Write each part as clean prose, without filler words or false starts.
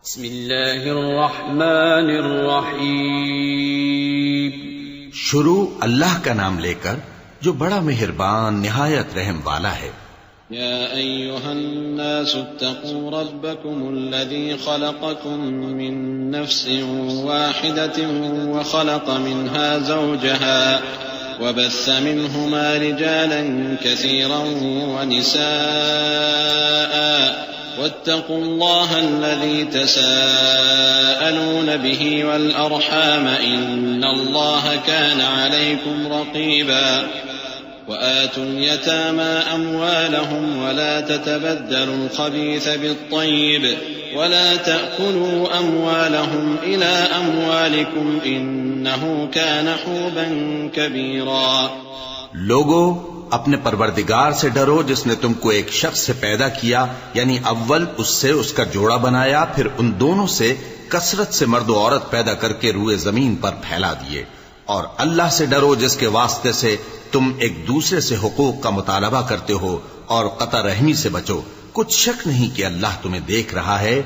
بسم اللہ الرحمن الرحیم. شروع اللہ کا نام لے کر جو بڑا مہربان نہایت رحم والا ہے. يا أيها الناس اتقوا ربكم الذي خلقكم من نفس واحدة وخلق منها زوجها وبث منهما رجالا كثيرا ونساء واتقوا الله الذي تساءلون به والأرحام إن الله كان عليكم رقيبا وآتوا اليتامى أموالهم ولا تتبدلوا الخبيث بالطيب ولا تأكلوا أموالهم إلى أموالكم إنه كان حوبا كبيرا. لوگو اپنے پروردگار سے ڈرو جس نے تم کو ایک شخص سے پیدا کیا، یعنی اول اس سے اس کا جوڑا بنایا، پھر ان دونوں سے کثرت سے مرد و عورت پیدا کر کے روئے زمین پر پھیلا دیے. اور اللہ سے ڈرو جس کے واسطے سے تم ایک دوسرے سے حقوق کا مطالبہ کرتے ہو، اور قطع رحمی سے بچو. کچھ شک نہیں کہ اللہ تمہیں دیکھ رہا ہے.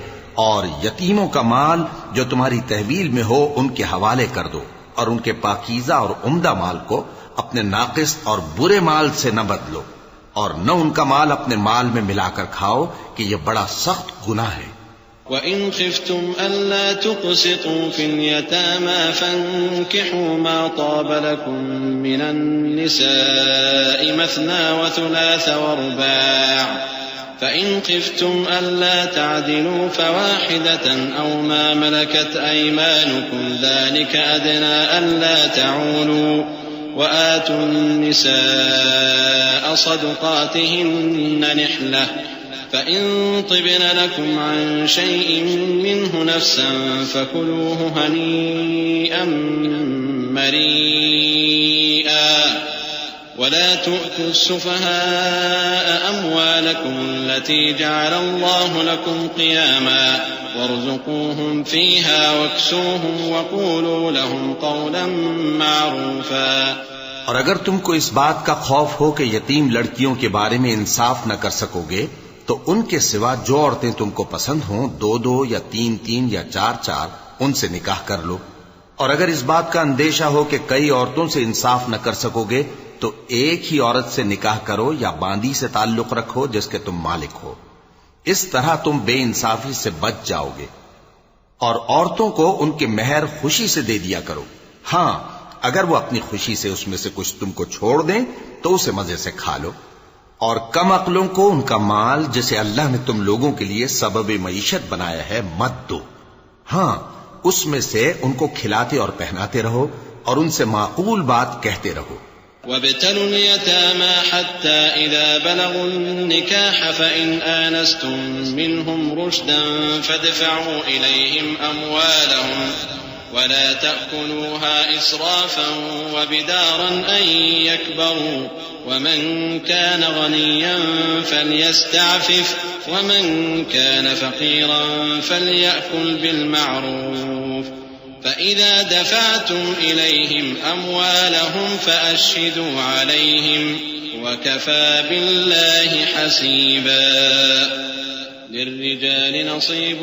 اور یتیموں کا مال جو تمہاری تحویل میں ہو ان کے حوالے کر دو، اور ان کے پاکیزہ اور عمدہ مال کو اپنے ناقص اور برے مال سے نہ بدلو، اور نہ ان کا مال اپنے مال میں ملا کر کھاؤ کہ یہ بڑا سخت گناہ ہے. وَإِنْ خِفْتُمْ أَلَّا تُقْسِطُوا فِي الْيَتَامَى فَانكِحُوا مَا طَابَ لَكُم مِّنَ النِّسَاءِ مَثْنَىٰ وَثُلَاثَ وَرُبَاعَ فَإِنْ خِفْتُمْ أَلَّا تَعْدِلُوا فَوَاحِدَةً أَوْ مَا مَلَكَتْ أَيْمَانُكُمْ ذَلِكَ أَدْنَىٰ أَلَّا تَعُولُوا وَآتُوا النِّسَاءَ صَدُقَاتِهِنَّ نِحْلَةً فَإِن طِبْنَ لَكُمْ عَن شَيْءٍ مِّنْهُ نَفْسًا فَكُلُوهُ هَنِيئًا مَّرِيئًا وَلَا تُؤْتُوا السُّفَهَاءَ أَمْوَالَكُمُ الَّتِي جَعَلَ اللَّهُ لَكُمْ قِيَامًا وَارْزُقُوهُمْ فِيهَا وَاكْسُوهُمْ وَقُولُوا لَهُمْ قَوْلًا مَّعْرُوفًا. اور اگر تم کو اس بات کا خوف ہو کہ یتیم لڑکیوں کے بارے میں انصاف نہ کر سکو گے تو ان کے سوا جو عورتیں تم کو پسند ہوں، 2 یا 3 یا 4 ان سے نکاح کر لو. اور اگر اس بات کا اندیشہ ہو کہ کئی عورتوں سے انصاف نہ کر سکو گے تو ایک ہی عورت سے نکاح کرو یا باندی سے تعلق رکھو جس کے تم مالک ہو. اس طرح تم بے انصافی سے بچ جاؤ گے. اور عورتوں کو ان کے مہر خوشی سے دے دیا کرو. ہاں، اگر وہ اپنی خوشی سے اس میں سے کچھ تم کو چھوڑ دیں تو اسے مزے سے کھا لو. اور کم عقلوں کو ان کا مال جسے اللہ نے تم لوگوں کے لیے سبب معیشت بنایا ہے مت دو. ہاں، اس میں سے ان کو کھلاتے اور پہناتے رہو اور ان سے معقول بات کہتے رہو. وابتلوا اليتامى حتى إذا بلغوا النكاح فإن آنستم منهم رشدا فادفعوا إليهم أموالهم ولا تأكلوها إسرافا وبدارا أن يكبروا ومن كان غنيا فليستعفف ومن كان فقيرا فليأكل بالمعروف فإذا دفعتم إليهم أموالهم فأشهدوا عليهم وكفى بالله حسيبا. للرجال نصيب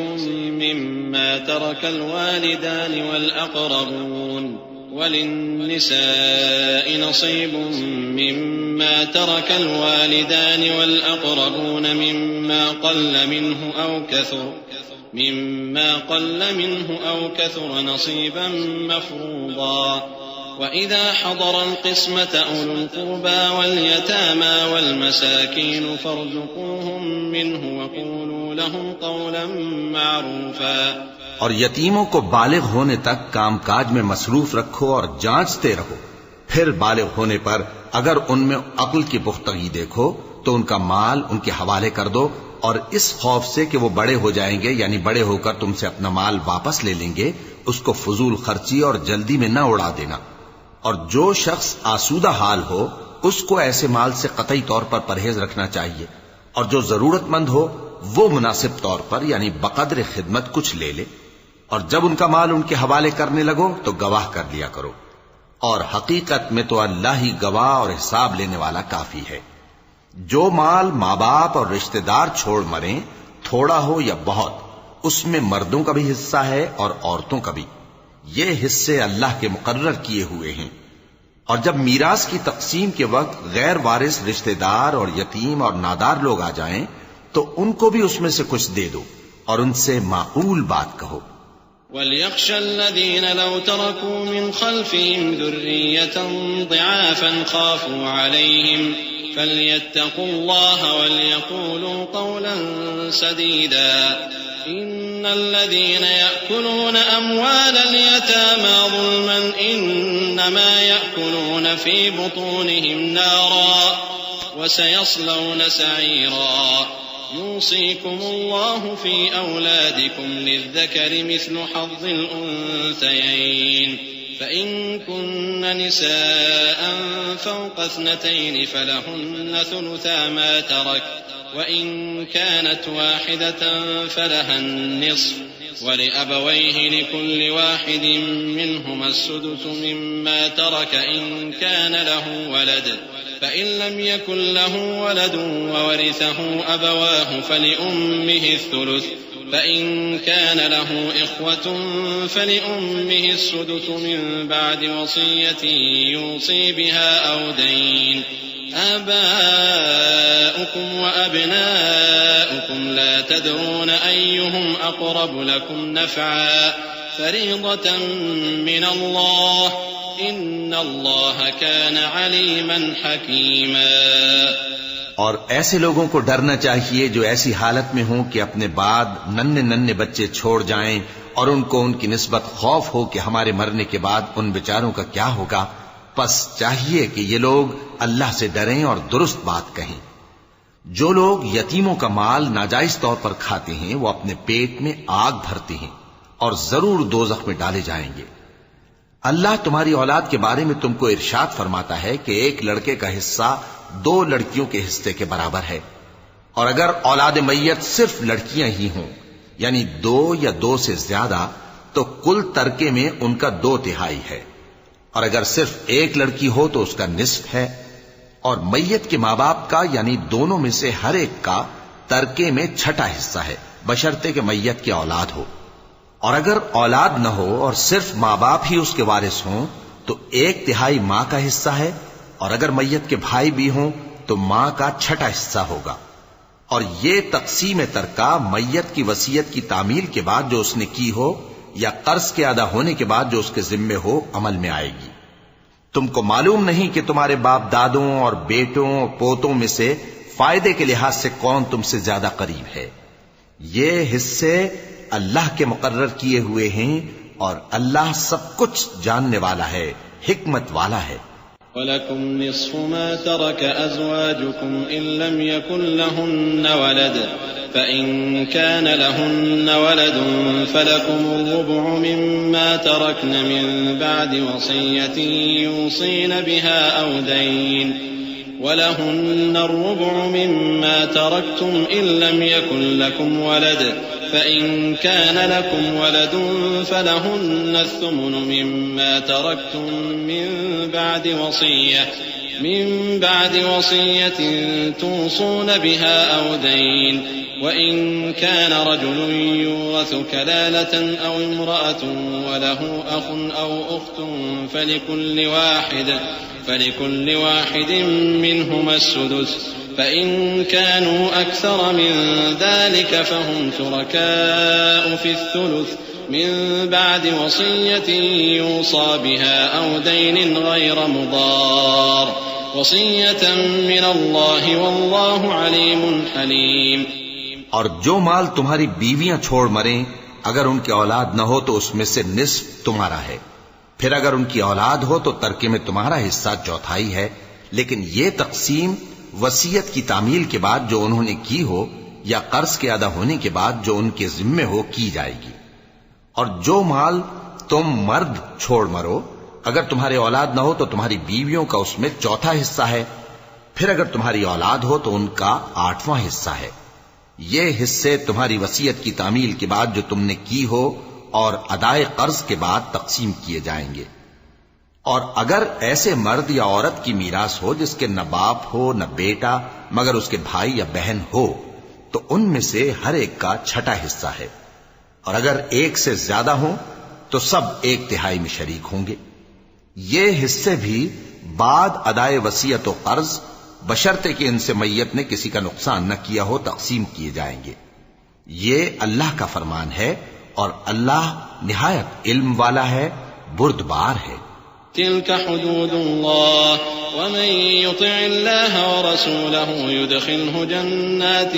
مما ترك الوالدان والأقربون وللنساء نصيب مما ترك الوالدان والأقربون مما قل منه أو كثر نصيبا مفروضا. وإذا حضر القسمة أولو القربى واليتامى والمساكين فارزقوهم منه وقولوا لهم قولا معروفا. اور یتیموں کو بالغ ہونے تک کام کاج میں مصروف رکھو اور جانچتے رہو. پھر بالغ ہونے پر اگر ان میں عقل کی پختگی دیکھو تو ان کا مال ان کے حوالے کر دو، اور اس خوف سے کہ وہ بڑے ہو جائیں گے، یعنی بڑے ہو کر تم سے اپنا مال واپس لے لیں گے، اس کو فضول خرچی اور جلدی میں نہ اڑا دینا. اور جو شخص آسودہ حال ہو اس کو ایسے مال سے قطعی طور پر پرہیز رکھنا چاہیے، اور جو ضرورت مند ہو وہ مناسب طور پر یعنی بقدر خدمت کچھ لے لے. اور جب ان کا مال ان کے حوالے کرنے لگو تو گواہ کر لیا کرو، اور حقیقت میں تو اللہ ہی گواہ اور حساب لینے والا کافی ہے. جو مال ماں باپ اور رشتہ دار چھوڑ مریں، تھوڑا ہو یا بہت، اس میں مردوں کا بھی حصہ ہے اور عورتوں کا بھی. یہ حصے اللہ کے مقرر کیے ہوئے ہیں. اور جب میراث کی تقسیم کے وقت غیر وارث رشتہ دار اور یتیم اور نادار لوگ آ جائیں تو ان کو بھی اس میں سے کچھ دے دو اور ان سے معقول بات کہو. وَلْيَخْشَ الَّذِينَ لَوْ تَرَكُوا مِنْ خَلْفِهِمْ ذُرِّيَّةً ضِعَافًا خَافُوا عَلَيْهِمْ فَلْيَتَّقُوا اللَّهَ وَلْيَقُولُوا قَوْلًا سَدِيدًا. إِنَّ الَّذِينَ يَأْكُلُونَ أَمْوَالَ الْيَتَامَى ظُلْمًا إِنَّمَا يَأْكُلُونَ فِي بُطُونِهِمْ نَارًا وَسَيَصْلَوْنَ سَعِيرًا. يوصيكم الله في أولادكم للذكر مثل حظ الأنثيين فإن كن نساء فوق 2 فلهن ثلثا ما ترك وإن كانت واحدة فلها النصف ولأبويه لكل واحد منهما السدس مما ترك إن كان له ولد فإن لم يكن له ولد وورثه أبواه فلأمه الثلث فإن كان له إخوة فلأمه السدس من بعد وصية يوصي بها أو دين. آباؤكم وأبناؤكم لا تدرون أيهم أقرب لكم نفعا فريضة من الله ان اللہ کان علیما حکیما. اور ایسے لوگوں کو ڈرنا چاہیے جو ایسی حالت میں ہوں کہ اپنے بعد ننھے بچے چھوڑ جائیں اور ان کو ان کی نسبت خوف ہو کہ ہمارے مرنے کے بعد ان بیچاروں کا کیا ہوگا. پس چاہیے کہ یہ لوگ اللہ سے ڈریں اور درست بات کہیں. جو لوگ یتیموں کا مال ناجائز طور پر کھاتے ہیں وہ اپنے پیٹ میں آگ بھرتے ہیں اور ضرور دوزخ میں ڈالے جائیں گے. اللہ تمہاری اولاد کے بارے میں تم کو ارشاد فرماتا ہے کہ ایک لڑکے کا حصہ 2 لڑکیوں کے حصے کے برابر ہے. اور اگر اولاد میت صرف لڑکیاں ہی ہوں یعنی 2 یا 2 سے زیادہ تو کل ترکے میں ان کا 2/3 ہے. اور اگر صرف ایک لڑکی ہو تو اس کا نصف ہے. اور میت کے ماں باپ کا یعنی دونوں میں سے ہر ایک کا ترکے میں 6واں حصہ ہے بشرطے کہ میت کی اولاد ہو. اور اگر اولاد نہ ہو اور صرف ماں باپ ہی اس کے وارث ہوں تو 1/3 ماں کا حصہ ہے. اور اگر میت کے بھائی بھی ہوں تو ماں کا 6واں حصہ ہوگا. اور یہ تقسیم ترکہ میت کی وصیت کی تعمیل کے بعد جو اس نے کی ہو یا قرض کے ادا ہونے کے بعد جو اس کے ذمے ہو عمل میں آئے گی. تم کو معلوم نہیں کہ تمہارے باپ دادوں اور بیٹوں اور پوتوں میں سے فائدے کے لحاظ سے کون تم سے زیادہ قریب ہے. یہ حصے اللہ کے مقرر کیے ہوئے ہیں اور اللہ سب کچھ جاننے والا ہے، حکمت والا ہے. وَلَكُمْ نِصْفُ مَا تَرَكَ أَزْوَاجُكُمْ إِن لَّمْ يَكُن لَّهُنَّ وَلَدٌ فَإِن كَانَ لَهُنَّ وَلَدٌ فَلَكُمُ الرُّبُعُ مِمَّا تَرَكْنَ مِن بَعْدِ وَصِيَّةٍ يُوصِينَ بِهَا أَوْ دَيْنٍ وَلَهُنَّ الرُّبُعُ مِمَّا تَرَكْتُمْ إِن لَّمْ يَكُن لَّكُمْ وَلَدٌ فَإِن كَانَ لَكُمْ وَلَدٌ فَلَهُنَّ الثُّمُنُ مِمَّا تَرَكْتُم مِّن بَعْدِ وَصِيَّةٍ تُوصُونَ بِهَا أَوْ دَيْنٍ وَإِن كَانَ رَجُلٌ يُورَثُ كَلَالَةً أَوْ امْرَأَةٌ وَلَهُ أَخٌ أَوْ أُخْتٌ فَلِكُلِّ واحد منهما السُّدُسُ فَإِن كَانُوا أَكْثَرَ مِن ذَلِكَ فَهُمْ شُرَكَاءُ فِي الثُّلُثِ من بعد وصية يوصى بها أو دين غير مضار وصية من الله والله عليم حليم. اور جو مال تمہاری بیویاں چھوڑ مریں اگر ان کی اولاد نہ ہو تو اس میں سے نصف تمہارا ہے. پھر اگر ان کی اولاد ہو تو ترکے میں تمہارا حصہ 1/4 ہے. لیکن یہ تقسیم وصیت کی تعمیل کے بعد جو انہوں نے کی ہو یا قرض کے ادا ہونے کے بعد جو ان کے ذمے ہو کی جائے گی. اور جو مال تم مرد چھوڑ مرو اگر تمہاری اولاد نہ ہو تو تمہاری بیویوں کا اس میں 1/4 حصہ ہے. پھر اگر تمہاری اولاد ہو تو ان کا 8واں حصہ ہے. یہ حصے تمہاری وصیت کی تعمیل کے بعد جو تم نے کی ہو اور ادائے قرض کے بعد تقسیم کیے جائیں گے. اور اگر ایسے مرد یا عورت کی میراث ہو جس کے نہ باپ ہو نہ بیٹا مگر اس کے بھائی یا بہن ہو تو ان میں سے ہر ایک کا 6واں حصہ ہے. اور اگر ایک سے زیادہ ہوں تو سب 1/3 میں شریک ہوں گے۔ یہ حصے بھی بعد ادائے وصیت و قرض بشرطے کہ ان سے میت نے کسی کا نقصان نہ کیا ہو تقسیم کیے جائیں گے۔ یہ اللہ کا فرمان ہے اور اللہ نہایت علم والا ہے، بردبار ہے۔ تلك حدود الله ومن يطع الله ورسوله يدخله جنات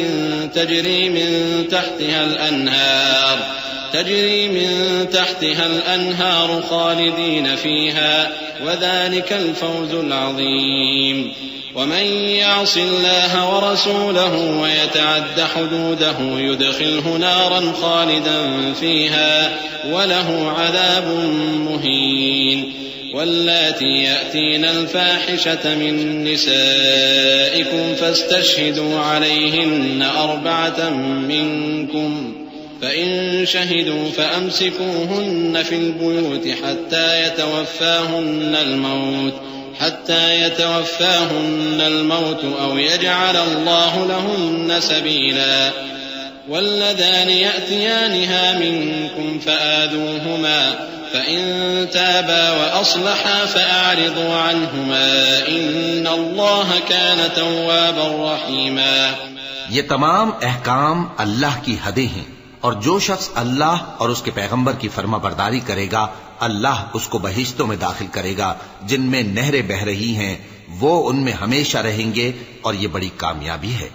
تجري من تحتها الأنهار خالدين فيها وذلك الفوز العظيم ومن يعص الله ورسوله ويتعد حدوده يدخله نارا خالدا فيها وله عذاب مهين واللاتي يأتين الفاحشة من نسائكم فاستشهدوا عليهن 4 منكم فإن شهدوا فأمسكوهن في البيوت حتى يتوفاهن الموت أو يجعل الله لهن سبيلا واللذان يأتيانها منكم فآذوهما فإن تابا وأصلحا فأعرضوا عنهما إن الله كان توابا رحيما۔ یہ تمام احکام اللہ کی حدیں ہیں، اور جو شخص اللہ اور اس کے پیغمبر کی فرما برداری کرے گا اللہ اس کو بہشتوں میں داخل کرے گا جن میں نہریں بہ رہی ہیں، وہ ان میں ہمیشہ رہیں گے اور یہ بڑی کامیابی ہے۔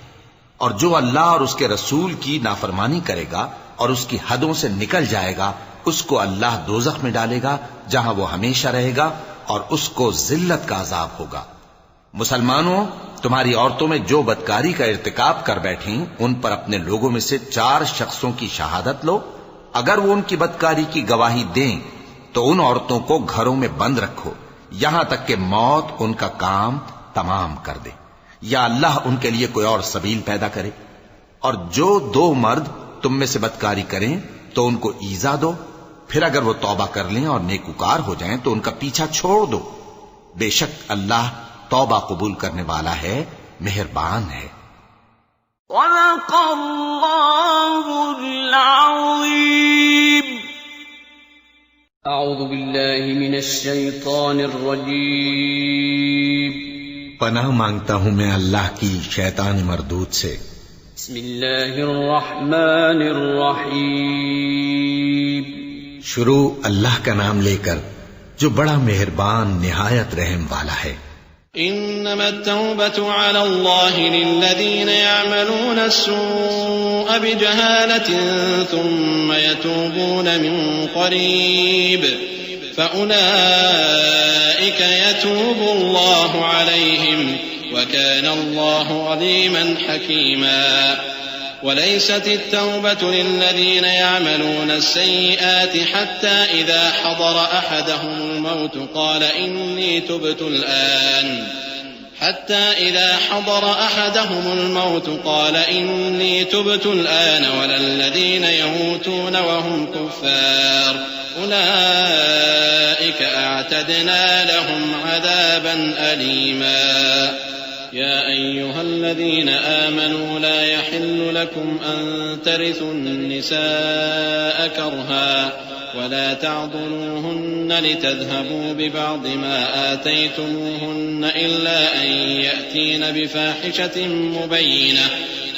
اور جو اللہ اور اس کے رسول کی نافرمانی کرے گا اور اس کی حدوں سے نکل جائے گا اس کو اللہ دوزخ میں ڈالے گا جہاں وہ ہمیشہ رہے گا اور اس کو ذلت کا عذاب ہوگا۔ مسلمانوں، تمہاری عورتوں میں جو بدکاری کا ارتکاب کر بیٹھیں ان پر اپنے لوگوں میں سے 4 شخصوں کی شہادت لو۔ اگر وہ ان کی بدکاری کی گواہی دیں تو ان عورتوں کو گھروں میں بند رکھو یہاں تک کہ موت ان کا کام تمام کر دے یا اللہ ان کے لیے کوئی اور سبیل پیدا کرے۔ اور جو 2 مرد تم میں سے بدکاری کریں تو ان کو ایذا دو، پھر اگر وہ توبہ کر لیں اور نیکوکار ہو جائیں تو ان کا پیچھا چھوڑ دو۔ بے شک اللہ توبہ قبول کرنے والا ہے، مہربان ہے۔ صدق اللہ العظیم۔ اعوذ باللہ من الشیطان الرجیم۔ پناہ مانگتا ہوں میں اللہ کی شیطان مردود سے۔ بسم اللہ الرحمن الرحیم۔ شروع اللہ کا نام لے کر جو بڑا مہربان نہایت رحم والا ہے۔ إنما التوبة على الله للذين يعملون السوء بجهالة ثم يتوبون من قريب فأولئك يتوب الله عليهم وكان الله عليما حكيما وليست التوبة للذين يعملون السيئات حتى إذا حضر أحدهم الموت قال إني تبت الآن ولا الذين يموتون وهم كفار أولئك أعتدنا لهم عذابا أليما يا أيها الذين آمنوا لا يحل لكم أن ترثوا النساء كرها ولا تعضلوهن لتذهبوا ببعض ما آتيتموهن إلا أن يأتين بفاحشة مبينة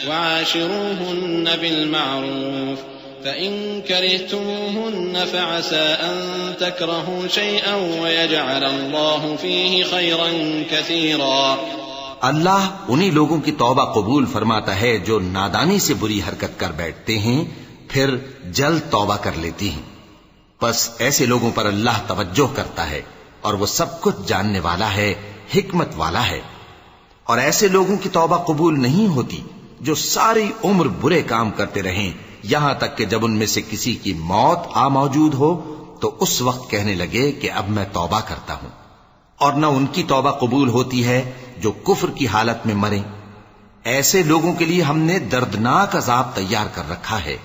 وعاشروهن بالمعروف فإن كرهتموهن فعسى أن تكرهوا شيئا ويجعل الله فيه خيرا كثيرا۔ اللہ انہی لوگوں کی توبہ قبول فرماتا ہے جو نادانی سے بری حرکت کر بیٹھتے ہیں پھر جلد توبہ کر لیتی ہیں، پس ایسے لوگوں پر اللہ توجہ کرتا ہے اور وہ سب کچھ جاننے والا ہے، حکمت والا ہے۔ اور ایسے لوگوں کی توبہ قبول نہیں ہوتی جو ساری عمر برے کام کرتے رہیں یہاں تک کہ جب ان میں سے کسی کی موت آ موجود ہو تو اس وقت کہنے لگے کہ اب میں توبہ کرتا ہوں۔ اور نہ ان کی توبہ قبول ہوتی ہے جو کفر کی حالت میں مریں۔ ایسے لوگوں کے لیے ہم نے دردناک عذاب تیار کر رکھا ہے۔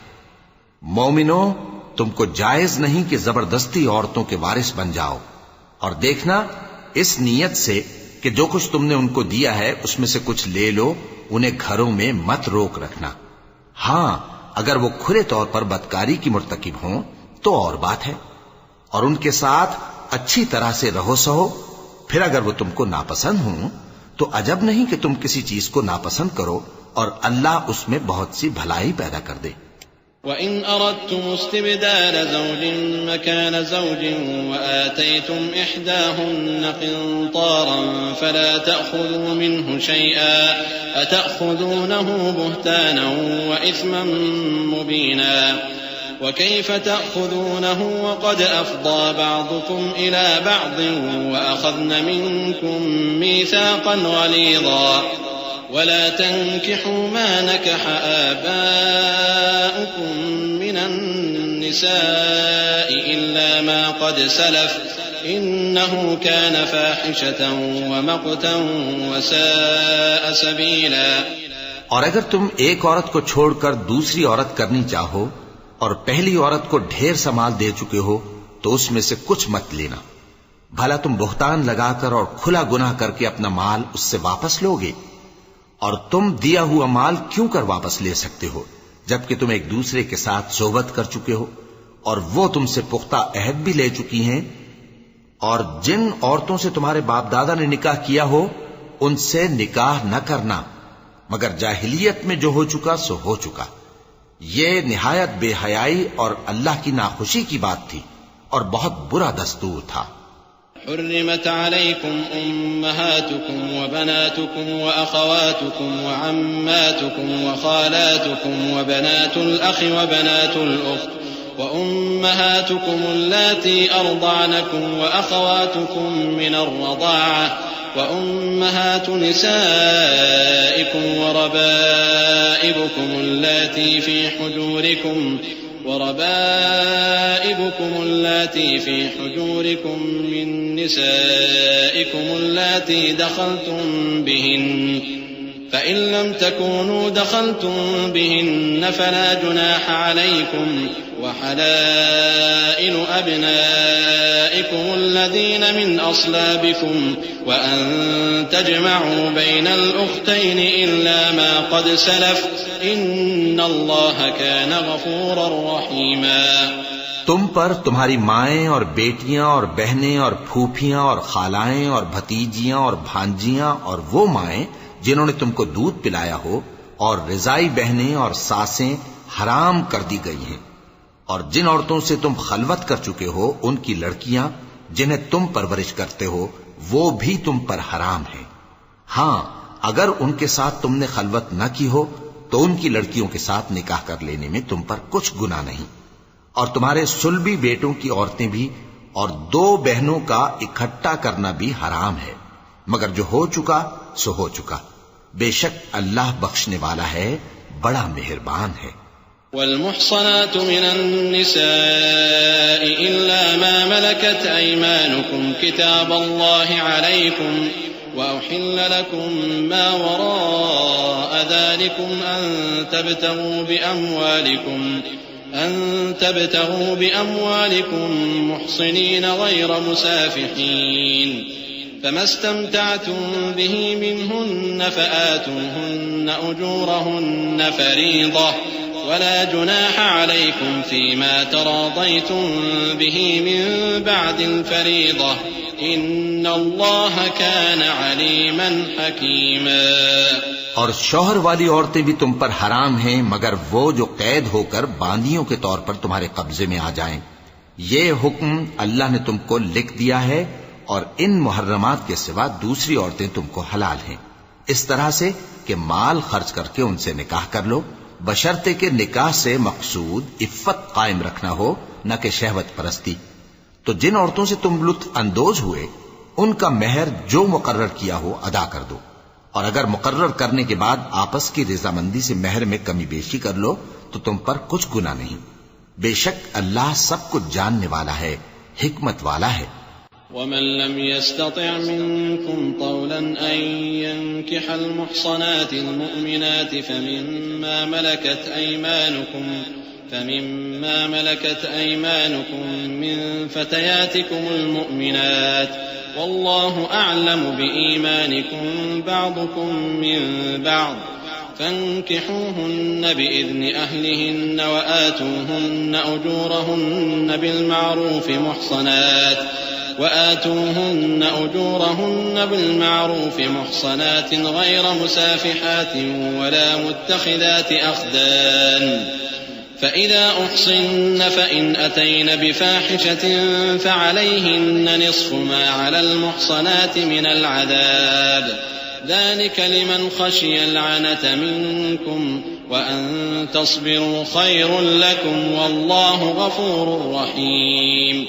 مومنوں، تم کو جائز نہیں کہ زبردستی عورتوں کے وارث بن جاؤ، اور دیکھنا اس نیت سے کہ جو کچھ تم نے ان کو دیا ہے اس میں سے کچھ لے لو، انہیں گھروں میں مت روک رکھنا۔ ہاں، اگر وہ کھلے طور پر بدکاری کی مرتکب ہوں تو اور بات ہے، اور ان کے ساتھ اچھی طرح سے رہو سہو. پھر اگر وہ تم کو ناپسند ہوں تو عجب نہیں کہ تم کسی چیز کو ناپسند کرو اور اللہ اس میں بہت سی بھلائی پیدا کر دے. وَإِنْ أَرَدْتُمُ اسْتِبْدَالَ زَوْجٍ مَكَانَ زَوْجٍ وَآتَيْتُمْ إِحْدَاهُنَّ قِنطَارًا فَلَا تَأْخُذُوا مِنْهُ شَيْئًا أَتَأْخُذُونَهُ بُهْتَانًا وَإِثْمًا مُبِينًا وَكَيْفَ تَأْخُذُونَهُ وَقَدْ أَفْضَىٰ بَعْضُكُمْ إِلَىٰ بَعْضٍ وَأَخَذْنَ مِنكُم مِّيثَاقًا غَلِيظًا ولا تنكحوا ما نكح آباؤكم من النساء إلا ما قد سلف إنه كان فاحشة ومقتا وساء سبيلا. اور اگر تم ایک عورت کو چھوڑ کر دوسری عورت کرنی چاہو اور پہلی عورت کو ڈھیر سا مال دے چکے ہو تو اس میں سے کچھ مت لینا، بھلا تم بہتان لگا کر اور کھلا گناہ کر کے اپنا مال اس سے واپس لوگے؟ اور تم دیا ہوا مال کیوں کر واپس لے سکتے ہو جبکہ تم ایک دوسرے کے ساتھ صحبت کر چکے ہو اور وہ تم سے پختہ عہد بھی لے چکی ہیں؟ اور جن عورتوں سے تمہارے باپ دادا نے نکاح کیا ہو ان سے نکاح نہ کرنا مگر جاہلیت میں جو ہو چکا سو ہو چکا. یہ نہایت بے حیائی اور اللہ کی ناخوشی کی بات تھی اور بہت برا دستور تھا. حرمت عليكم أمهاتكم وبناتكم وأخواتكم وعماتكم وخالاتكم وبنات الأخ وبنات الأخت وأمهاتكم اللاتي أرضعنكم وأخواتكم من الرضاعة وأمهات نسائكم وربائبكم اللاتي في حجوركم من نسائكم اللاتي دخلتم بهن فإن لم تكونوا دخلتم بهن فلا جناح عليكم وحلائل أبنائكم الذين من أصلابكم وأن تجمعوا بين الأختين إلا ما قد سلف إن الله كان غفورا رحيما. تم پر تمہاری مائیں اور بیٹیاں اور بہنیں اور پھوپھیاں اور خالائیں اور بھتیجیاں اور بھانجیاں اور وہ مائیں جنہوں نے تم کو دودھ پلایا ہو اور رضائی بہنیں اور ساسیں حرام کر دی گئی ہیں. اور جن عورتوں سے تم خلوت کر چکے ہو ان کی لڑکیاں جنہیں تم پرورش کرتے ہو وہ بھی تم پر حرام ہیں. ہاں اگر ان کے ساتھ تم نے خلوت نہ کی ہو تو ان کی لڑکیوں کے ساتھ نکاح کر لینے میں تم پر کچھ گناہ نہیں. اور تمہارے صلبی بیٹوں کی عورتیں بھی اور دو بہنوں کا اکٹھا کرنا بھی حرام ہے مگر جو ہو چکا سو ہو چکا. بے شک اللہ بخشنے والا ہے بڑا مہربان ہے. والمحصنات من النساء إلا ما ملكت أيمانكم كتاب الله عليكم وأحل لكم ما وراء ذلكم أن تبتغوا بأموالكم محصنين غير مسافحين فما استمتعتم به منهن فآتوهن أجورهن فريضة ولا جناح عليكم فيما تراضيتم به من بعد الفريضة إن الله كان عليما حكيما. اور شوہر والی عورتیں بھی تم پر حرام ہیں مگر وہ جو قید ہو کر باندیوں کے طور پر تمہارے قبضے میں آ جائیں. یہ حکم اللہ نے تم کو لکھ دیا ہے اور ان محرمات کے سوا دوسری عورتیں تم کو حلال ہیں اس طرح سے کہ مال خرچ کر کے ان سے نکاح کر لو بشرطے کہ نکاح سے مقصود عفت قائم رکھنا ہو نہ کہ شہوت پرستی. تو جن عورتوں سے تم لطف اندوز ہوئے ان کا مہر جو مقرر کیا ہو ادا کر دو اور اگر مقرر کرنے کے بعد آپس کی رضامندی سے مہر میں کمی بیشی کر لو تو تم پر کچھ گناہ نہیں. بے شک اللہ سب کچھ جاننے والا ہے حکمت والا ہے. ومن لم يستطع منكم طولا أن ينكح المحصنات المؤمنات فمما ملكت أيمانكم من فتياتكم المؤمنات والله أعلم بإيمانكم بعضكم من بعض فانكحوهن بإذن أهلهن وآتوهن أجورهن بالمعروف محصنات غير مسافحات ولا متخذات أخدان فإذا أحصن فإن أتين بفاحشة فعليهن نصف ما على المحصنات من العذاب ذلك لمن خشي العنة منكم وأن تصبروا خير لكم والله غفور رحيم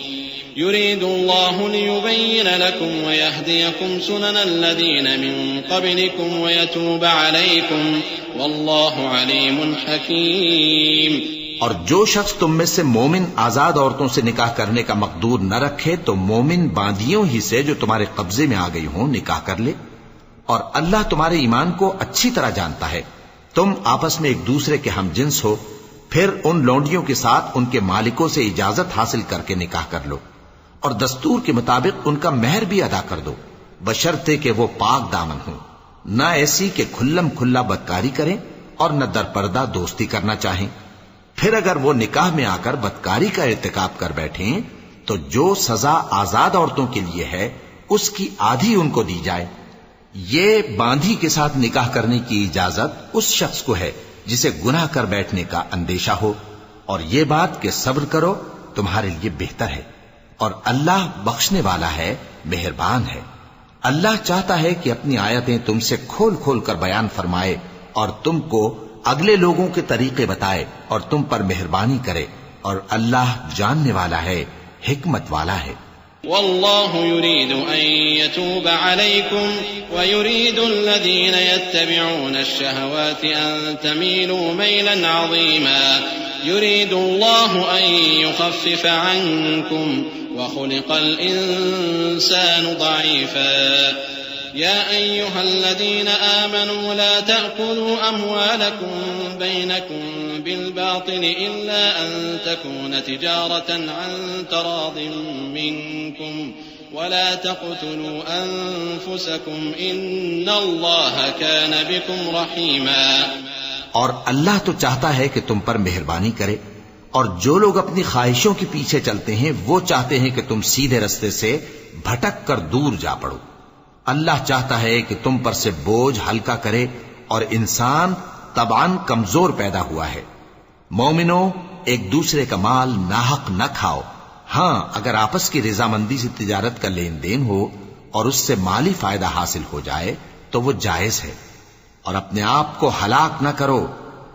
يريد الله ليبين لكم ويهديكم سنن الذين من قبلكم ويتوب عليكم والله عليم حكيم. اور جو شخص تم میں سے مومن آزاد عورتوں سے نکاح کرنے کا مقدور نہ رکھے تو مومن باندیوں ہی سے جو تمہارے قبضے میں آ گئی ہوں نکاح کر لے. اور اللہ تمہارے ایمان کو اچھی طرح جانتا ہے. تم آپس میں ایک دوسرے کے ہم جنس ہو، پھر ان لونڈیوں کے ساتھ ان کے مالکوں سے اجازت حاصل کر کے نکاح کر لو اور دستور کے مطابق ان کا مہر بھی ادا کر دو، بشرطے کہ وہ پاک دامن ہوں، نہ ایسی کہ کھلم کھلا بدکاری کریں اور نہ درپردہ دوستی کرنا چاہیں. پھر اگر وہ نکاح میں آ کر بدکاری کا ارتکاب کر بیٹھیں تو جو سزا آزاد عورتوں کے لیے ہے اس کی آدھی ان کو دی جائے. یہ باندھی کے ساتھ نکاح کرنے کی اجازت اس شخص کو ہے جسے گناہ کر بیٹھنے کا اندیشہ ہو، اور یہ بات کہ صبر کرو تمہارے لیے بہتر ہے، اور اللہ بخشنے والا ہے، مہربان ہے. اللہ چاہتا ہے کہ اپنی آیتیں تم سے کھول کھول کر بیان فرمائے اور تم کو اگلے لوگوں کے طریقے بتائے اور تم پر مہربانی کرے، اور اللہ جاننے والا ہے، حکمت والا ہے. والله يريد أن يتوب عليكم ويريد الذين يتبعون الشهوات أن تميلوا ميلا عظيما يريد الله أن يخفف عنكم وخلق الإنسان ضعيفا يا أيها الذين آمنوا لا تأكلوا أموالكم بينكم بالباطل إلا أن تكون تجارة عن تراض منكم ولا تقتلوا أنفسكم إن الله كان بكم رحيما. اور اللہ تو چاہتا ہے کہ تم پر مہربانی کرے، اور جو لوگ اپنی خواہشوں کے پیچھے چلتے ہیں وہ چاہتے ہیں کہ تم سیدھے رستے سے بھٹک کر دور جا پڑو. اللہ چاہتا ہے کہ تم پر سے بوجھ ہلکا کرے، اور انسان طبعاً کمزور پیدا ہوا ہے. مومنو، ایک دوسرے کا مال ناحق نہ کھاؤ. ہاں، اگر آپس کی رضامندی سے تجارت کا لین دین ہو اور اس سے مالی فائدہ حاصل ہو جائے تو وہ جائز ہے. اور اپنے آپ کو ہلاک نہ کرو،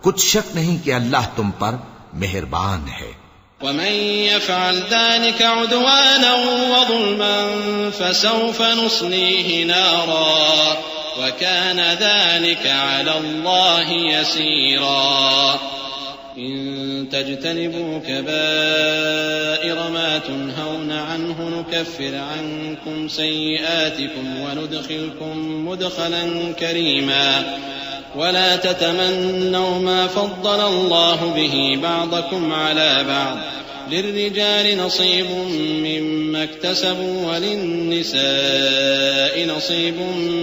کچھ شک نہیں کہ اللہ تم پر مہربان ہے. ومن يفعل ذلك عدوانا وظلما فسوف نصليه نارا وكان ذلك على الله يسيرا. إن تجتنبوا كبائر ما تنهون عنه نكفر عنكم سيئاتكم وندخلكم مدخلا كريما. ولا تتمنوا ما فضل الله به بعضكم على بعض للرجال نصيب مما اكتسبوا وللنساء نصيب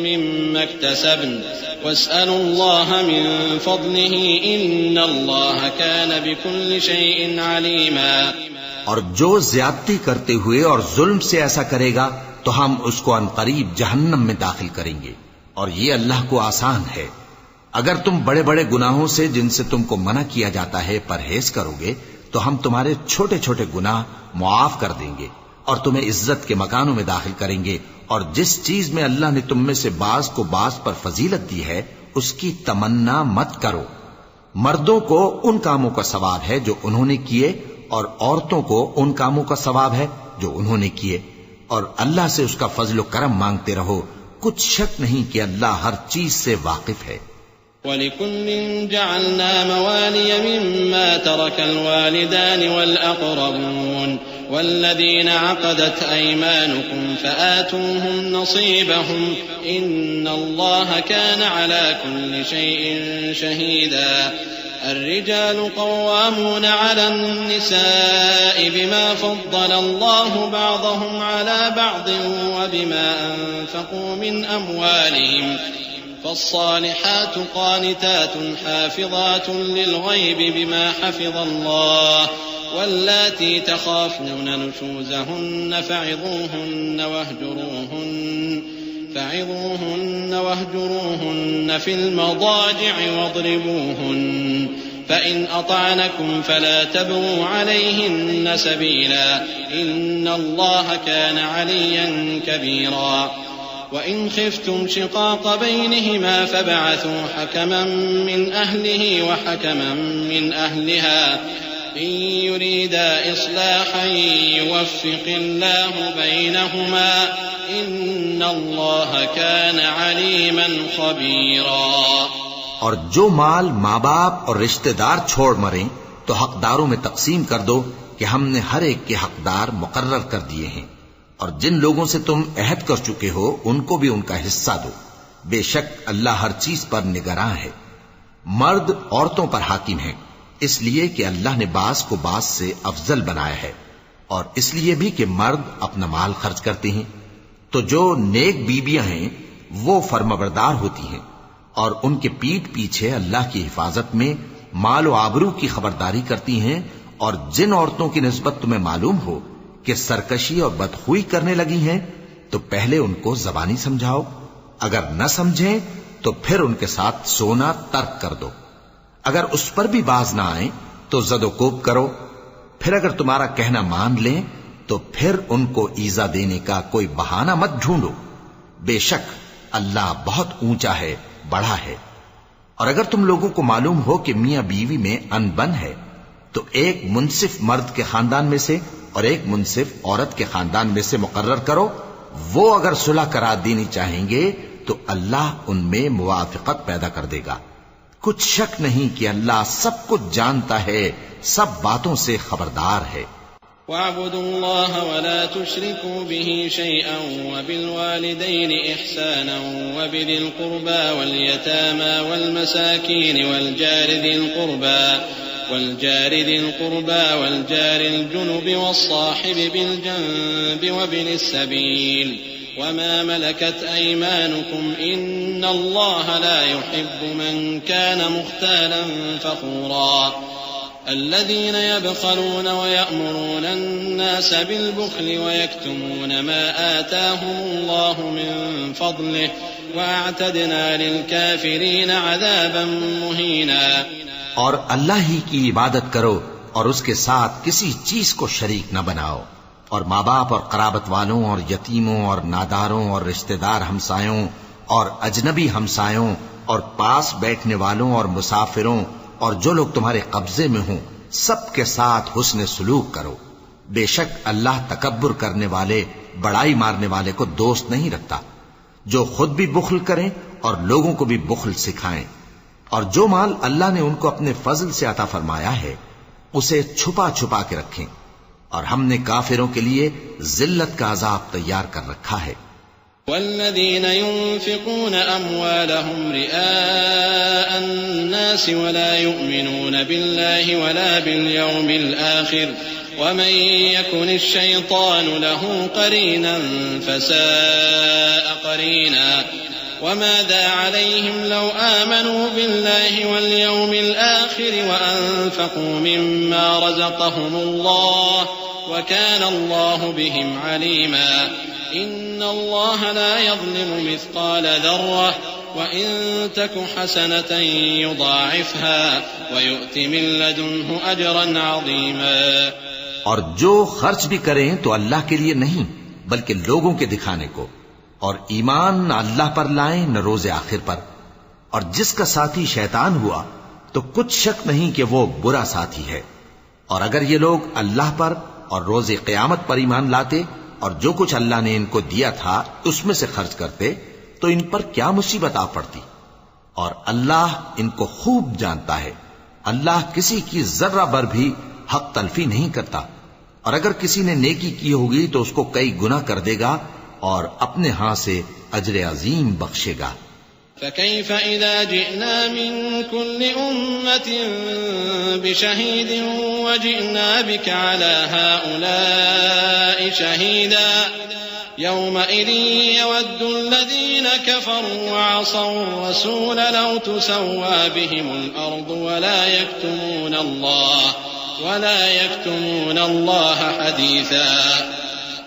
مما اكتسبن واسألوا الله من فضله إن الله كان بكل شيء عليما. اور جو زیادتی کرتے ہوئے اور ظلم سے ایسا کرے گا تو ہم اس کو عنقریب جہنم میں داخل کریں گے، اور یہ اللہ کو آسان ہے. اگر تم بڑے بڑے گناہوں سے جن سے تم کو منع کیا جاتا ہے پرہیز کرو گے تو ہم تمہارے چھوٹے چھوٹے گناہ معاف کر دیں گے اور تمہیں عزت کے مکانوں میں داخل کریں گے. اور جس چیز میں اللہ نے تم میں سے بعض کو بعض پر فضیلت دی ہے اس کی تمنا مت کرو. مردوں کو ان کاموں کا ثواب ہے جو انہوں نے کیے، اور عورتوں کو ان کاموں کا ثواب ہے جو انہوں نے کیے، اور اللہ سے اس کا فضل و کرم مانگتے رہو. کچھ شک نہیں کہ اللہ ہر چیز سے واقف ہے. وَلِكُلٍّ جَعَلْنَا مَوَالِيَ مِمَّا تَرَكَ الْوَالِدَانِ وَالْأَقْرَبُونَ وَالَّذِينَ عَقَدَتْ أَيْمَانُكُمْ فَآتُوهُمْ نَصِيبَهُمْ إِنَّ اللَّهَ كَانَ عَلَى كُلِّ شَيْءٍ شَهِيدًا. الرجال قوامون على النساء بما فضل الله بعضهم على بعض وبما أنفقوا من أموالهم فالصالحات قانتات حافظات للغيب بما حفظ الله واللاتي تخافون نشوزهن فعظوهن واهجروهن في المضاجع واضربوهن فإن أطعنكم فلا تبغوا عليهن سبيلا إن الله كان عليا كبيرا وإن خفتم شقاق بينهما فابعثوا حكما من أهله وحكما من أهلها إن يريدا إصلاحا يوفق الله بينهما إن الله كان عليما خبيرا۔ اور جو مال ماں باپ اور رشتہ دار چھوڑ مریں تو حقداروں میں تقسیم کر دو کہ ہم نے ہر ایک کے حقدار مقرر کر دیے ہیں، اور جن لوگوں سے تم عہد کر چکے ہو ان کو بھی ان کا حصہ دو، بے شک اللہ ہر چیز پر نگراں ہے۔ مرد عورتوں پر حاکم ہیں، اس لیے کہ اللہ نے بعض کو بعض سے افضل بنایا ہے، اور اس لیے بھی کہ مرد اپنا مال خرچ کرتے ہیں، تو جو نیک بیویاں ہیں وہ فرمانبردار ہوتی ہیں، اور ان کے پیٹھ پیچھے اللہ کی حفاظت میں مال و آبرو کی خبرداری کرتی ہیں، اور جن عورتوں کی نسبت تمہیں معلوم ہو کہ سرکشی اور بدخوئی کرنے لگی ہیں تو پہلے ان کو زبانی سمجھاؤ، اگر نہ سمجھیں تو پھر ان کے ساتھ سونا ترک کر دو، اگر اس پر بھی باز نہ آئیں تو زد و کوب کرو، پھر اگر تمہارا کہنا مان لیں تو پھر ان کو ایذا دینے کا کوئی بہانہ مت ڈھونڈو، بے شک اللہ بہت اونچا ہے، بڑا ہے۔ اور اگر تم لوگوں کو معلوم ہو کہ میاں بیوی میں ان بن ہے تو ایک منصف مرد کے خاندان میں سے اور ایک منصف عورت کے خاندان میں سے مقرر کرو، وہ اگر صلح کرا دینی چاہیں گے تو اللہ ان میں موافقت پیدا کر دے گا۔ کچھ شک نہیں کہ اللہ سب کچھ جانتا ہے، سب باتوں سے خبردار ہے۔ واعبدوا الله ولا تشركوا به شيئا وبالوالدين إحسانا وبذي القربى واليتامى والمساكين والجار ذي القربى والجار الجنب والصاحب بالجنب وابن السبيل وما ملكت أيمانكم إن الله لا يحب من كان مختالا فخورا الذين يبخلون ويأمرون الناس بالبخل ويكتمون ما آتاهم الله من فضله وأعتدنا للكافرين عذابا مهينا۔ اور اللہ ہی کی عبادت کرو اور اس کے ساتھ کسی چیز کو شریک نہ بناؤ، اور ماں باپ اور قرابت والوں اور یتیموں اور ناداروں اور رشتہ دار ہمسایوں اور اجنبی ہمسایوں اور پاس بیٹھنے والوں اور مسافروں اور جو لوگ تمہارے قبضے میں ہوں سب کے ساتھ حسن سلوک کرو، بے شک اللہ تکبر کرنے والے، بڑائی مارنے والے کو دوست نہیں رکھتا، جو خود بھی بخل کریں اور لوگوں کو بھی بخل سکھائیں، اور جو مال اللہ نے ان کو اپنے فضل سے عطا فرمایا ہے اسے چھپا چھپا کے رکھیں، اور ہم نے کافروں کے لیے ذلت کا عذاب تیار کر رکھا ہے۔ والذين ينفقون أموالهم رئاء الناس ولا يؤمنون بالله ولا باليوم الآخر ومن يكن الشيطان له قرينا فساء قرينا وماذا عليهم لو آمنوا بالله واليوم الآخر وأنفقوا مما رزقهم الله وكان الله بهم عليما إن الله لا يظلم مثقال ذرة وإن تك حسنة يضاعفها ويؤت من لدنه أجرا عظيما۔ اور جو خرچ بھی کریں تو اللہ کے لیے نہیں بلکہ لوگوں کے دکھانے کو، اور ایمان نہ اللہ پر لائیں نہ روز آخر پر، اور جس کا ساتھی شیطان ہوا تو کچھ شک نہیں کہ وہ برا ساتھی ہے، اور اگر یہ لوگ اللہ پر اور روز قیامت پر ایمان لاتے اور جو کچھ اللہ نے ان کو دیا تھا اس میں سے خرچ کرتے تو ان پر کیا مصیبت آ پڑتی، اور اللہ ان کو خوب جانتا ہے۔ اللہ کسی کی ذرہ بر بھی حق تلفی نہیں کرتا، اور اگر کسی نے نیکی کی ہوگی تو اس کو کئی گنا کر دے گا اور اپنے ہاں سے اجر عظیم بخشے گا۔ فكيف إذا جئنا من كل أمة بشهيد وجئنا بك على هؤلاء شهيدا يومئذ يود الذين كفروا وعصوا الرسول لو تسوى بهم الأرض ولا يكتمون الله حديثا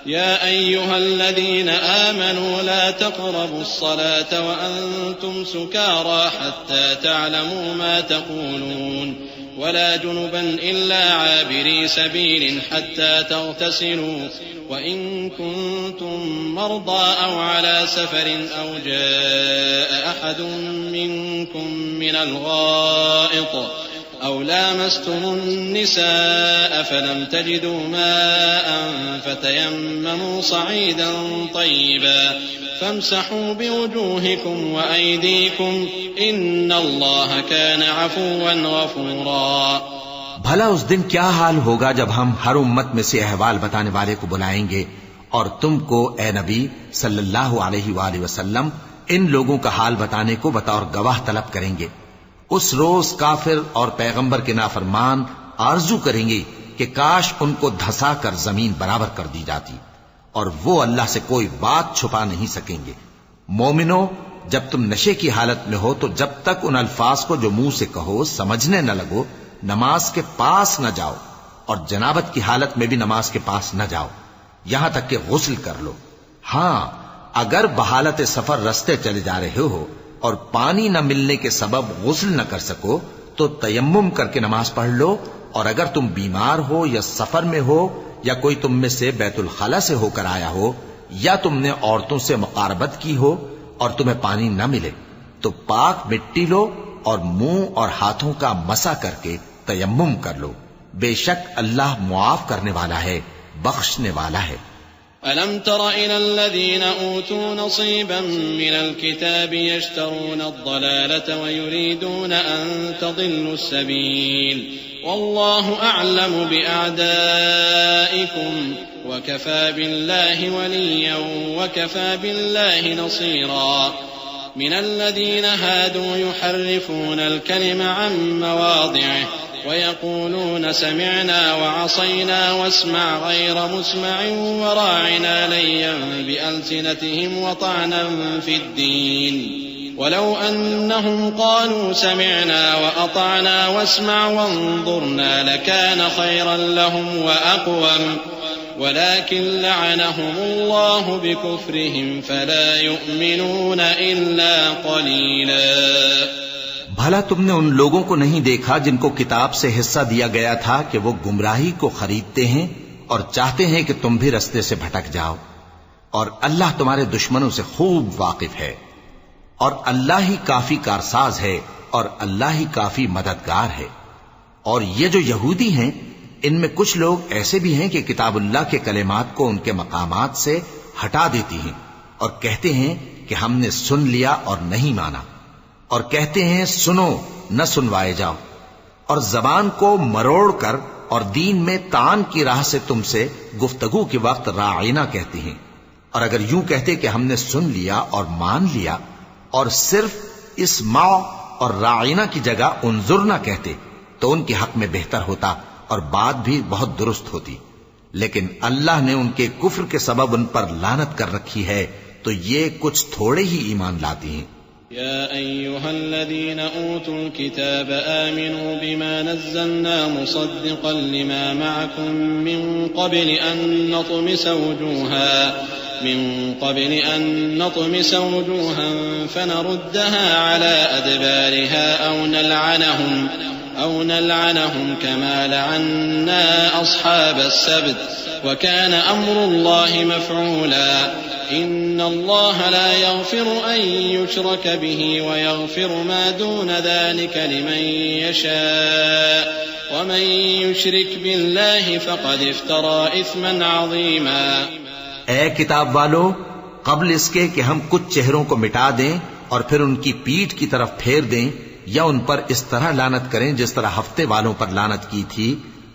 يا أيها الذين آمنوا لا تقربوا الصلاة وأنتم سكارى حتى تعلموا ما تقولون ولا جنبا إلا عابري سبيل حتى تغتسلوا وإن كنتم مرضى أو على سفر أو جاء أحد منكم من الغائط أو لامستم النساء فلم تجدوا ماء فتيمموا صعيدا طيبا فامسحوا بوجوهكم وأيديكم إن الله كان عفوا غفورا. بھلا اس دن کیا حال ہوگا جب ہم ہر امت میں سے احوال بتانے والے کو بلائیں گے اور تم کو اے نبی صلی اللہ علیہ وآلہ وسلم ان لوگوں کا حال بتانے کو بطور گواہ طلب کریں گے. اس روز کافر اور پیغمبر کے نافرمان آرزو کریں گے کہ کاش ان کو دھسا کر زمین برابر کر دی جاتی، اور وہ اللہ سے کوئی بات چھپا نہیں سکیں گے. مومنو، جب تم نشے کی حالت میں ہو تو جب تک ان الفاظ کو جو منہ سے کہو سمجھنے نہ لگو نماز کے پاس نہ جاؤ، اور جنابت کی حالت میں بھی نماز کے پاس نہ جاؤ یہاں تک کہ غسل کر لو. ہاں، اگر بحالت سفر رستے چلے جا رہے ہو اور پانی نہ ملنے کے سبب غسل نہ کر سکو تو تیمم کر کے نماز پڑھ لو، اور اگر تم بیمار ہو یا سفر میں ہو یا کوئی تم میں سے بیت الخلا سے ہو کر آیا ہو یا تم نے عورتوں سے مقاربت کی ہو اور تمہیں پانی نہ ملے تو پاک مٹی لو اور منہ اور ہاتھوں کا مسح کر کے تیمم کر لو. بے شک اللہ معاف کرنے والا ہے، بخشنے والا ہے. ألم تر إلى الذين أوتوا نصيبا من الكتاب يشترون الضلالة ويريدون أن تضلوا السبيل والله أعلم بأعدائكم وكفى بالله وليا وكفى بالله نصيرا. من الذين هادوا يحرفون الكلم عن مواضعه ويقولون سمعنا وعصينا واسمع غير مسمع وراعنا ليا بألسنتهم وطعنا في الدين ولو أنهم قالوا سمعنا وأطعنا واسمع وانظرنا لكان خيرا لهم وأقوم ولكن لعنهم الله بكفرهم فلا يؤمنون إلا قليلا. بھلا تم نے ان لوگوں کو نہیں دیکھا جن کو کتاب سے حصہ دیا گیا تھا کہ وہ گمراہی کو خریدتے ہیں اور چاہتے ہیں کہ تم بھی رستے سے بھٹک جاؤ، اور اللہ تمہارے دشمنوں سے خوب واقف ہے، اور اللہ ہی کافی کارساز ہے اور اللہ ہی کافی مددگار ہے. اور یہ جو یہودی ہیں ان میں کچھ لوگ ایسے بھی ہیں کہ کتاب اللہ کے کلمات کو ان کے مقامات سے ہٹا دیتی ہیں اور کہتے ہیں کہ ہم نے سن لیا اور نہیں مانا، اور کہتے ہیں سنو نہ سنوائے جاؤ، اور زبان کو مروڑ کر اور دین میں طعن کی راہ سے تم سے گفتگو کے وقت راعینا کہتے ہیں. اور اگر یوں کہتے کہ ہم نے سن لیا اور مان لیا اور صرف اسمع اور راعینا کی جگہ انظر نہ کہتے تو ان کے حق میں بہتر ہوتا اور بات بھی بہت درست ہوتی. لیکن اللہ نے ان کے کفر کے سبب ان پر لعنت کر رکھی ہے تو یہ کچھ تھوڑے ہی ایمان لاتی ہیں. يا أيها الذين أوتوا الكتاب آمنوا بما نزلنا مصدقا لما معكم من قبل أن نطمس وجوها فنردها على أدبارها أو نلعنهم كما لعنا أصحاب السبت وكان أمر الله مفعولا. إن الله لا يغفر أن يشرك به ويغفر ما دون ذلك لمن يشاء ومن يشرك بالله فقد افترى إثما عظيما. اے کتاب والو، قبل اس کے کہ ہم کچھ چہروں کو مٹا دیں اور پھر ان کی پیٹھ کی طرف پھیر دیں یا ان پر اس طرح لعنت کریں جس طرح ہفتے والوں پر لعنت کی تھی،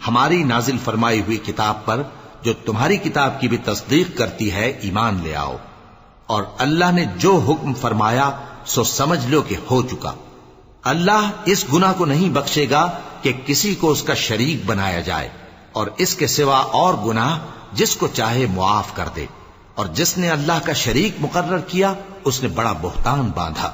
ہماری نازل فرمائی ہوئی کتاب پر جو تمہاری کتاب کی بھی تصدیق کرتی ہے ایمان لے آؤ. اور اللہ نے جو حکم فرمایا سو سمجھ لو کہ ہو چکا. اللہ اس گناہ کو نہیں بخشے گا کہ کسی کو اس کا شریک بنایا جائے، اور اس کے سوا اور گناہ جس کو چاہے معاف کر دے. اور جس نے اللہ کا شریک مقرر کیا اس نے بڑا بہتان باندھا۔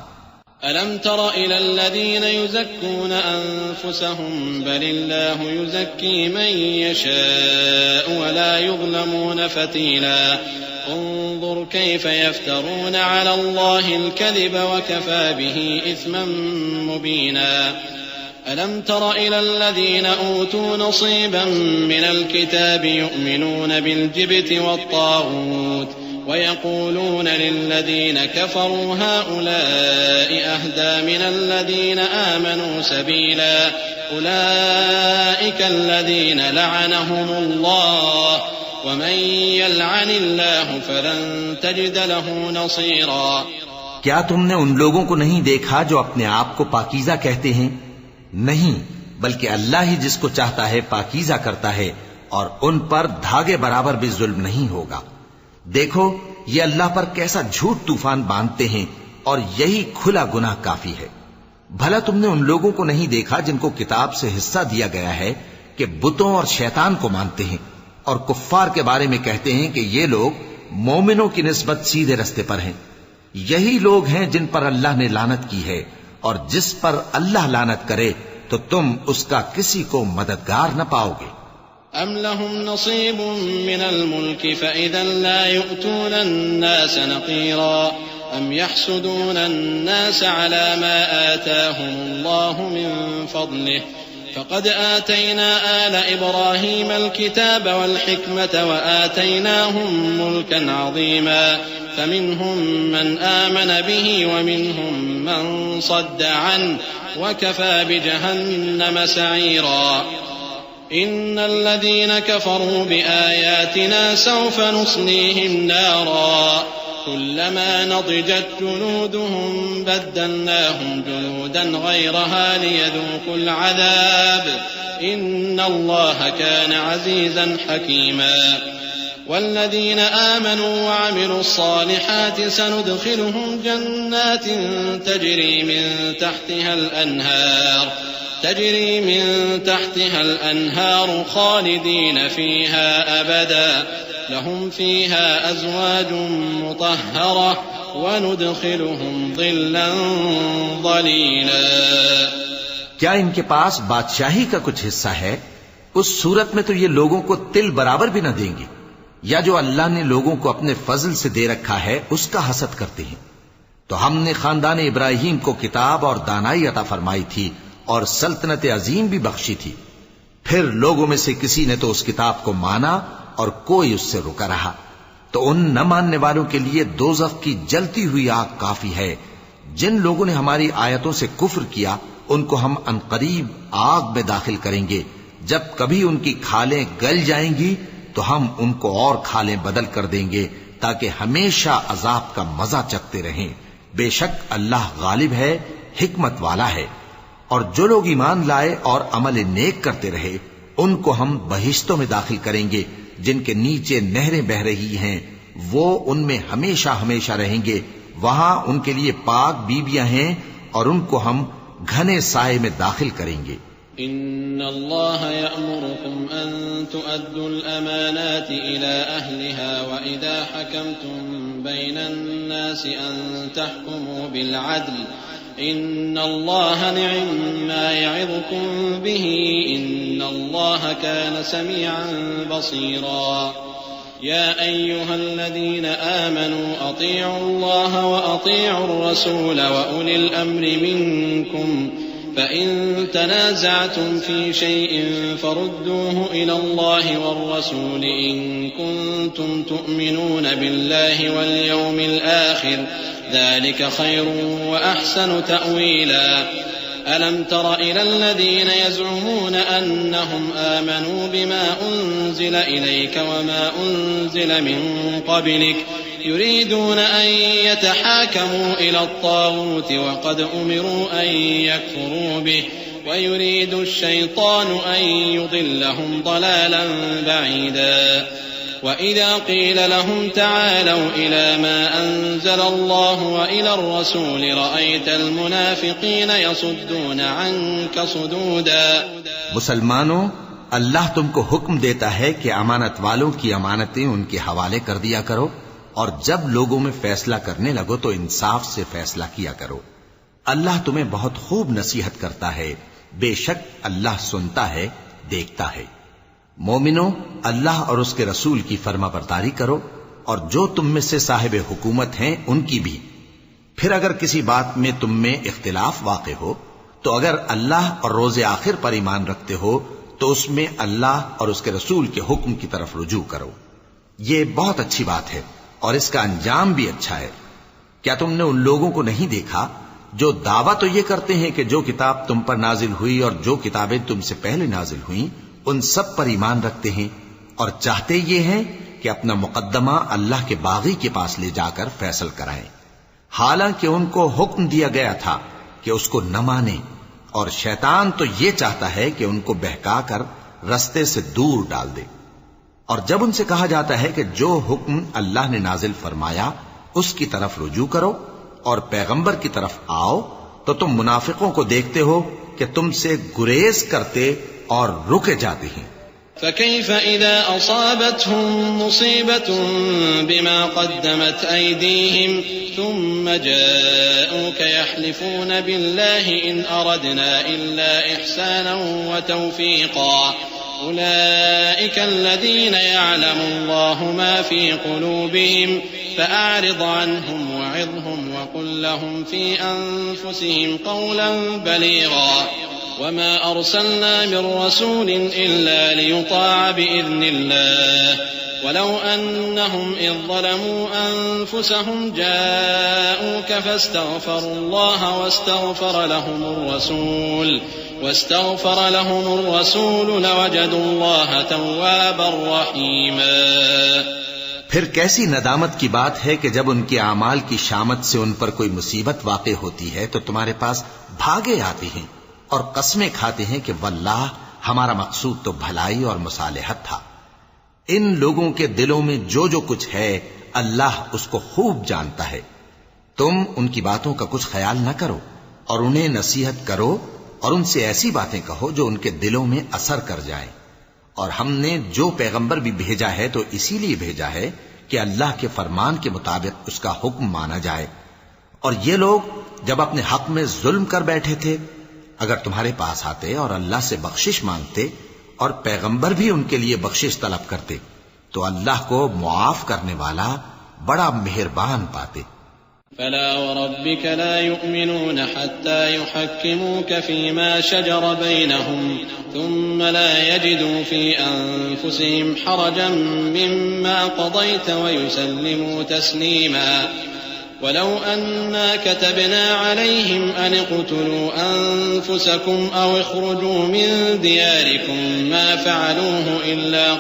ألم تر إلى الذين يزكون أنفسهم بل الله يزكي من يشاء ولا يظلمون فتيلا انظر كيف يفترون على الله الكذب وكفى به إثما مبينا ألم تر إلى الذين أوتوا نصيبا من الكتاب يؤمنون بالجبت والطاغوت ويقولون للذين كفروا هؤلاء أهدى من الذين آمنوا سبيلا أولئك الذين لعنهم الله ومن يلعن الله فلن تجد له نصيرا۔ کیا تم نے ان لوگوں کو نہیں دیکھا جو اپنے آپ کو پاکیزہ کہتے ہیں؟ نہیں، بلکہ اللہ ہی جس کو چاہتا ہے پاکیزہ کرتا ہے، اور ان پر دھاگے برابر بھی ظلم نہیں ہوگا۔ دیکھو یہ اللہ پر کیسا جھوٹ طوفان باندھتے ہیں، اور یہی کھلا گناہ کافی ہے۔ بھلا تم نے ان لوگوں کو نہیں دیکھا جن کو کتاب سے حصہ دیا گیا ہے کہ بتوں اور شیطان کو مانتے ہیں، اور کفار کے بارے میں کہتے ہیں کہ یہ لوگ مومنوں کی نسبت سیدھے رستے پر ہیں۔ یہی لوگ ہیں جن پر اللہ نے لعنت کی ہے، اور جس پر اللہ لعنت کرے تو تم اس کا کسی کو مددگار نہ پاؤ گے۔ أم لهم نصيب من الملك فإذا لا يؤتون الناس نقيرا أم يحسدون الناس على ما آتاهم الله من فضله فقد آتينا آل إبراهيم الكتاب والحكمة وآتيناهم ملكا عظيما فمنهم من آمن به ومنهم من صد عنه وكفى بجهنم سعيرا إن الذين كفروا بآياتنا سوف نصليهم نارا كلما نضجت جلودهم بدلناهم جلودا غيرها ليذوقوا العذاب إن الله كان عزيزا حكيما والذين آمنوا وعملوا الصالحات سندخلهم جنات تجري من تحتها الأنهار خالدين فيها أبدا لهم فيها أزواج مطهرة وندخلهم ظلا ظليلا۔ کیا ان کے پاس بادشاہی کا کچھ حصہ ہے؟ اس صورت میں تو یہ لوگوں کو تل برابر بھی نہ دیں گے، یا جو اللہ نے لوگوں کو اپنے فضل سے دے رکھا ہے اس کا حسد کرتے ہیں۔ تو ہم نے خاندان ابراہیم کو کتاب اور دانائی عطا فرمائی تھی اور سلطنت عظیم بھی بخشی تھی، پھر لوگوں میں سے کسی نے تو اس کتاب کو مانا اور کوئی اس سے رکا رہا، تو ان نہ ماننے والوں کے لیے دوزخ کی جلتی ہوئی آگ کافی ہے۔ جن لوگوں نے ہماری آیتوں سے کفر کیا ان کو ہم عنقریب آگ میں داخل کریں گے، جب کبھی ان کی کھالیں گل جائیں گی تو ہم ان کو اور کھالیں بدل کر دیں گے تاکہ ہمیشہ عذاب کا مزہ چکھتے رہیں۔ بے شک اللہ غالب ہے، حکمت والا ہے۔ اور جو لوگ ایمان لائے اور عمل نیک کرتے رہے ان کو ہم بہشتوں میں داخل کریں گے جن کے نیچے نہریں بہ رہی ہیں، وہ ان میں ہمیشہ ہمیشہ رہیں گے، وہاں ان کے لیے پاک بیویاں ہیں اور ان کو ہم گھنے سائے میں داخل کریں گے۔ إن الله يأمركم أن تؤدوا الأمانات إلى أهلها وإذا حكمتم بين الناس أن تحكموا بالعدل إن الله نعم ما يعظكم به إن الله كان سميعا بصيرا يا أيها الذين آمنوا أطيعوا الله وأطيعوا الرسول وأولي الأمر منكم فإن تنازعتم في شيء فردوه إلى الله والرسول إن كنتم تؤمنون بالله واليوم الآخر ذلك خير وأحسن تأويلا ألم تر إلى الذين يزعمون أنهم آمنوا بما أنزل إليك وما أنزل من قبلك يريدون أن يتحاكموا إلى الطاغوت وقد أمروا أن يكفروا به ويريد الشيطان أن يضلهم ضلالا بعيدا وإذا قيل لهم تعالوا إلى ما أنزل الله وإلى الرسول رأيت المنافقين يصدون عنك صدودا۔ مسلمانوں، اللہ تم کو حکم دیتا ہے کہ امانت والوں کی امانتیں ان کے حوالے کر دیا کرو، اور جب لوگوں میں فیصلہ کرنے لگو تو انصاف سے فیصلہ کیا کرو. اللہ تمہیں بہت خوب نصیحت کرتا ہے، بے شک اللہ سنتا ہے، دیکھتا ہے. مومنو، اللہ اور اس کے رسول کی فرما برداری کرو، اور جو تم میں سے صاحب حکومت ہیں ان کی بھی. پھر اگر کسی بات میں تم میں اختلاف واقع ہو تو اگر اللہ اور روز آخر پر ایمان رکھتے ہو تو اس میں اللہ اور اس کے رسول کے حکم کی طرف رجوع کرو. یہ بہت اچھی بات ہے اور اس کا انجام بھی اچھا ہے. کیا تم نے ان لوگوں کو نہیں دیکھا جو دعویٰ تو یہ کرتے ہیں کہ جو کتاب تم پر نازل ہوئی اور جو کتابیں تم سے پہلے نازل ہوئیں ان سب پر ایمان رکھتے ہیں، اور چاہتے یہ ہیں کہ اپنا مقدمہ اللہ کے باغی کے پاس لے جا کر فیصل کرائیں، حالانکہ ان کو حکم دیا گیا تھا کہ اس کو نہ مانیں، اور شیطان تو یہ چاہتا ہے کہ ان کو بہکا کر رستے سے دور ڈال دے. اور جب ان سے کہا جاتا ہے کہ جو حکم اللہ نے نازل فرمایا اس کی طرف رجوع کرو اور پیغمبر کی طرف آؤ، تو تم منافقوں کو دیکھتے ہو کہ تم سے گریز کرتے اور رکے جاتے ہیں. فكيف إذا أصابتهم مصيبة بما قدمت أيديهم ثم جاءوك يحلفون بالله إن أردنا إلا إحسانا وتوفيقا أولئك الذين يعلم الله ما في قلوبهم فأعرض عنهم وعظهم وقل لهم في أنفسهم قولا بليغا وما أرسلنا من رسول إلا ليطاع بإذن الله ولو أنهم إذ ظلموا أنفسهم جاءوك فاستغفروا الله واستغفر لهم الرسول لوجدوا الله توابا رحيما. پھر کیسی ندامت کی بات ہے کہ جب ان کے اعمال کی شامت سے ان پر کوئی مصیبت واقع ہوتی ہے تو تمہارے پاس بھاگے آتے ہیں اور قسمیں کھاتے ہیں کہ واللہ ہمارا مقصود تو بھلائی اور مصالحت تھا. ان لوگوں کے دلوں میں جو جو کچھ ہے اللہ اس کو خوب جانتا ہے. تم ان کی باتوں کا کچھ خیال نہ کرو اور انہیں نصیحت کرو اور ان سے ایسی باتیں کہو جو ان کے دلوں میں اثر کر جائیں. اور ہم نے جو پیغمبر بھی بھیجا ہے تو اسی لیے بھیجا ہے کہ اللہ کے فرمان کے مطابق اس کا حکم مانا جائے. اور یہ لوگ جب اپنے حق میں ظلم کر بیٹھے تھے اگر تمہارے پاس آتے اور اللہ سے بخشش مانگتے اور پیغمبر بھی ان کے لیے بخشش طلب کرتے تو اللہ کو معاف کرنے والا بڑا مہربان پاتے. فلا وربك لا يؤمنون حتى يحكموك فيما شجر بينهم ثم لا يجدوا في أنفسهم حرجا مما قضيت ويسلموا تسليما. ولو أنا كتبنا عليهم أن اقتلوا أنفسكم أو اخرجوا من دياركم ما فعلوه إلا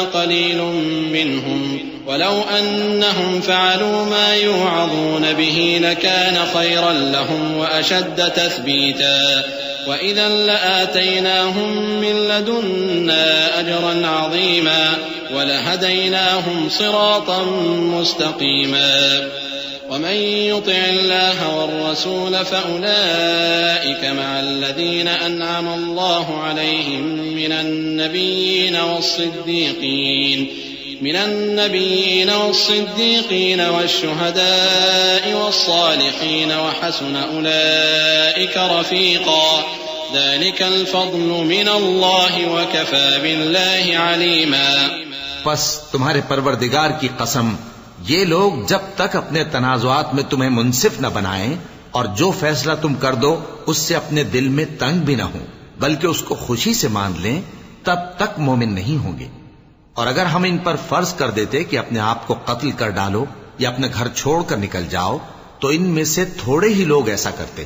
قليل منهم ولو أنهم فعلوا ما يوعظون به لكان خيرا لهم وأشد تثبيتا وإذا لآتيناهم من لدنا أجرا عظيما ولهديناهم صراطا مستقيما. ومن يطع الله والرسول فأولئك مع الذين أنعم الله عليهم من النبيين والصديقين والشهداء والصالحين وحسن أولئك رفيقا. ذلك الفضل من الله وكفى بالله عليما. پس تمہارے پروردگار کی قسم، یہ لوگ جب تک اپنے تنازعات میں تمہیں منصف نہ بنائیں اور جو فیصلہ تم کر دو اس سے اپنے دل میں تنگ بھی نہ ہوں بلکہ اس کو خوشی سے مان لیں، تب تک مومن نہیں ہوں گے. اور اگر ہم ان پر فرض کر دیتے کہ اپنے آپ کو قتل کر ڈالو یا اپنے گھر چھوڑ کر نکل جاؤ تو ان میں سے تھوڑے ہی لوگ ایسا کرتے.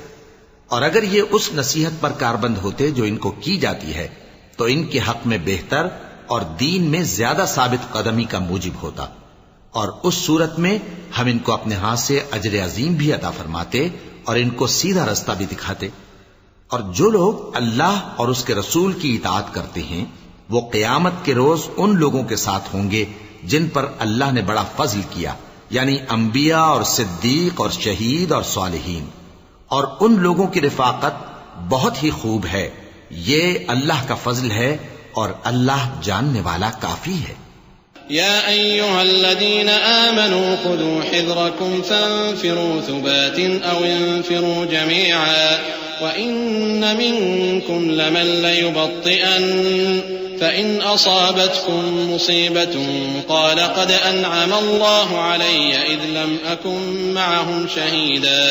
اور اگر یہ اس نصیحت پر کاربند ہوتے جو ان کو کی جاتی ہے تو ان کے حق میں بہتر اور دین میں زیادہ ثابت قدمی کا موجب ہوتا، اور اس صورت میں ہم ان کو اپنے ہاتھ سے اجر عظیم بھی عطا فرماتے اور ان کو سیدھا رستہ بھی دکھاتے. اور جو لوگ اللہ اور اس کے رسول کی اطاعت کرتے ہیں وہ قیامت کے روز ان لوگوں کے ساتھ ہوں گے جن پر اللہ نے بڑا فضل کیا، یعنی انبیاء اور صدیق اور شہید اور صالحین. اور ان لوگوں کی رفاقت بہت ہی خوب ہے. یہ اللہ کا فضل ہے اور اللہ جاننے والا کافی ہے۔ يا أيها الذين آمنوا خذوا حذركم فانفروا ثبات أو انفروا جميعا وإن منكم لمن ليبطئن فإن أصابتكم مصيبة قال قد أنعم الله علي إذ لم أكن معهم شهيدا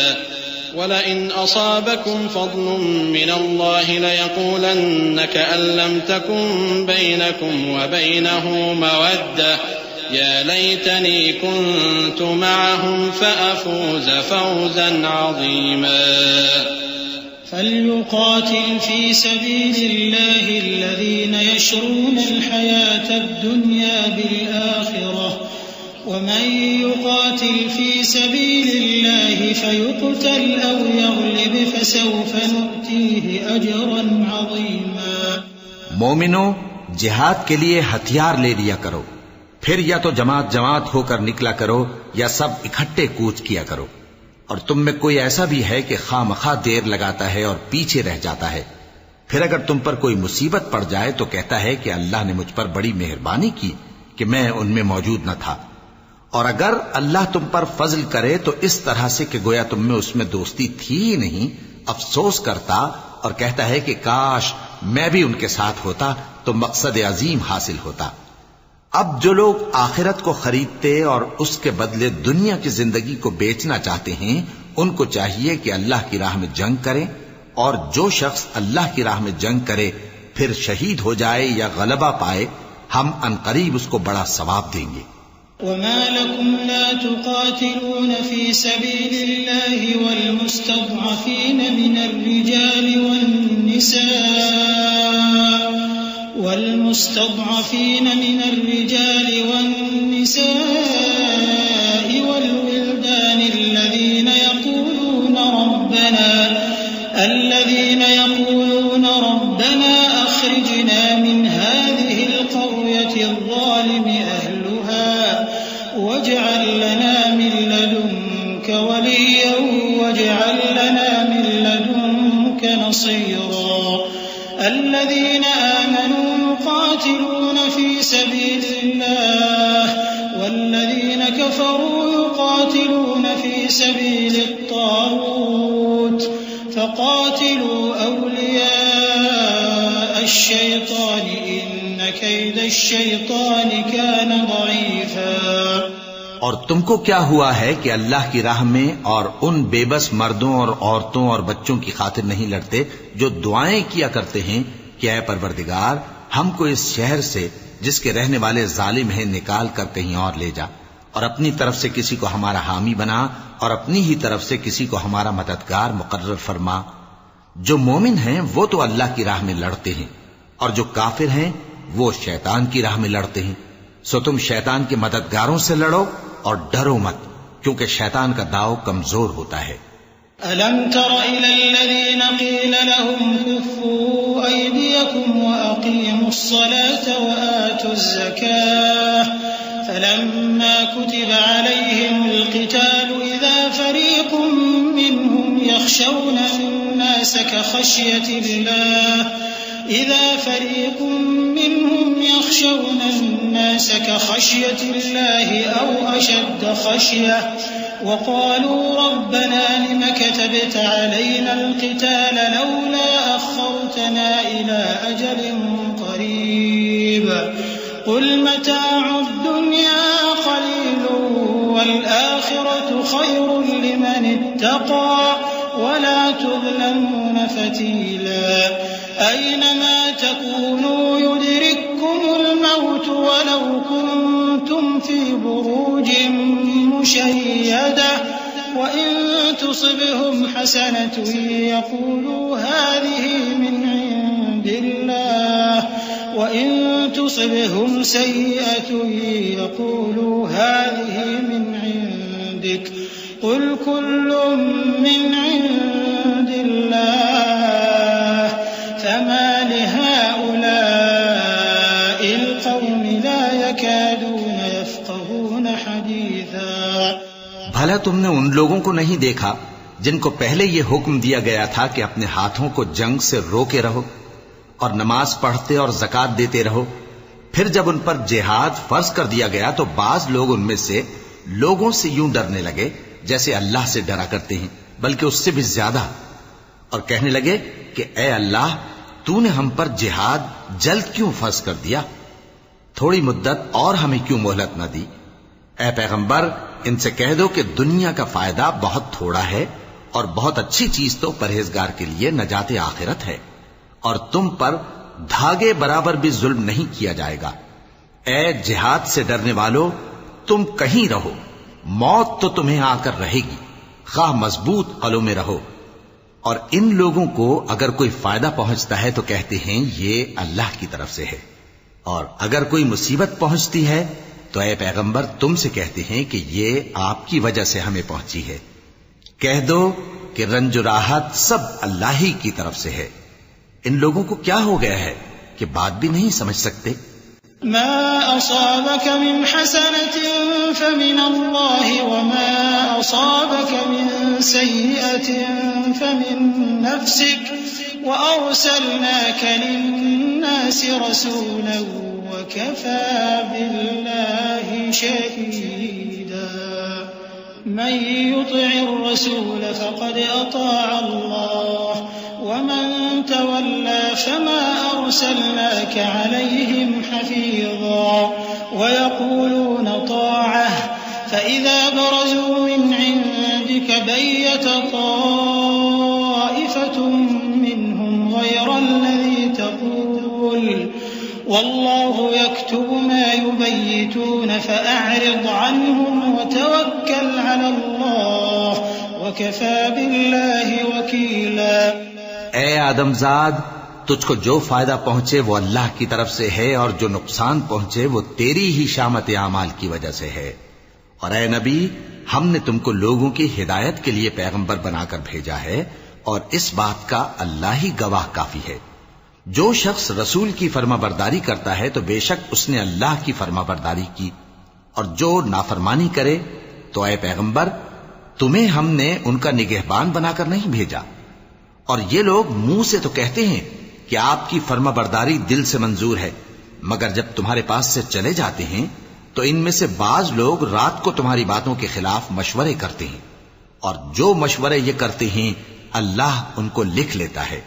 ولئن أصابكم فضل من الله ليقولن كأن لم تكن بينكم وبينه مودة يا ليتني كنت معهم فأفوز فوزا عظيما فليقاتل في سبيل الله الذين يشرون الحياة الدنيا بالآخرة ومن يقاتل في سبيل الله فيقتل أو يغلب فسوف نؤتيه أجرا عظيما۔ مومنو، جہاد کے لیے ہتھیار لے لیا کرو، پھر یا تو جماعت جماعت ہو کر نکلا کرو یا سب اکٹھے کوچ کیا کرو، اور تم میں کوئی ایسا بھی ہے کہ خواہ مخواہ دیر لگاتا ہے اور پیچھے رہ جاتا ہے، پھر اگر تم پر کوئی مصیبت پڑ جائے تو کہتا ہے کہ اللہ نے مجھ پر بڑی مہربانی کی کہ میں ان میں موجود نہ تھا، اور اگر اللہ تم پر فضل کرے تو اس طرح سے کہ گویا تم میں اس میں دوستی تھی ہی نہیں، افسوس کرتا اور کہتا ہے کہ کاش میں بھی ان کے ساتھ ہوتا تو مقصد عظیم حاصل ہوتا۔ اب جو لوگ آخرت کو خریدتے اور اس کے بدلے دنیا کی زندگی کو بیچنا چاہتے ہیں، ان کو چاہیے کہ اللہ کی راہ میں جنگ کریں، اور جو شخص اللہ کی راہ میں جنگ کرے پھر شہید ہو جائے یا غلبہ پائے، ہم عنقریب اس کو بڑا ثواب دیں گے۔ وما لكم لا تقاتلون في سبيل الله والمستضعفين من الرجال والنساء والولدان الذين يقولون ربنا أخرجنا من هذه القرية الظالم أهلها واجعل لنا من لدنك وليا واجعل لنا من لدنك نصيرا الذين آمنوا يقاتلون في سبيل الله والذين كفروا يقاتلون في سبيل الطاغوت فقاتلوا أولياء الشيطان إن كيد الشيطان كان ضعيفا۔ اور تم کو کیا ہوا ہے کہ اللہ کی راہ میں اور ان بے بس مردوں اور عورتوں اور بچوں کی خاطر نہیں لڑتے جو دعائیں کیا کرتے ہیں کہ اے پروردگار ہم کو اس شہر سے جس کے رہنے والے ظالم ہیں نکال کر کہیں اور لے جا، اور اپنی طرف سے کسی کو ہمارا حامی بنا اور اپنی ہی طرف سے کسی کو ہمارا مددگار مقرر فرما۔ جو مومن ہیں وہ تو اللہ کی راہ میں لڑتے ہیں، اور جو کافر ہیں وہ شیطان کی راہ میں لڑتے ہیں، سو تم شیطان کے مددگاروں سے لڑو اور ڈرو مت، کیونکہ شیطان کا داؤ کمزور ہوتا ہے۔ أَلَمْ تَرَ إِلَى الَّذِينَ قِيلَ لَهُمْ كُفُّوا أَيْدِيَكُمْ وَأَقِيمُوا الصَّلَاةَ وَآتُوا الزَّكَاةَ فَلَمَّا كُتِبَ عَلَيْهِمُ الْقِتَالُ إِذَا فَرِيقٌ مِّنْهُمْ يَخْشَوْنَ النَّاسَ كَخَشْيَةِ اللَّهِ أَوْ أَشَدَّ خَشْيَةً وقالوا ربنا لم كتبت علينا القتال لولا أخرتنا إلى أجل قريب قل متاع الدنيا قليل والآخرة خير لمن اتقى ولا تظلمون فتيلا أينما تكونوا يدرككم الموت ولو كنتم في بروج مشيدة وإن تصبهم حسنة يقولوا هذه من عند الله وإن تصبهم سيئة يقولوا هذه من عندك قل كل من عند الله فما لهؤلاء القوم لا يكادون يفقهون حديثا۔ بھلا تم نے ان لوگوں کو نہیں دیکھا جن کو پہلے یہ حکم دیا گیا تھا کہ اپنے ہاتھوں کو جنگ سے روکے رہو؟ اور نماز پڑھتے اور زکات دیتے رہو. پھر جب ان پر جہاد فرض کر دیا گیا تو بعض لوگ ان میں سے لوگوں سے یوں ڈرنے لگے جیسے اللہ سے ڈرا کرتے ہیں، بلکہ اس سے بھی زیادہ، اور کہنے لگے کہ اے اللہ، تو نے ہم پر جہاد جلد کیوں فرض کر دیا؟ تھوڑی مدت اور ہمیں کیوں مہلت نہ دی؟ اے پیغمبر، ان سے کہہ دو کہ دنیا کا فائدہ بہت تھوڑا ہے، اور بہت اچھی چیز تو پرہیزگار کے لیے نجات آخرت ہے، اور تم پر دھاگے برابر بھی ظلم نہیں کیا جائے گا. اے جہاد سے ڈرنے والو، تم کہیں رہو، موت تو تمہیں آ کر رہے گی، خواہ مضبوط قلعوں میں رہو. اور ان لوگوں کو اگر کوئی فائدہ پہنچتا ہے تو کہتے ہیں یہ اللہ کی طرف سے ہے، اور اگر کوئی مصیبت پہنچتی ہے تو اے پیغمبر تم سے کہتے ہیں کہ یہ آپ کی وجہ سے ہمیں پہنچی ہے. کہہ دو کہ رنج و راحت سب اللہ ہی کی طرف سے ہے. ان لوگوں کو کیا ہو گیا ہے کہ بات بھی نہیں سمجھ سکتے؟ ما أصابك من حسنة فمن الله وما أصابك من سيئة فمن نفسك وأرسلناك للناس رسولا وكفى بالله شهيدا. من يطع الرسول فقد أطاع الله ومن تولى فما أرسلناك عليهم حفيظا. ويقولون طاعة فإذا برزوا من عندك بيت طائفة منهم غير الذي تقول والله يكتب ما يبيتون فأعرض عنهم وتوكل على الله وكفى بالله وكيلا. اے آدم زاد، تجھ کو جو فائدہ پہنچے وہ اللہ کی طرف سے ہے، اور جو نقصان پہنچے وہ تیری ہی شامت اعمال کی وجہ سے ہے. اور اے نبی، ہم نے تم کو لوگوں کی ہدایت کے لیے پیغمبر بنا کر بھیجا ہے، اور اس بات کا اللہ ہی گواہ کافی ہے. جو شخص رسول کی فرما برداری کرتا ہے تو بے شک اس نے اللہ کی فرما برداری کی، اور جو نافرمانی کرے تو اے پیغمبر تمہیں ہم نے ان کا نگہبان بنا کر نہیں بھیجا. اور یہ لوگ منہ سے تو کہتے ہیں کہ آپ کی فرما برداری دل سے منظور ہے، مگر جب تمہارے پاس سے چلے جاتے ہیں تو ان میں سے بعض لوگ رات کو تمہاری باتوں کے خلاف مشورے کرتے ہیں، اور جو مشورے یہ کرتے ہیں اللہ ان کو لکھ لیتا ہے.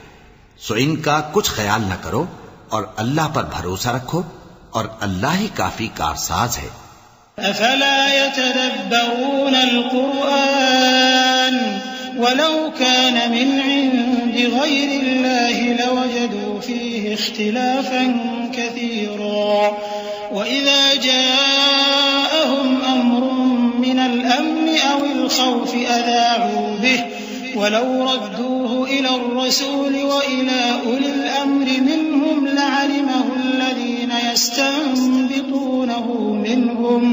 سو ان کا کچھ خیال نہ کرو اور اللہ پر بھروسہ رکھو، اور اللہ ہی کافی کارساز ہے. افلا يتدبرون القرآن ولو كان من عند غير الله لوجدوا فيه اختلافا كثيرا. وإذا جاءهم أمر من الأمن أو الخوف أذاعوا به ولو ردوه إلى الرسول وإلى أولي الأمر منهم لعلمه الذين يستنبطونه منهم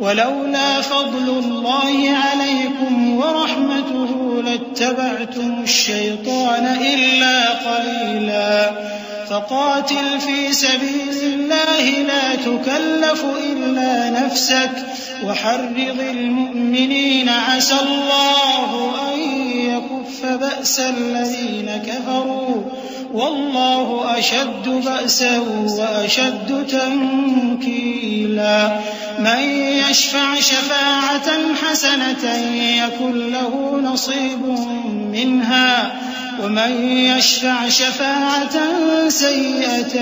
ولولا فضل الله عليكم ورحمته لاتبعتم الشيطان إلا قليلا. فقاتل في سبيل الله لا تكلف إلا نفسك وحرض المؤمنين عسى الله أن يكف بأس الذين كفروا والله أشد بأسا وأشد تنكيلا. من يشفع شفاعة حسنة يكن له نصيب منها ومن يشفع شفاعة سيئة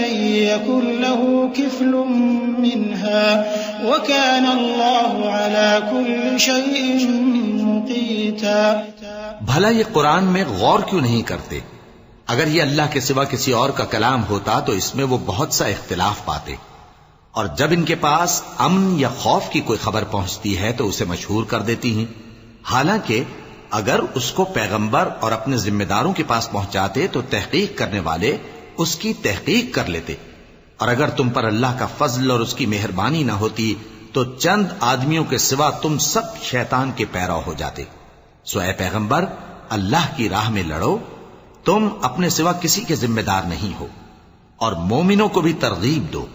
يكن له كفل منها وكان الله على كل شيء مقيتا. بھلا یہ قرآن میں غور کیوں نہیں کرتے؟ اگر یہ اللہ کے سوا کسی اور کا کلام ہوتا تو اس میں وہ بہت سا اختلاف پاتے. اور جب ان کے پاس امن یا خوف کی کوئی خبر پہنچتی ہے تو اسے مشہور کر دیتی ہیں، حالانکہ اگر اس کو پیغمبر اور اپنے ذمہ داروں کے پاس پہنچاتے تو تحقیق کرنے والے اس کی تحقیق کر لیتے. اور اگر تم پر اللہ کا فضل اور اس کی مہربانی نہ ہوتی تو چند آدمیوں کے سوا تم سب شیطان کے پیرو ہو جاتے. سو اے پیغمبر، اللہ کی راہ میں لڑو، تم اپنے سوا کسی کے ذمہ دار نہیں ہو. اور مومنوں کو بھی ترغیب دو،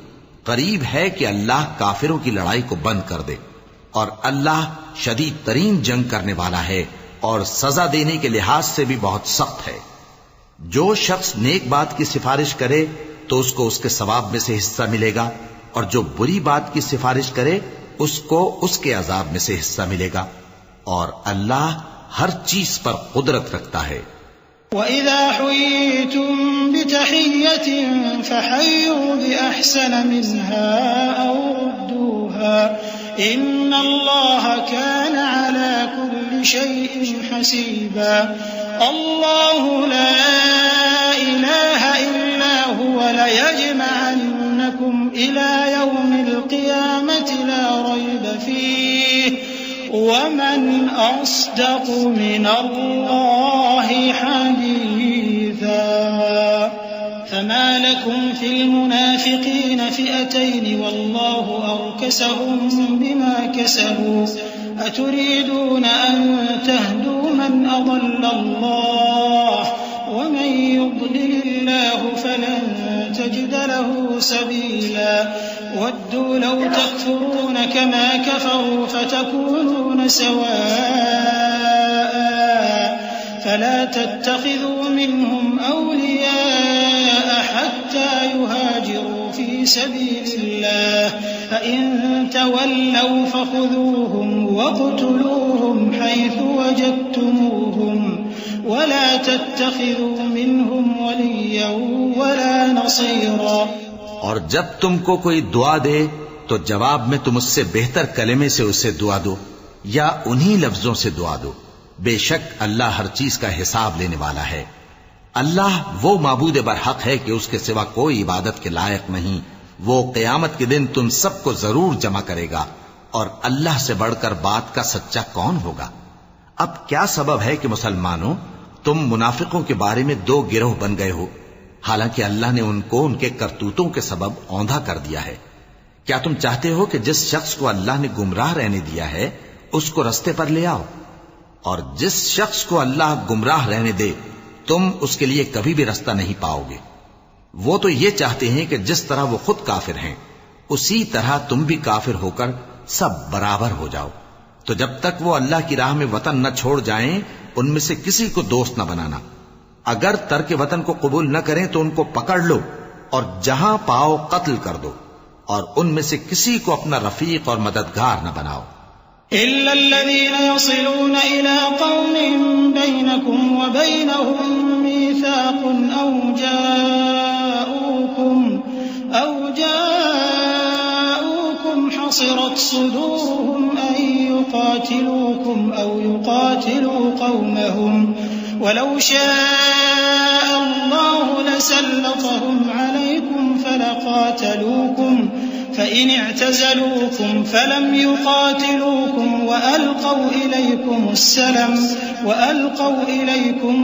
قریب ہے کہ اللہ کافروں کی لڑائی کو بند کر دے، اور اللہ شدید ترین جنگ کرنے والا ہے اور سزا دینے کے لحاظ سے بھی بہت سخت ہے. جو شخص نیک بات کی سفارش کرے تو اس کو اس کے ثواب میں سے حصہ ملے گا، اور جو بری بات کی سفارش کرے اس کو اس کے عذاب میں سے حصہ ملے گا، اور اللہ ہر چیز پر قدرت رکھتا ہے۔ وَإِذَا حُيِّيتُم بِتَحِيَّةٍ فَحَيُّوا بِأَحْسَنَ مِنْهَا أَوْ رُدُّوهَا إِنَّ اللَّهَ كَانَ عَلَى كُلِّ شَيْءٍ حَسِيبًا۔ اللَّهُ لَا إِلَٰهَ إِلَّا هُوَ لَيَجْمَعَنَّكُمْ إِلَىٰ يَوْمِ الْقِيَامَةِ لَا رَيْبَ فِيهِ وَمَنْ أَصْدَقُ مِنَ اللَّهِ حَدِيثًا۔ فَمَا لَكُمْ فِي الْمُنَافِقِينَ فِئَتَيْنِ وَاللَّهُ أَرْكَسَهُم بِمَا كَسَبُوا أَتُرِيدُونَ أَن تَهْدُوا مَنْ أَضَلَّ اللَّهُ وَمَن يُضْلِلِ اللَّهُ فَلَن تَجِدَ لَهُ سَبِيلًا۔ وَدُّوا لَوْ تَكْفُرُونَ كَمَا كَفَرُوا فَتَكُونُونَ سَوَاءً فَلَا تَتَّخِذُوا مِنْهُمْ أَوْلِيَاءَ حَتَّى يُهَاجِرُوا فِي سَبِيلِ اللَّهِ فَإِن تَوَلَّوْا فَخُذُوهُمْ وَاقْتُلُوهُمْ حَيْثُ وَجَدتُّمُوهُمْ وَلَا تَتَّخِذُوا مِنْهُمْ وَلِيًّا وَلَا نَصِيرًا۔ اور جب تم کو کوئی دعا دے تو جواب میں تم اس سے بہتر کلمے سے اسے دعا دو یا انہی لفظوں سے دعا دو، بے شک اللہ ہر چیز کا حساب لینے والا ہے۔ اللہ وہ معبود برحق ہے کہ اس کے سوا کوئی عبادت کے لائق نہیں۔ وہ قیامت کے دن تم سب کو ضرور جمع کرے گا، اور اللہ سے بڑھ کر بات کا سچا کون ہوگا؟ اب کیا سبب ہے کہ مسلمانوں تم منافقوں کے بارے میں دو گروہ بن گئے ہو، حالانکہ اللہ نے ان کو ان کے کرتوتوں کے سبب اوندھا کر دیا ہے؟ کیا تم چاہتے ہو کہ جس شخص کو اللہ نے گمراہ رہنے دیا ہے اس کو رستے پر لے آؤ، اور جس شخص کو اللہ گمراہ رہنے دے تم اس کے لیے کبھی بھی رستہ نہیں پاؤ گے؟ وہ تو یہ چاہتے ہیں کہ جس طرح وہ خود کافر ہیں اسی طرح تم بھی کافر ہو کر سب برابر ہو جاؤ۔ تو جب تک وہ اللہ کی راہ میں وطن نہ چھوڑ جائیں ان میں سے کسی کو دوست نہ بنانا۔ اگر ترک وطن کو قبول نہ کریں تو ان کو پکڑ لو اور جہاں پاؤ قتل کر دو، اور ان میں سے کسی کو اپنا رفیق اور مددگار نہ بناؤ۔ إِلَّا الَّذِينَ يَصِلُونَ إِلَىٰ قَوْمٍ بَيْنَكُمْ وَبَيْنَهُم مِّيثَاقٌ أَوْ جَاءُوكُمْ حَصِرَتْ صُدُورُهُمْ أَن يُقَاتِلُوكُمْ أَوْ يُقَاتِلُوا قَوْمَهُمْ وَلَوْ شَاءَ اللَّهُ لَسَلَّطَهُمْ عَلَيْكُمْ فَلَقَاتَلُوكُمْ فَإِنِ اعْتَزَلُوكُمْ فَلَمْ يُقَاتِلُوكُمْ وَأَلْقَوْا إِلَيْكُمُ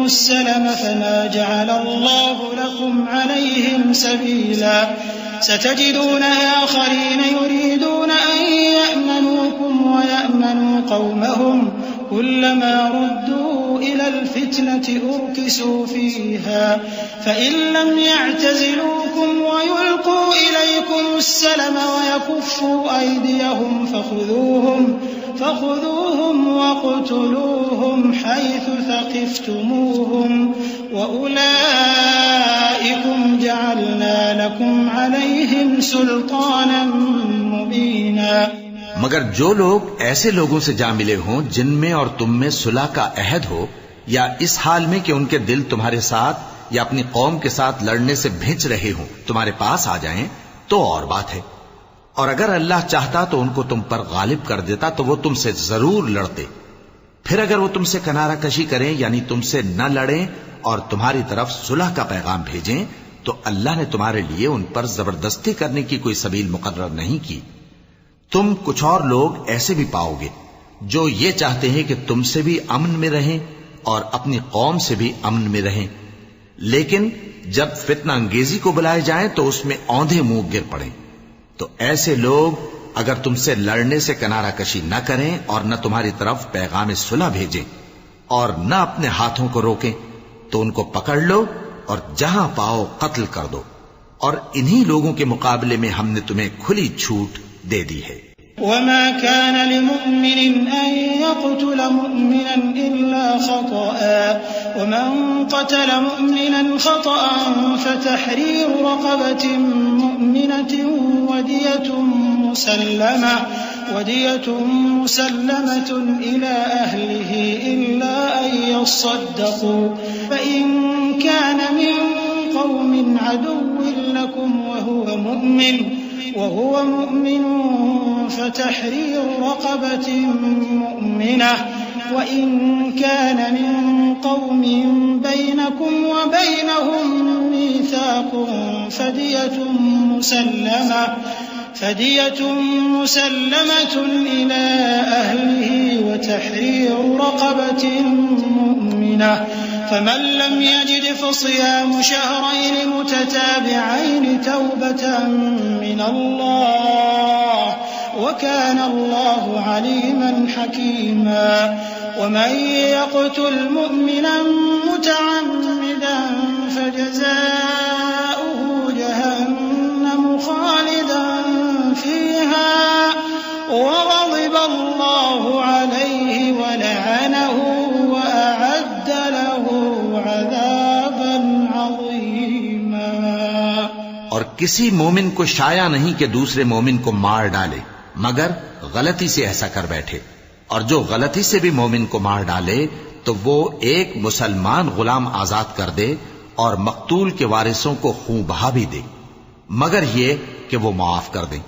السَّلَمَ فَمَا جَعَلَ اللَّهُ لَكُمْ عَلَيْهِمْ سَبِيلًا سَتَجِدُونَ آخَرِينَ يُرِيدُونَ أَن يَأْمَنُوكُمْ وَيَأْمَنُوا قَوْمَهُمْ كُلَّمَا رُدُّوا إِلَى الْفِتْنَةِ أُرْكِسُوا فِيهَا فَإِن لَّمْ يَعْتَزِلُوكُمْ وَيُلْقُوا إِلَيْكُمُ السَّلَمَ وَيَكُفُّوا أَيْدِيَهُمْ فَخُذُوهُمْ وَاقْتُلُوهُمْ حَيْثُ ثَقِفْتُمُوهُمْ وَأُولَٰئِكُمْ جَعَلْنَا لَكُمْ عَلَيْهِمْ سُلْطَانًا مُّبِينًا۔ مگر جو لوگ ایسے لوگوں سے جا ملے ہوں جن میں اور تم میں صلح کا عہد ہو، یا اس حال میں کہ ان کے دل تمہارے ساتھ یا اپنی قوم کے ساتھ لڑنے سے بھنچ رہے ہوں، تمہارے پاس آ جائیں تو اور بات ہے، اور اگر اللہ چاہتا تو ان کو تم پر غالب کر دیتا تو وہ تم سے ضرور لڑتے۔ پھر اگر وہ تم سے کنارہ کشی کریں یعنی تم سے نہ لڑیں اور تمہاری طرف صلح کا پیغام بھیجیں تو اللہ نے تمہارے لیے ان پر زبردستی کرنے کی کوئی سبیل مقرر نہیں کی۔ تم کچھ اور لوگ ایسے بھی پاؤ گے جو یہ چاہتے ہیں کہ تم سے بھی امن میں رہیں اور اپنی قوم سے بھی امن میں رہیں، لیکن جب فتنہ انگیزی کو بلائے جائیں تو اس میں اوندھے منہ گر پڑیں۔ تو ایسے لوگ اگر تم سے لڑنے سے کنارہ کشی نہ کریں اور نہ تمہاری طرف پیغام صلح بھیجیں اور نہ اپنے ہاتھوں کو روکیں تو ان کو پکڑ لو اور جہاں پاؤ قتل کر دو، اور انہی لوگوں کے مقابلے میں ہم نے تمہیں کھلی چھوٹ دے دی ہے۔ وما كان لمؤمن أن يقتل مؤمنا إلا خطأ ومن قتل مؤمنا خطأ فتحرير رقبة مؤمنة ودية مسلمة إلى أهله إلا أن يصدقوا فإن كان من قوم عدو لكم وهو مؤمن فتحرير رقبة مؤمنة وإن كان من قوم بينكم وبينهم ميثاق فدية مسلمة إلى أهله وتحرير رقبة مؤمنة فمن لم يجد فصيام شهرين متتابعين توبة من الله وكان الله عليما حكيما ومن يقتل مؤمنا متعمدا فجزاؤه جهنم خالدا فيها وغضب الله عليه ولعنه وأعد له عذابا عظيما. اور کسی مومن کو شایع نہیں کہ دوسرے مومن کو مار ڈالے مگر غلطی سے ایسا کر بیٹھے، اور جو غلطی سے بھی مومن کو مار ڈالے تو وہ ایک مسلمان غلام آزاد کر دے اور مقتول کے وارثوں کو خون بہا بھی دے، مگر یہ کہ وہ معاف کر دیں.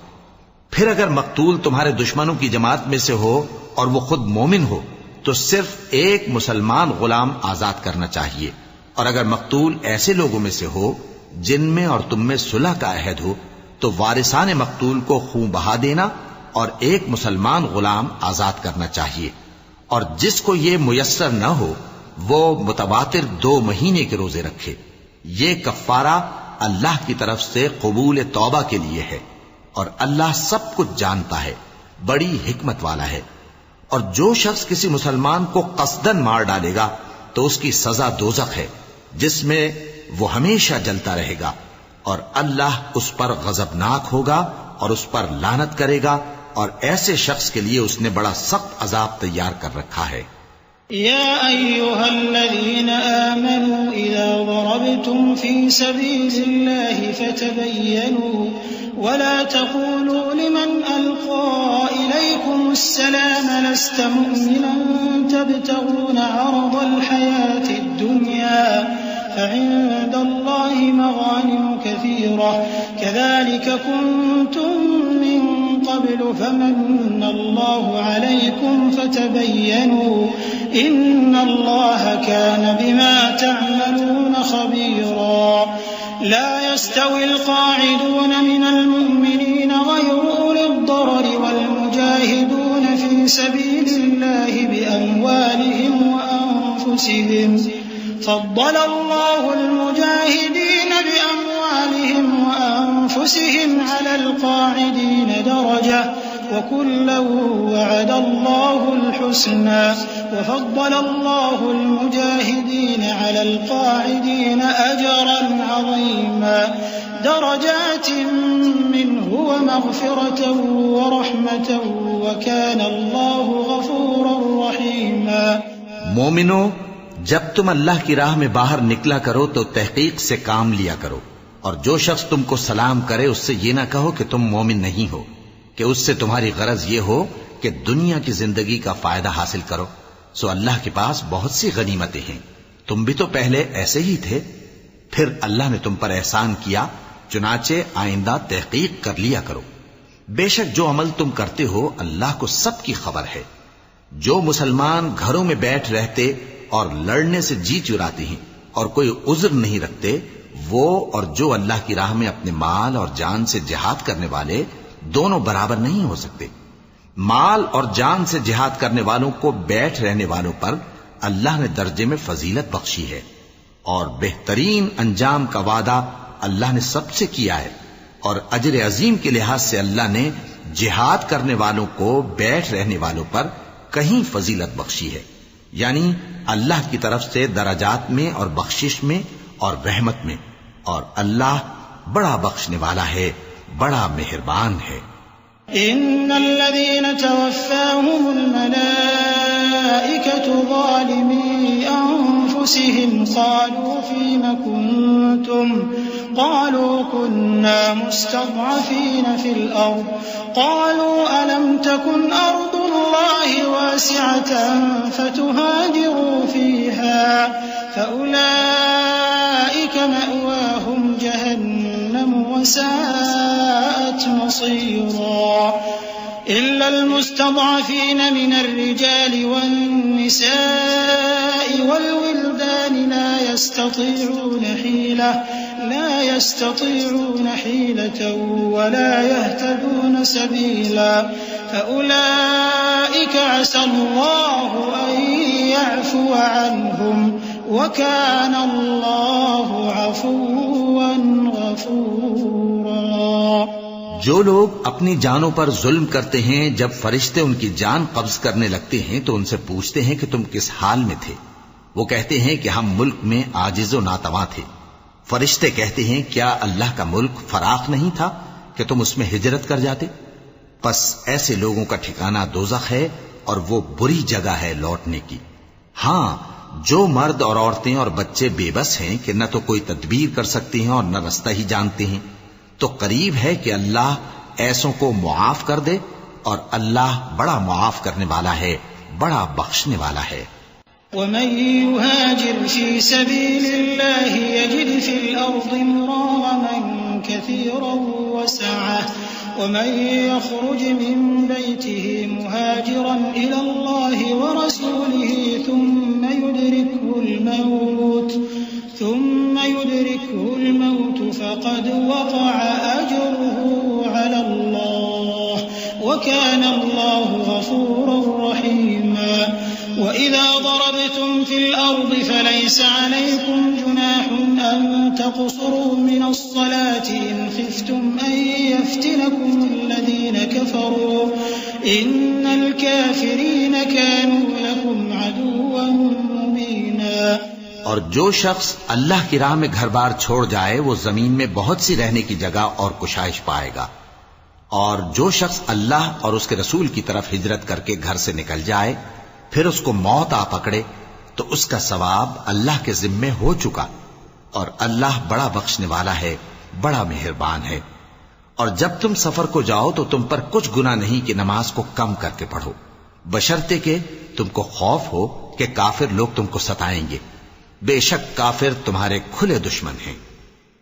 پھر اگر مقتول تمہارے دشمنوں کی جماعت میں سے ہو اور وہ خود مومن ہو تو صرف ایک مسلمان غلام آزاد کرنا چاہیے، اور اگر مقتول ایسے لوگوں میں سے ہو جن میں اور تم میں صلح کا عہد ہو تو وارثان مقتول کو خون بہا دینا اور ایک مسلمان غلام آزاد کرنا چاہیے. اور جس کو یہ میسر نہ ہو وہ متواتر 2 مہینے کے روزے رکھے. یہ کفارہ اللہ کی طرف سے قبول توبہ کے لیے ہے، اور اللہ سب کچھ جانتا ہے، بڑی حکمت والا ہے. اور جو شخص کسی مسلمان کو قصدن مار ڈالے گا تو اس کی سزا دوزخ ہے جس میں وہ ہمیشہ جلتا رہے گا، اور اللہ اس پر غضبناک ہوگا اور اس پر لعنت کرے گا، اور ایسے شخص کے لیے اس نے بڑا سخت عذاب تیار کر رکھا ہے. يا أيها الذين آمنوا إذا ضربتم في سبيل الله فتبينوا ولا تقولوا لمن ألقى إليكم السلام لست مؤمنا تبتغون عرض الحياة الدنيا فعند الله مغانم كثيرة كذلك كنتم من قبل فمن الله عليكم فتبينوا إن الله كان بما تعملون خبيرا. لا يستوي القاعدون من المؤمنين غير أولي الضرر والمجاهدون في سبيل الله بأموالهم وأنفسهم فضل الله المجاهدين بأموالهم وأنفسهم على القاعدين درجة وكلا وعد الله الحسنى وفضل الله المجاهدين على القاعدين أجرا عظيما درجات منه ومغفرة ورحمة وكان الله غفورا رحيما. مومنو، جب تم اللہ کی راہ میں باہر نکلا کرو تو تحقیق سے کام لیا کرو، اور جو شخص تم کو سلام کرے اس سے یہ نہ کہو کہ تم مومن نہیں ہو، کہ اس سے تمہاری غرض یہ ہو کہ دنیا کی زندگی کا فائدہ حاصل کرو. سو اللہ کے پاس بہت سی غنیمتیں ہیں، تم بھی تو پہلے ایسے ہی تھے، پھر اللہ نے تم پر احسان کیا، چنانچہ آئندہ تحقیق کر لیا کرو. بے شک جو عمل تم کرتے ہو اللہ کو سب کی خبر ہے. جو مسلمان گھروں میں بیٹھ رہتے اور لڑنے سے جی چراتے ہیں اور کوئی عذر نہیں رکھتے، وہ اور جو اللہ کی راہ میں اپنے مال اور جان سے جہاد کرنے والے دونوں برابر نہیں ہو سکتے. مال اور جان سے جہاد کرنے والوں کو بیٹھ رہنے والوں پر اللہ نے درجے میں فضیلت بخشی ہے، اور بہترین انجام کا وعدہ اللہ نے سب سے کیا ہے. اور اجر عظیم کے لحاظ سے اللہ نے جہاد کرنے والوں کو بیٹھ رہنے والوں پر کہیں فضیلت بخشی ہے، یعنی اللہ کی طرف سے درجات میں اور بخشش میں اور رحمت میں، اور اللہ بڑا بخشنے والا ہے، بڑا مہربان ہے. ان الذين توفاهم الملائكة الملائكة ظالمي أنفسهم قالوا فيم كنتم قالوا كنا مستضعفين في الأرض قالوا ألم تكن أرض الله واسعة فتهاجروا فيها فأولئك مأواهم جهنم وساءت مصيرا إلا المستضعفين من الرجال والنساء والولدان لا يستطيعون حيلة ولا يهتدون سبيلا فأولئك عسى الله أن يعفو عنهم وكان الله عفوا غفورا. جو لوگ اپنی جانوں پر ظلم کرتے ہیں جب فرشتے ان کی جان قبض کرنے لگتے ہیں تو ان سے پوچھتے ہیں کہ تم کس حال میں تھے. وہ کہتے ہیں کہ ہم ملک میں عاجز و ناتواں تھے. فرشتے کہتے ہیں کیا اللہ کا ملک فراخ نہیں تھا کہ تم اس میں ہجرت کر جاتے؟ پس ایسے لوگوں کا ٹھکانہ دوزخ ہے اور وہ بری جگہ ہے لوٹنے کی. ہاں، جو مرد اور عورتیں اور بچے بے بس ہیں کہ نہ تو کوئی تدبیر کر سکتے ہیں اور نہ رستہ ہی جانتے ہیں، تو قریب ہے کہ اللہ ایسوں کو معاف کر دے، اور اللہ بڑا معاف کرنے والا ہے، بڑا بخشنے والا ہے. ومن يهاجر في سبيل الله يجد في الأرض مراغما كثيرا وسعة ومن يخرج من بيته مهاجرا إلى الله ورسوله ثم يدركه الموت فقد وقع أجره على الله وكان الله غفورا رحيما. وإذا ضربتم في الأرض فليس عليكم جناح أن تقصروا من الصلاة إن خفتم أن يفتنكم الذين كفروا إن الكافرين كانوا لكم عدوا مبينا. اور جو شخص اللہ کی راہ میں گھر بار چھوڑ جائے وہ زمین میں بہت سی رہنے کی جگہ اور کشائش پائے گا. اور جو شخص اللہ اور اس کے رسول کی طرف ہجرت کر کے گھر سے نکل جائے پھر اس کو موت آ پکڑے تو اس کا ثواب اللہ کے ذمے ہو چکا، اور اللہ بڑا بخشنے والا ہے، بڑا مہربان ہے. اور جب تم سفر کو جاؤ تو تم پر کچھ گناہ نہیں کہ نماز کو کم کر کے پڑھو، بشرطے کہ تم کو خوف ہو کہ کافر لوگ تم کو ستائیں گے. بے شک کافر تمہارے کھلے دشمن ہیں.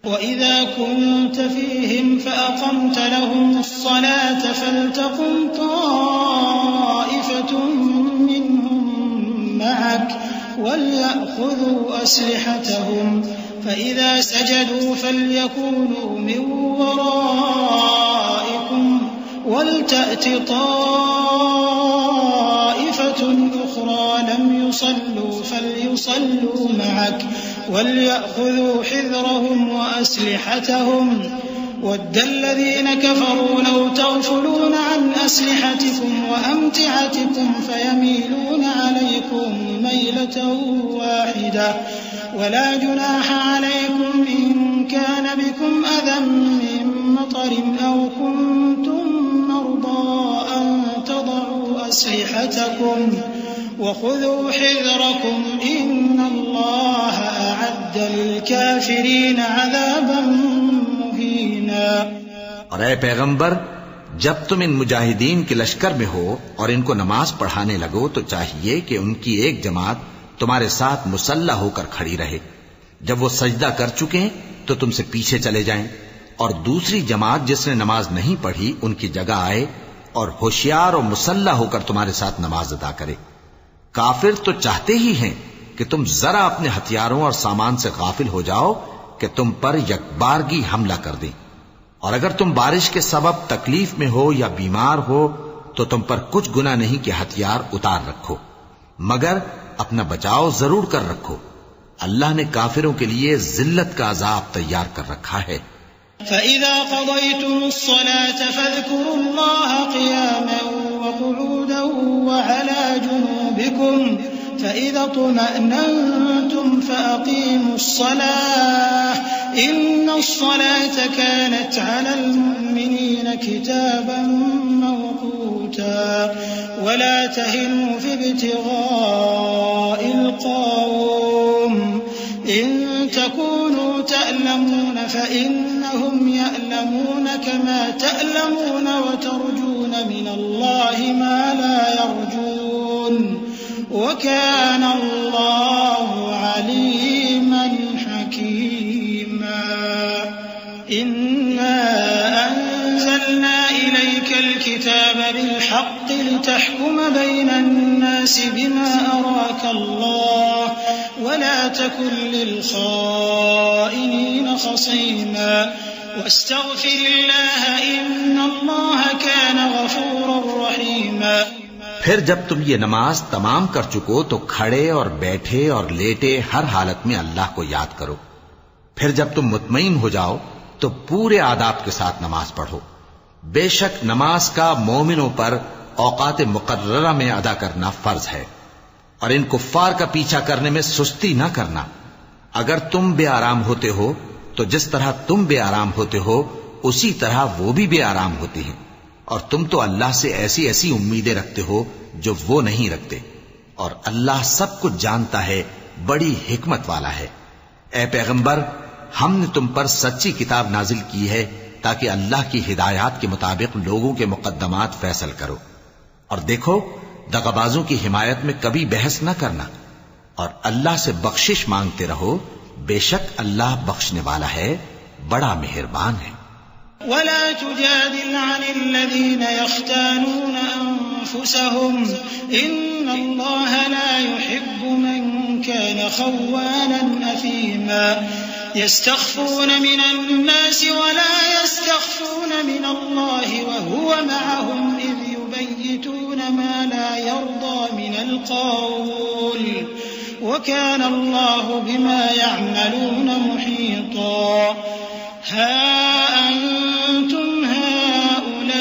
وَإِذَا كُنْتَ فِيهِمْ فَأَقَمْتَ لَهُمُ الصَّلَاةَ فَلْتَقُمْ طَائِفَةٌ مِّنْهُمْ مَعَكَ وَلْيَأْخُذُوا أَسْلِحَتَهُمْ فَإِذَا سَجَدُوا فَلْيَكُونُوا مِنْ وَرَائِكُمْ وَلْتَأْتِ طَائِفَةٌ أُخْرَى لَمْ يُصَلُّوا فَلْيُصَلُّوا مَعَكَ وَلْيَأْخُذُوا حِذْرَهُمْ وَأَسْلِحَتَهُمْ وَدَّ الَّذِينَ كَفَرُوا لَوْ تَغْفُلُونَ عَنْ أَسْلِحَتِكُمْ وَأَمْتِعَتِكُمْ فَيَمِيلُونَ عَلَيْكُمْ مَيْلَةً وَاحِدَةً وَلَا جُنَاحَ عَلَيْكُمْ إِن كَانَ بِكُمْ أَذًى مِّن مَّطَرٍ أَوْ كُنتُم مَّرْضَىٰ أَن تَضَعُوا أَسْلِحَتَكُمْ وَخُذُوا حِذْرَكُمْ إِنَّ اللَّهَ أَعَدَّ لِلْكَافِرِينَ عَذَابًا مُّهِينًا. اور اے پیغمبر، جب تم ان مجاہدین کے لشکر میں ہو اور ان کو نماز پڑھانے لگو تو چاہیے کہ ان کی ایک جماعت تمہارے ساتھ مسلح ہو کر کھڑی رہے. جب وہ سجدہ کر چکے ہیں تو تم سے پیچھے چلے جائیں، اور دوسری جماعت جس نے نماز نہیں پڑھی ان کی جگہ آئے اور ہوشیار اور مسلح ہو کر تمہارے ساتھ نماز ادا کرے. کافر تو چاہتے ہی ہیں کہ تم ذرا اپنے ہتھیاروں اور سامان سے غافل ہو جاؤ کہ تم پر یکبارگی حملہ کر دیں. اور اگر تم بارش کے سبب تکلیف میں ہو یا بیمار ہو تو تم پر کچھ گناہ نہیں کہ ہتھیار اتار رکھو، مگر اپنا بچاؤ ضرور کر رکھو. اللہ نے کافروں کے لیے ذلت کا عذاب تیار کر رکھا ہے. فَإِذَا قَضَيْتُمُ الصَّلَاةَ فَاذْكُرُوا اللَّهَ قِيَامًا وَقُعُودًا وَعَلَى جُنُوبِكُمْ فَإِذَا اطْمَأْنَنْتُمْ فَأَقِيمُوا الصَّلَاةَ إِنَّ الصَّلَاةَ كَانَتْ عَلَى الْمُؤْمِنِينَ كِتَابًا مَّوْقُوتًا. الهدى ولا تهنوا في ابتغاء القوم إن تكونوا تألمون فإنهم يألمون كما تألمون وترجون من الله ما لا يرجون وكان الله عليما حكيما إنا أنزلنا إليك الكتاب بالحق لتحكم بين الناس بما أراك الله ولا تكن للخائنين خصيما واستغفر الله إن الله كان غفورا رحيما. پھر جب تم یہ نماز تمام کر چکو تو کھڑے اور بیٹھے اور لیٹے ہر حالت میں اللہ کو یاد کرو. پھر جب تم مطمئن ہو جاؤ تو پورے آداب کے ساتھ نماز پڑھو. بے شک نماز کا مومنوں پر اوقات مقررہ میں ادا کرنا فرض ہے، اور ان کفار کا پیچھا کرنے میں سستی نہ کرنا. اگر تم بے آرام ہوتے ہو تو جس طرح تم بے آرام ہوتے ہو اسی طرح وہ بھی بے آرام ہوتے ہیں، اور تم تو اللہ سے ایسی ایسی امیدیں رکھتے ہو جو وہ نہیں رکھتے، اور اللہ سب کچھ جانتا ہے، بڑی حکمت والا ہے. اے پیغمبر، ہم نے تم پر سچی کتاب نازل کی ہے تاکہ اللہ کی ہدایات کے مطابق لوگوں کے مقدمات فیصل کرو. اور دیکھو، دغابازوں کی حمایت میں کبھی بحث نہ کرنا، اور اللہ سے بخشش مانگتے رہو، بے شک اللہ بخشنے والا ہے، بڑا مہربان ہے. ولا تجادل عن الذين يختانون أنفسهم إن الله لا يحب من كان خوانا أثيما يستخفون من الناس ولا يستخفون من الله وهو معهم إذ يبيتون ما لا يرضى من القول وكان الله بما يعملون محيطا. ها أنتم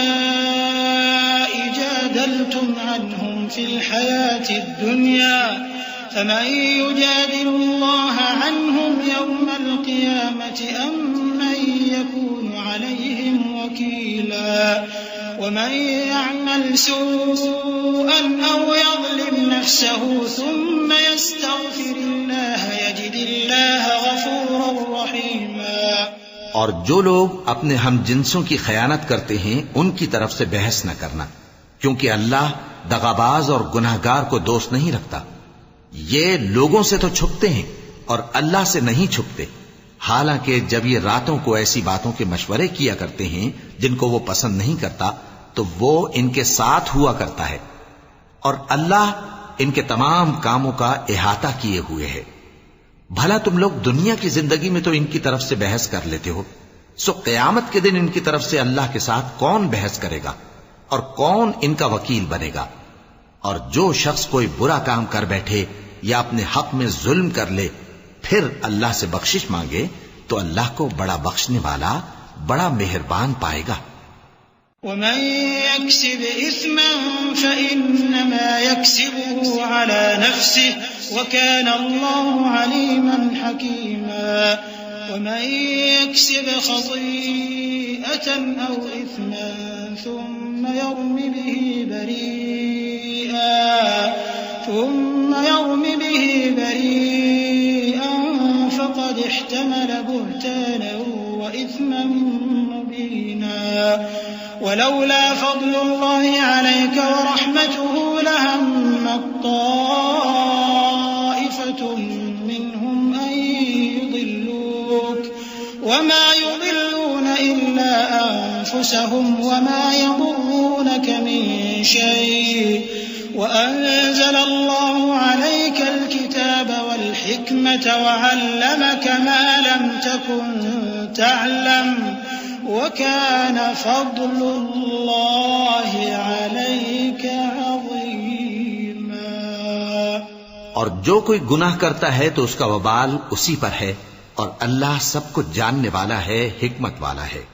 هؤلاء جادلتم عنهم في الحياة الدنيا فمن يجادل الله عنهم يوم القيامة أم من يكون عليهم وكيلا. ومن يعمل سوءا أو يظلم نفسه ثم يستغفر الله يجد الله غفورا رحيما. اور جو لوگ اپنے ہم جنسوں کی خیانت کرتے ہیں ان کی طرف سے بحث نہ کرنا، کیونکہ اللہ دغاباز اور گناہگار کو دوست نہیں رکھتا. یہ لوگوں سے تو چھپتے ہیں اور اللہ سے نہیں چھپتے، حالانکہ جب یہ راتوں کو ایسی باتوں کے مشورے کیا کرتے ہیں جن کو وہ پسند نہیں کرتا تو وہ ان کے ساتھ ہوا کرتا ہے، اور اللہ ان کے تمام کاموں کا احاطہ کیے ہوئے ہے. بھلا تم لوگ دنیا کی زندگی میں تو ان کی طرف سے بحث کر لیتے ہو، سو قیامت کے دن ان کی طرف سے اللہ کے ساتھ کون بحث کرے گا اور کون ان کا وکیل بنے گا؟ اور جو شخص کوئی برا کام کر بیٹھے یا اپنے حق میں ظلم کر لے پھر اللہ سے بخشش مانگے تو اللہ کو بڑا بخشنے والا، بڑا مہربان پائے گا. ومن يكسب إثما فإنما يكسبه على نفسه وكان الله عليما حكيما. ومن يكسب خطيئة أو إثما ثم يرم به بريئا فقد احتمل بهتانا وإثما مبينا. ولولا فضل الله عليك ورحمته لهمت طائفة منهم أن يضلوك وما يضلون إلا أنفسهم وما يضرونك من شيء وأنزل الله عليك الكتاب والحكمة وعلمك ما لم تكن تعلم وَكَانَ فَضْلُ اللَّهِ عَلَيْكَ عَظِيمًا. اور جو کوئی گناہ کرتا ہے تو اس کا وبال اسی پر ہے، اور اللہ سب کچھ جاننے والا ہے، حکمت والا ہے.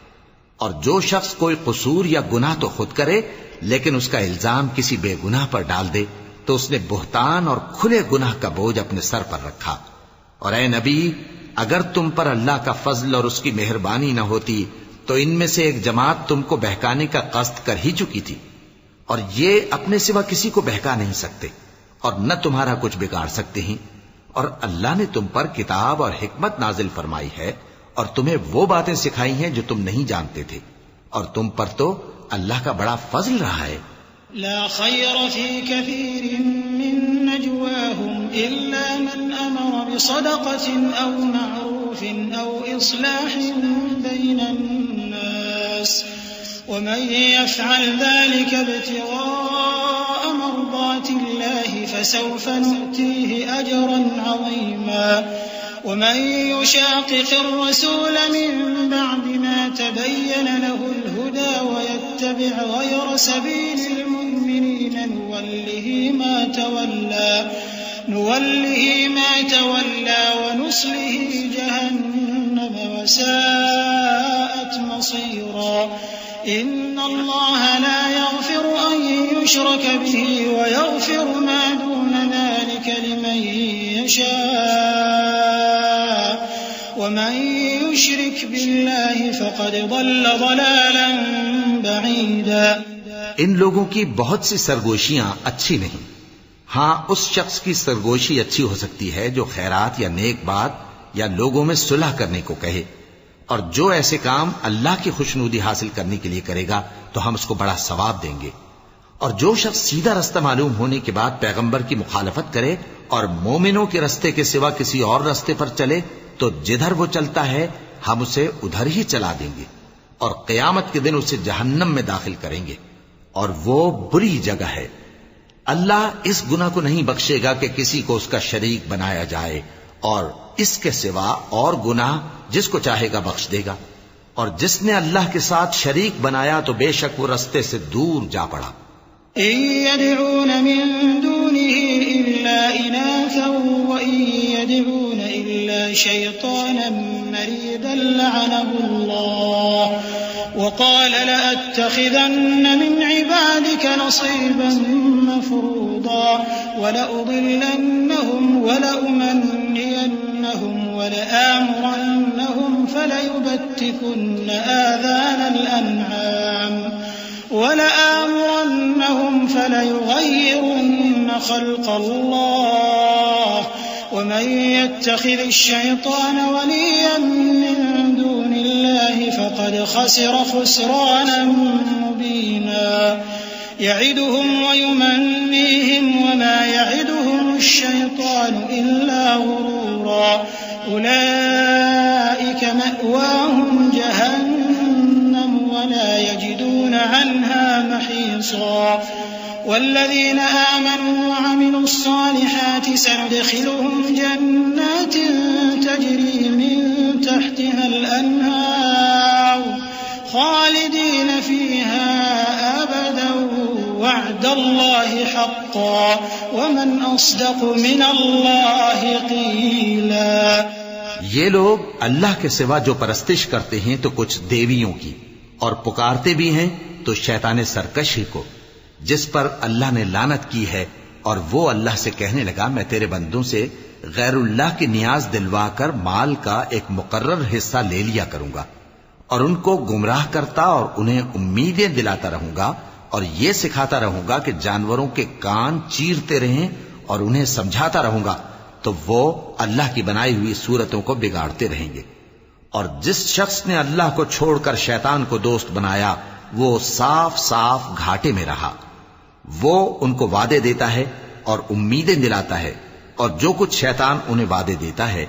اور جو شخص کوئی قصور یا گناہ تو خود کرے لیکن اس کا الزام کسی بے گناہ پر ڈال دے تو اس نے بہتان اور کھلے گناہ کا بوجھ اپنے سر پر رکھا. اور اے نبی، اگر تم پر اللہ کا فضل اور اس کی مہربانی نہ ہوتی تو ان میں سے ایک جماعت تم کو بہکانے کا قصد کر ہی چکی تھی، اور یہ اپنے سوا کسی کو بہکا نہیں سکتے اور نہ تمہارا کچھ بگاڑ سکتے ہیں، اور اللہ نے تم پر کتاب اور حکمت نازل فرمائی ہے اور تمہیں وہ باتیں سکھائی ہیں جو تم نہیں جانتے تھے، اور تم پر تو اللہ کا بڑا فضل رہا ہے۔ لا خير في كثير من نجواهم إلا من أمر بصدقة أو معروف أو إصلاح بين الناس ومن يفعل ذلك ابتغاء مرضات الله فسوف نؤتيه أجرا عظيما ومن يشاقق الرسول من بعد ما تبين له الهدى ويتبع غير سبيل المؤمنين نوله ما تولى ونصله جهنم وساءت مصيرا إن الله لا يغفر أن يشرك به ويغفر ما دون ذلك لمن يشاء ومن يشرك بالله فقد ضل ضلالا بعيدا۔ ان لوگوں کی بہت سی سرگوشیاں اچھی نہیں، ہاں اس شخص کی سرگوشی اچھی ہو سکتی ہے جو خیرات یا نیک بات یا لوگوں میں صلح کرنے کو کہے، اور جو ایسے کام اللہ کی خوشنودی حاصل کرنے کے لیے کرے گا تو ہم اس کو بڑا ثواب دیں گے۔ اور جو شخص سیدھا رستہ معلوم ہونے کے بعد پیغمبر کی مخالفت کرے اور مومنوں کے رستے کے سوا کسی اور رستے پر چلے تو جدھر وہ چلتا ہے ہم اسے ادھر ہی چلا دیں گے، اور قیامت کے دن اسے جہنم میں داخل کریں گے، اور وہ بری جگہ ہے۔ اللہ اس گناہ کو نہیں بخشے گا کہ کسی کو اس کا شریک بنایا جائے، اور اس کے سوا اور گناہ جس کو چاہے گا بخش دے گا، اور جس نے اللہ کے ساتھ شریک بنایا تو بے شک وہ رستے سے دور جا پڑا۔ إن يدعون من دونه إلا إناثا وإن يدعون إلا شيطانا مريدا لعنه الله وقال لأتخذن من عبادك نصيبا مفروضا ولأضلنهم ولأمنينهم ولآمرنهم فليبتكن آذان الأنعام ولآمرنهم فليغيرن خلق الله ومن يتخذ الشيطان وليا من دون الله فقد خسر خسرانا مبينا يعدهم ويمنيهم وما يعدهم الشيطان إلا غرورا أولئك مأواهم جهنم ولا يجدون عنها محيصا والذين آمنوا وعملوا الصالحات سندخلهم جنات تجري من تحتها الأنهار خالدين فيها أبدا وعد الله حقا ومن أصدق من الله قيلا۔ یہ لوگ اللہ کے سوا جو پرستش کرتے ہیں تو کچھ دیویوں کی، اور پکارتے بھی ہیں تو شیطان سرکش ہی کو، جس پر اللہ نے لعنت کی ہے، اور وہ اللہ سے کہنے لگا میں تیرے بندوں سے غیر اللہ کی نیاز دلوا کر مال کا ایک مقرر حصہ لے لیا کروں گا، اور ان کو گمراہ کرتا اور انہیں امیدیں دلاتا رہوں گا، اور یہ سکھاتا رہوں گا کہ جانوروں کے کان چیرتے رہیں اور انہیں سمجھاتا رہوں گا، تو وہ اللہ کی بنائی ہوئی صورتوں کو بگاڑتے رہیں گے۔ اور جس شخص نے اللہ کو چھوڑ کر شیطان کو دوست بنایا وہ صاف صاف گھاٹے میں رہا۔ وہ ان کو وعدے دیتا ہے اور امیدیں دلاتا ہے، اور جو کچھ شیطان انہیں وعدے دیتا ہے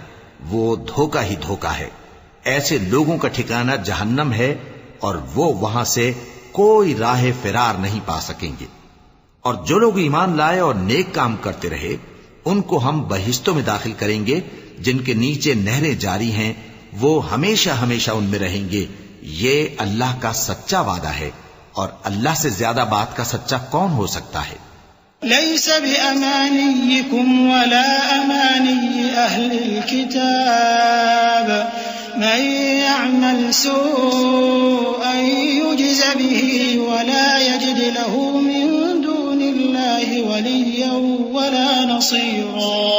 وہ دھوکہ ہی دھوکہ ہے۔ ایسے لوگوں کا ٹھکانہ جہنم ہے، اور وہ وہاں سے کوئی راہ فرار نہیں پا سکیں گے۔ اور جو لوگ ایمان لائے اور نیک کام کرتے رہے ان کو ہم بہشتوں میں داخل کریں گے جن کے نیچے نہریں جاری ہیں، وہ ہمیشہ ہمیشہ ان میں رہیں گے۔ یہ اللہ کا سچا وعدہ ہے، اور اللہ سے زیادہ بات کا سچا کون ہو سکتا ہے؟ ليس بأمانيكم ولا أماني أهل الكتاب من يعمل سوءا يجز به ولا يجد له من دون الله وليا ولا نصيرا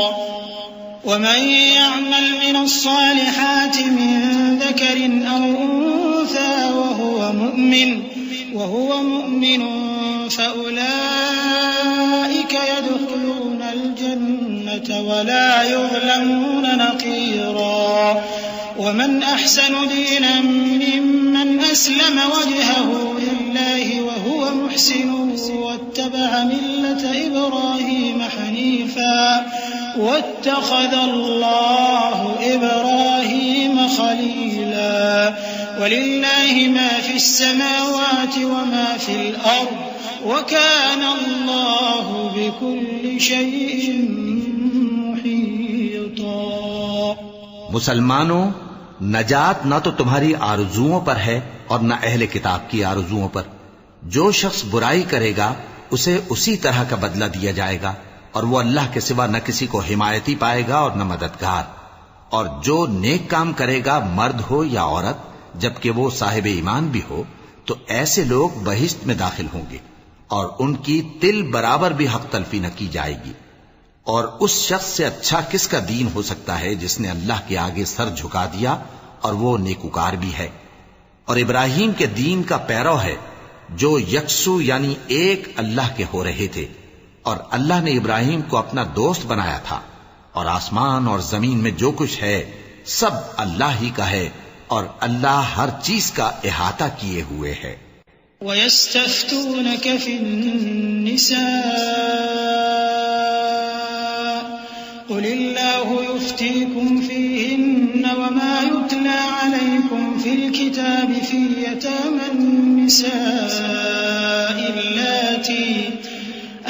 ومن يعمل من الصالحات من ذكر أو أنثى وهو مؤمن فأولئك يدخلون الجنة ولا يظلمون نقيرا ومن أحسن دينا ممن أسلم وجهه لله وهو محسن واتبع ملة إبراهيم حنيفا واتخذ الله إبراهيم خليلا ولله ما في السماوات وما في الأرض وكان الله بكل شيء محيطا. مسلمانوں، نجات نہ تو تمہاری آرزوؤں پر ہے اور نہ اہل کتاب کی آرزوؤں پر. جو شخص برائی کرے گا اسے اسی طرح کا بدلہ دیا جائے گا، اور وہ اللہ کے سوا نہ کسی کو حمایتی پائے گا اور نہ مددگار. اور جو نیک کام کرے گا، مرد ہو یا عورت، جبکہ وہ صاحب ایمان بھی ہو، تو ایسے لوگ بہشت میں داخل ہوں گے اور ان کی تل برابر بھی حق تلفی نہ کی جائے گی. اور اس شخص سے اچھا کس کا دین ہو سکتا ہے جس نے اللہ کے آگے سر جھکا دیا اور وہ نیکوکار بھی ہے. اور ابراہیم کے دین کا پیرو ہے جو یکسو یعنی ایک اللہ کے ہو رہے تھے، اور اللہ نے ابراہیم کو اپنا دوست بنایا تھا. اور آسمان اور زمین میں جو کچھ ہے سب اللہ ہی کا ہے، اور اللہ ہر چیز کا احاطہ کیے ہوئے ہے. وَيَسْتَفْتُونَكَ فِي النِّسَاءِ قُلِ اللَّهُ يُفْتِيكُمْ فِيهِنَّ وَمَا يُتْلَى عَلَيْكُمْ فِي الْكِتَابِ فِي يَتَامَى النِّسَاءِ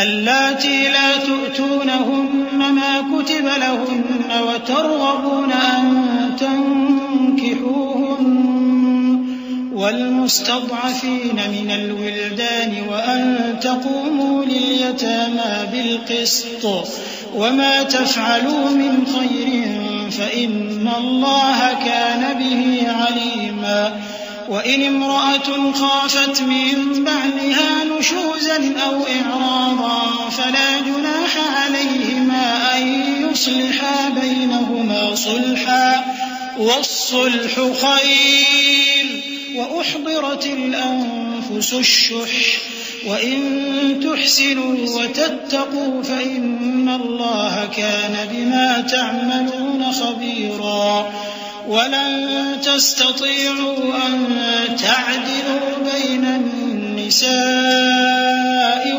اللَّاتِي لَا تُؤْتُونَهُنَّ مَا كُتِبَ لَهُنَّ وَتَرْغَبُونَ أَن تَنكِحُوهُنَّ والمستضعفين من الولدان وأن تقوموا لليتامى بالقسط وما تفعلوا من خير فإن الله كان به عليما. وإن امرأة خافت من بعلها نشوزا أو إعراضا فلا جناح عليهما أن يصلحا بينهما صلحا والصلح خير وأحضرت الأنفس الشح وإن تحسنوا وتتقوا فإن الله كان بما تعملون خبيرا. ولن تستطيعوا أن تعدلوا بين النساء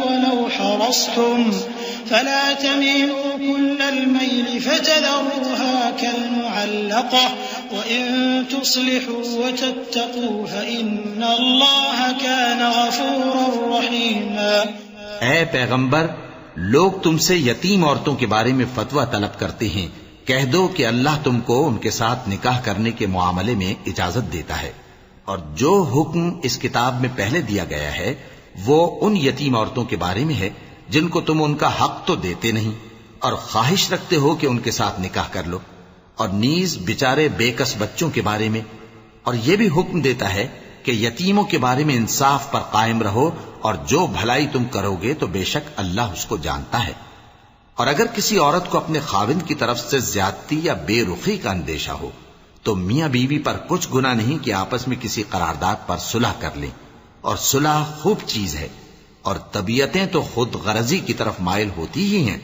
ولو حرصتم فلا تميلوا كل الميل فتذروها كالمعلقة وإن تصلحوا وتتقوا فإن الله كان غفورا رحيما. اے پیغمبر، لوگ تم سے یتیم عورتوں کے بارے میں فتویٰ طلب کرتے ہیں. کہہ دو کہ اللہ تم کو ان کے ساتھ نکاح کرنے کے معاملے میں اجازت دیتا ہے، اور جو حکم اس کتاب میں پہلے دیا گیا ہے وہ ان یتیم عورتوں کے بارے میں ہے جن کو تم ان کا حق تو دیتے نہیں اور خواہش رکھتے ہو کہ ان کے ساتھ نکاح کر لو، اور نیز بیچارے بے کس بچوں کے بارے میں. اور یہ بھی حکم دیتا ہے کہ یتیموں کے بارے میں انصاف پر قائم رہو، اور جو بھلائی تم کرو گے تو بے شک اللہ اس کو جانتا ہے. اور اگر کسی عورت کو اپنے خاوند کی طرف سے زیادتی یا بے رخی کا اندیشہ ہو تو میاں بیوی پر کچھ گناہ نہیں کہ آپس میں کسی قرارداد پر صلح کر لیں، اور صلح خوب چیز ہے. اور طبیعتیں تو خود غرضی کی طرف مائل ہوتی ہی ہیں.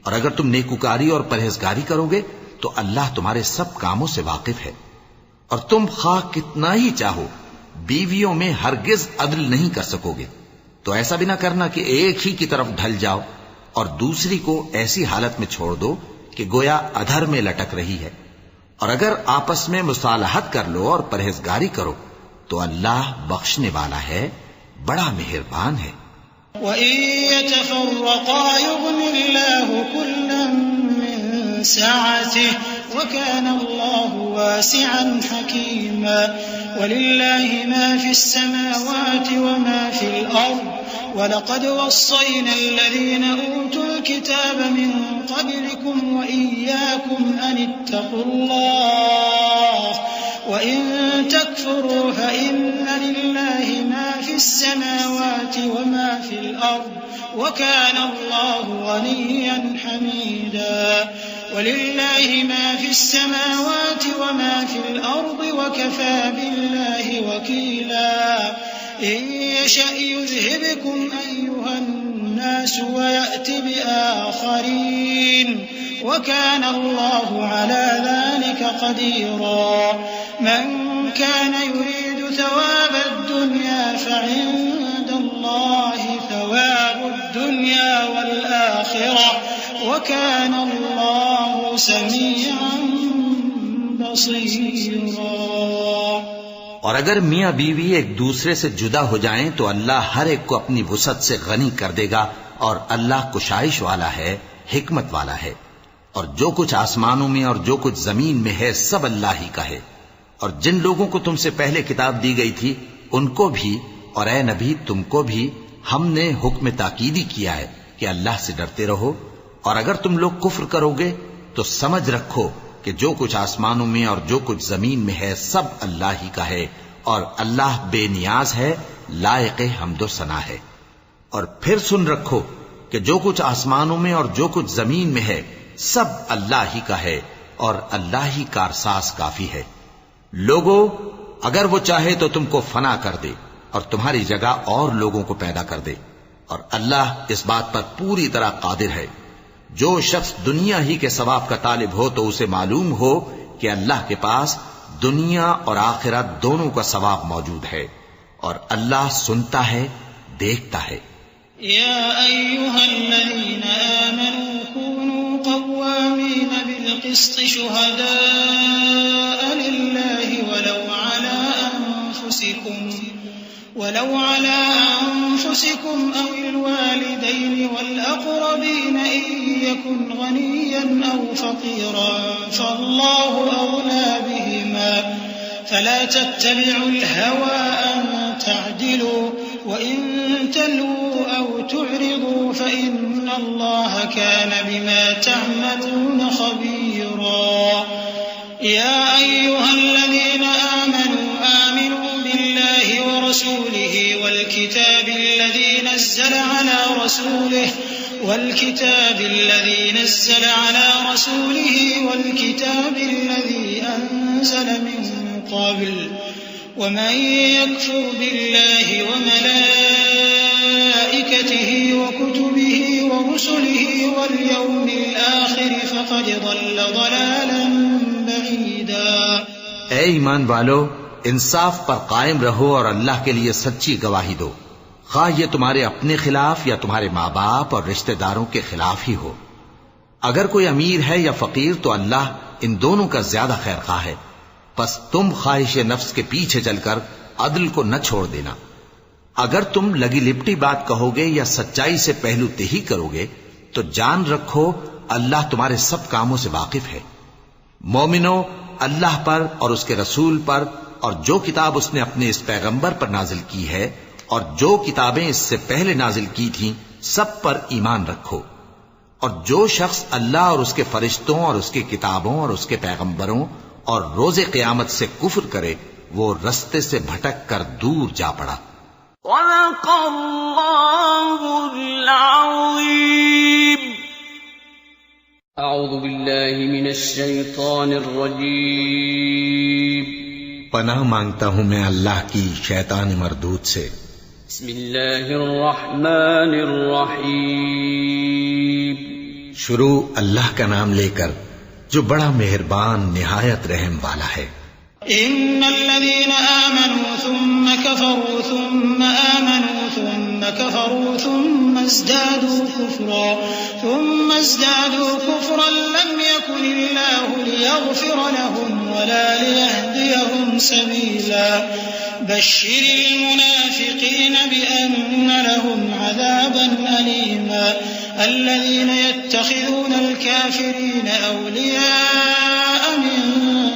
اور اگر تم نیکوکاری اور پرہیزگاری کرو گے تو اللہ تمہارے سب کاموں سے واقف ہے. اور تم خواہ کتنا ہی چاہو بیویوں میں ہرگز عدل نہیں کر سکو گے. تو ایسا بھی نہ کرنا کہ ایک ہی کی طرف ڈھل جاؤ اور دوسری کو ایسی حالت میں چھوڑ دو کہ گویا ادھر میں لٹک رہی ہے. اور اگر آپس میں مصالحت کر لو اور پرہیزگاری کرو تو اللہ بخشنے والا ہے، بڑا مہربان ہے. وَإِن يَتَفَرَّقَا يُغْنِ اللَّهُ كُلًّا مِّن سَعَتِهِ وَكَانَ اللَّهُ وَاسِعًا حَكِيمًا. وَلِلَّهِ مَا فِي السَّمَاوَاتِ وَمَا فِي الْأَرْضِ وَلَقَدْ وَصَّيْنَا الَّذِينَ أُوتُوا الْكِتَابَ مِن قَبْلِكُمْ وَإِيَّاكُمْ أَنِ اتَّقُوا اللَّهَ وَإِن تَكْفُرُوا فَإِنَّ لِلَّهِ مَا فِي السماوات وما في الأرض وكان الله غنيا حميدا ولله ما في السماوات وما في الأرض وكفى بالله وكيلا إن يشأ يذهبكم أيها الناس ويأت بآخرين وكان الله على ذلك قديرا من كان يريد ثواب الدنيا فعند الله ثواب الدنيا والآخرة وكان الله سميعا بصيرا۔ اور اگر میاں بیوی ایک دوسرے سے جدا ہو جائیں تو اللہ ہر ایک کو اپنی وسعت سے غنی کر دے گا، اور اللہ کشائش والا ہے، حکمت والا ہے۔ اور جو کچھ آسمانوں میں اور جو کچھ زمین میں ہے سب اللہ ہی کا ہے۔ اور جن لوگوں کو تم سے پہلے کتاب دی گئی تھی ان کو بھی اور اے نبی تم کو بھی ہم نے حکم تاکیدی کیا ہے کہ اللہ سے ڈرتے رہو، اور اگر تم لوگ کفر کرو گے تو سمجھ رکھو کہ جو کچھ آسمانوں میں اور جو کچھ زمین میں ہے سب اللہ ہی کا ہے، اور اللہ بے نیاز ہے، لائق حمد و ثنا ہے۔ اور پھر سن رکھو کہ جو کچھ آسمانوں میں اور جو کچھ زمین میں ہے سب اللہ ہی کا ہے، اور اللہ ہی کارساز کافی ہے۔ لوگو اگر وہ چاہے تو تم کو فنا کر دے اور تمہاری جگہ اور لوگوں کو پیدا کر دے، اور اللہ اس بات پر پوری طرح قادر ہے۔ جو شخص دنیا ہی کے ثواب کا طالب ہو تو اسے معلوم ہو کہ اللہ کے پاس دنیا اور آخرت دونوں کا ثواب موجود ہے، اور اللہ سنتا ہے، دیکھتا ہے۔ يا أيها الذين آمنوا كونوا قوامين بالقسط شهداء لله ولو على أنفسكم أو الوالدين والأقربين إن يكن غنيا أو فقيرا فالله أولى بهما فلا تتبعوا الهوى أن تعدلوا وإن تلووا أو تعرضوا فإن الله كان بما تعملون خبيرا يا أيها الذين آمنوا ورسوله والكتاب الذي نزل على رسوله والكتاب الذي أنزل من قبل ومن يكفر بالله وملائكته وكتبه ورسله واليوم الآخر فقد ضل ضلالا بعيدا۔ اے ایمان والو، انصاف پر قائم رہو اور اللہ کے لیے سچی گواہی دو، خواہ یہ تمہارے اپنے خلاف یا تمہارے ماں باپ اور رشتہ داروں کے خلاف ہی ہو۔ اگر کوئی امیر ہے یا فقیر تو اللہ ان دونوں کا زیادہ خیر خواہ ہے، پس تم خواہش نفس کے پیچھے چل کر عدل کو نہ چھوڑ دینا۔ اگر تم لگی لپٹی بات کہو گے یا سچائی سے پہلو تہی کرو گے تو جان رکھو اللہ تمہارے سب کاموں سے واقف ہے۔ مومنو، اللہ پر اور اس کے رسول پر اور جو کتاب اس نے اپنے اس پیغمبر پر نازل کی ہے اور جو کتابیں اس سے پہلے نازل کی تھیں سب پر ایمان رکھو، اور جو شخص اللہ اور اس کے فرشتوں اور اس کی کتابوں اور اس کے پیغمبروں اور روز قیامت سے کفر کرے وہ رستے سے بھٹک کر دور جا پڑا۔ صدق اللہ العظیم۔ اعوذ باللہ من الشیطان الرجیم۔ پناہ مانگتا ہوں میں اللہ کی شیطان مردود سے۔ بسم اللہ الرحمن الرحیم۔ شروع اللہ کا نام لے کر جو بڑا مہربان نہایت رحم والا ہے۔ ان الذين آمنوا ثم كفروا ثم آمنوا ثم كفروا ثم ازدادوا كفرا لم يكن الله ليغفر لهم ولا ليهديهم سبيلا بشر المنافقين بأن لهم عذابا أليما الذين يتخذون الكافرين أولياء من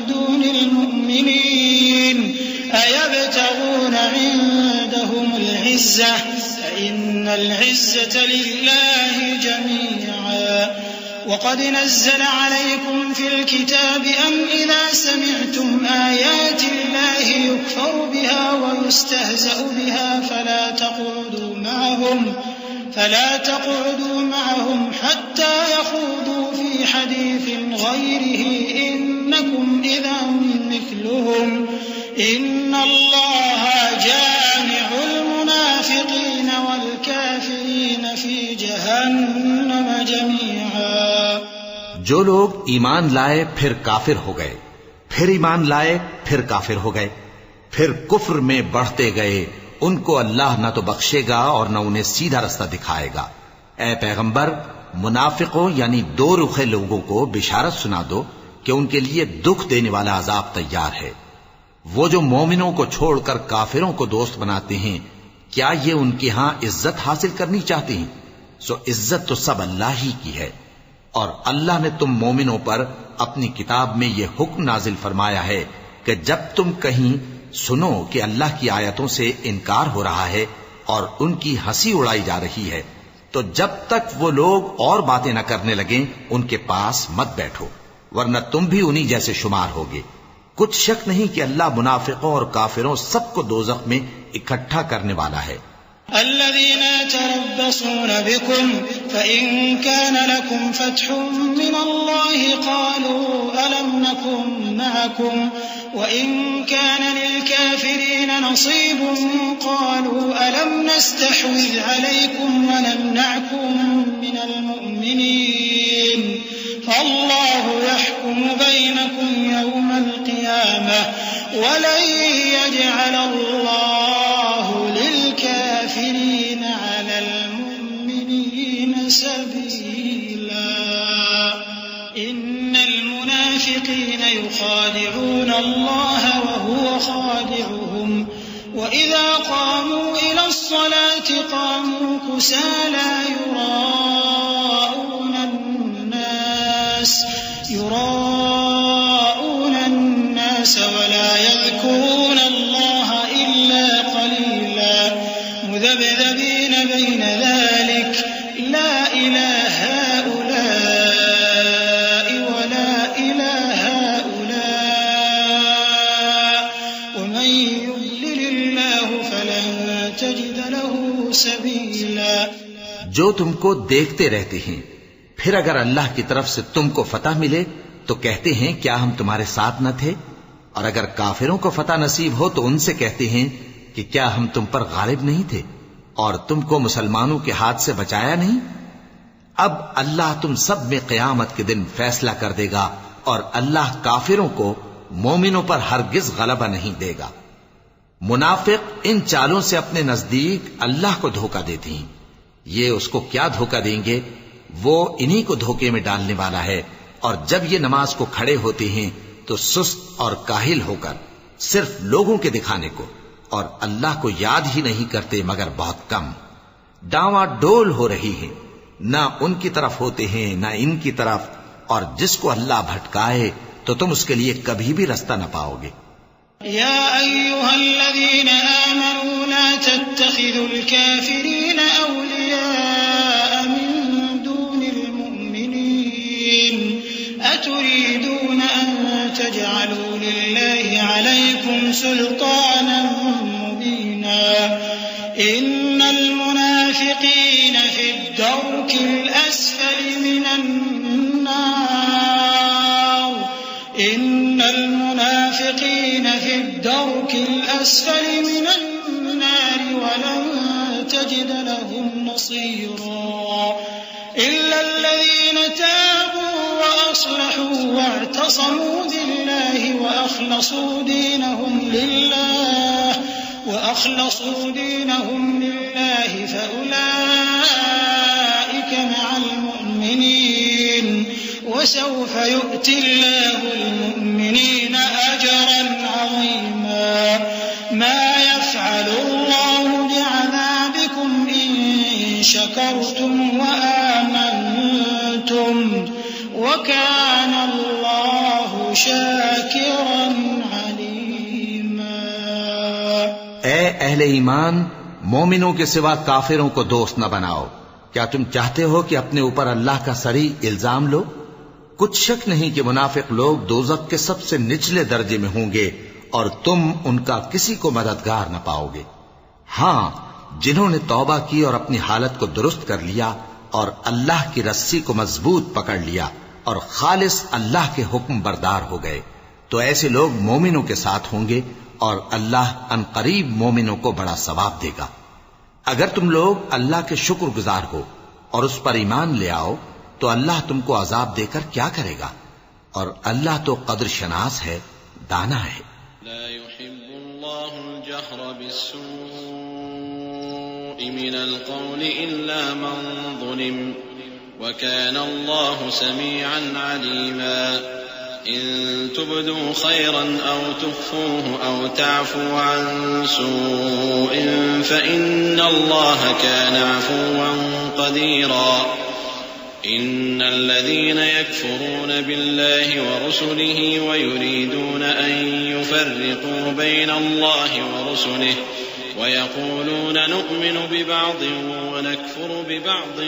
دون المؤمنين أيبتغون عندهم العزة فإن العزة لله جميعا وقد نزل عليكم في الكتاب أن إذا سمعتم آيات الله يكفر بها ويستهزأ بها فلا تقعدوا معهم حتى يخوضوا في حديث غيره إنكم إذا مثلهم إن الله جامع المنافقين والكافرين في جهنم جميعا. جو لوگ ایمان لائے پھر کافر ہو گئے، پھر ایمان لائے پھر کافر ہو گئے، پھر کفر میں بڑھتے گئے، ان کو اللہ نہ تو بخشے گا اور نہ انہیں سیدھا رستہ دکھائے گا. اے پیغمبر، منافقوں یعنی دو رخے لوگوں کو بشارت سنا دو کہ ان کے لیے دکھ دینے والا عذاب تیار ہے. وہ جو مومنوں کو چھوڑ کر کافروں کو دوست بناتے ہیں، کیا یہ ان کے ہاں عزت حاصل کرنی چاہتے ہیں؟ سو عزت تو سب اللہ ہی کی ہے. اور اللہ نے تم مومنوں پر اپنی کتاب میں یہ حکم نازل فرمایا ہے کہ جب تم کہیں سنو کہ اللہ کی آیتوں سے انکار ہو رہا ہے اور ان کی ہنسی اڑائی جا رہی ہے، تو جب تک وہ لوگ اور باتیں نہ کرنے لگیں ان کے پاس مت بیٹھو، ورنہ تم بھی انہی جیسے شمار ہوگے. کچھ شک نہیں کہ اللہ منافقوں اور کافروں سب کو دوزخ میں اکٹھا کرنے والا ہے. الذين يتربصون بكم فإن كان لكم فتح من الله قالوا ألم نكن معكم وإن كان للكافرين نصيب قالوا ألم نستحوذ عليكم ونمنعكم من المؤمنين فالله يحكم بينكم يوم القيامة ولن يجعل الله للكافرين على المؤمنين سبيلا. إن المنافقين يخادعون الله وهو خادعهم وإذا قاموا إلى الصلاة قاموا كسالى يراءون الناس ولا يذكرون الله إلا قليلا مذبذبين بين ذلك لا إلى هؤلاء ولا إلى هؤلاء ومن يضلل الله فلن تجد له سبيلا. جو تم کو دیکھتے رہتے ہیں، پھر اگر اللہ کی طرف سے تم کو فتح ملے تو کہتے ہیں کیا ہم تمہارے ساتھ نہ تھے، اور اگر کافروں کو فتح نصیب ہو تو ان سے کہتے ہیں کہ کیا ہم تم پر غالب نہیں تھے اور تم کو مسلمانوں کے ہاتھ سے بچایا نہیں. اب اللہ تم سب میں قیامت کے دن فیصلہ کر دے گا اور اللہ کافروں کو مومنوں پر ہرگز غلبہ نہیں دے گا. منافق ان چالوں سے اپنے نزدیک اللہ کو دھوکہ دیتے ہیں. یہ اس کو کیا دھوکہ دیں گے؟ وہ انہی کو دھوکے میں ڈالنے والا ہے. اور جب یہ نماز کو کھڑے ہوتے ہیں تو سست اور کاہل ہو کر صرف لوگوں کے دکھانے کو اور اللہ کو یاد ہی نہیں کرتے مگر بہت کم. ڈاواں ڈول ہو رہی ہیں، نہ ان کی طرف ہوتے ہیں نہ ان کی طرف، اور جس کو اللہ بھٹکائے تو تم اس کے لیے کبھی بھی رستہ نہ پاؤ گے. يا أيها الذين آمنوا لا تتخذوا الكافرين أولياء من دون المؤمنين أتريدون أن تجعلوا لله عليكم سلطانا مبينا إن المنافقين في الدرك الأسفل من النار إن المنافقين في الدرك الأسفل من النار ولن تجد لهم نصيرا إلا الذين تابوا وأصلحوا واعتصموا بالله وأخلصوا دينهم لله فأولئك مع المؤمنين وسوف يؤتي الله المؤمنين أجرا عظيما. ما يفعل الله بعذابكم إن شكرتم وآمنتم وكان الله شاكرا عليما. اے اہل ایمان، مومنوں کے سوا کافروں کو دوست نہ بناؤ، کیا تم چاہتے ہو کہ اپنے اوپر اللہ کا صریح الزام لو؟ کچھ شک نہیں کہ منافق لوگ دوزخ کے سب سے نچلے درجے میں ہوں گے اور تم ان کا کسی کو مددگار نہ پاؤ گے۔ ہاں، جنہوں نے توبہ کی اور اپنی حالت کو درست کر لیا اور اللہ کی رسی کو مضبوط پکڑ لیا اور خالص اللہ کے حکم بردار ہو گئے تو ایسے لوگ مومنوں کے ساتھ ہوں گے اور اللہ عنقریب مومنوں کو بڑا ثواب دے گا۔ اگر تم لوگ اللہ کے شکر گزار ہو اور اس پر ایمان لے آؤ تو اللہ تم کو عذاب دے کر کیا کرے گا، اور اللہ تو قدر شناس ہے، دانا ہے۔ لا يحب الله الجهر بالسوء من القول إلا من ظلم وكان الله سميعا عليما إن تبدوا خيرا أو تخفوه أو تعفوا عن سوء فإن الله كان عفوا قديرا إن الذين يكفرون بالله ورسله ويريدون أن يفرقوا بين الله ورسله ويقولون نؤمن ببعض ونكفر ببعض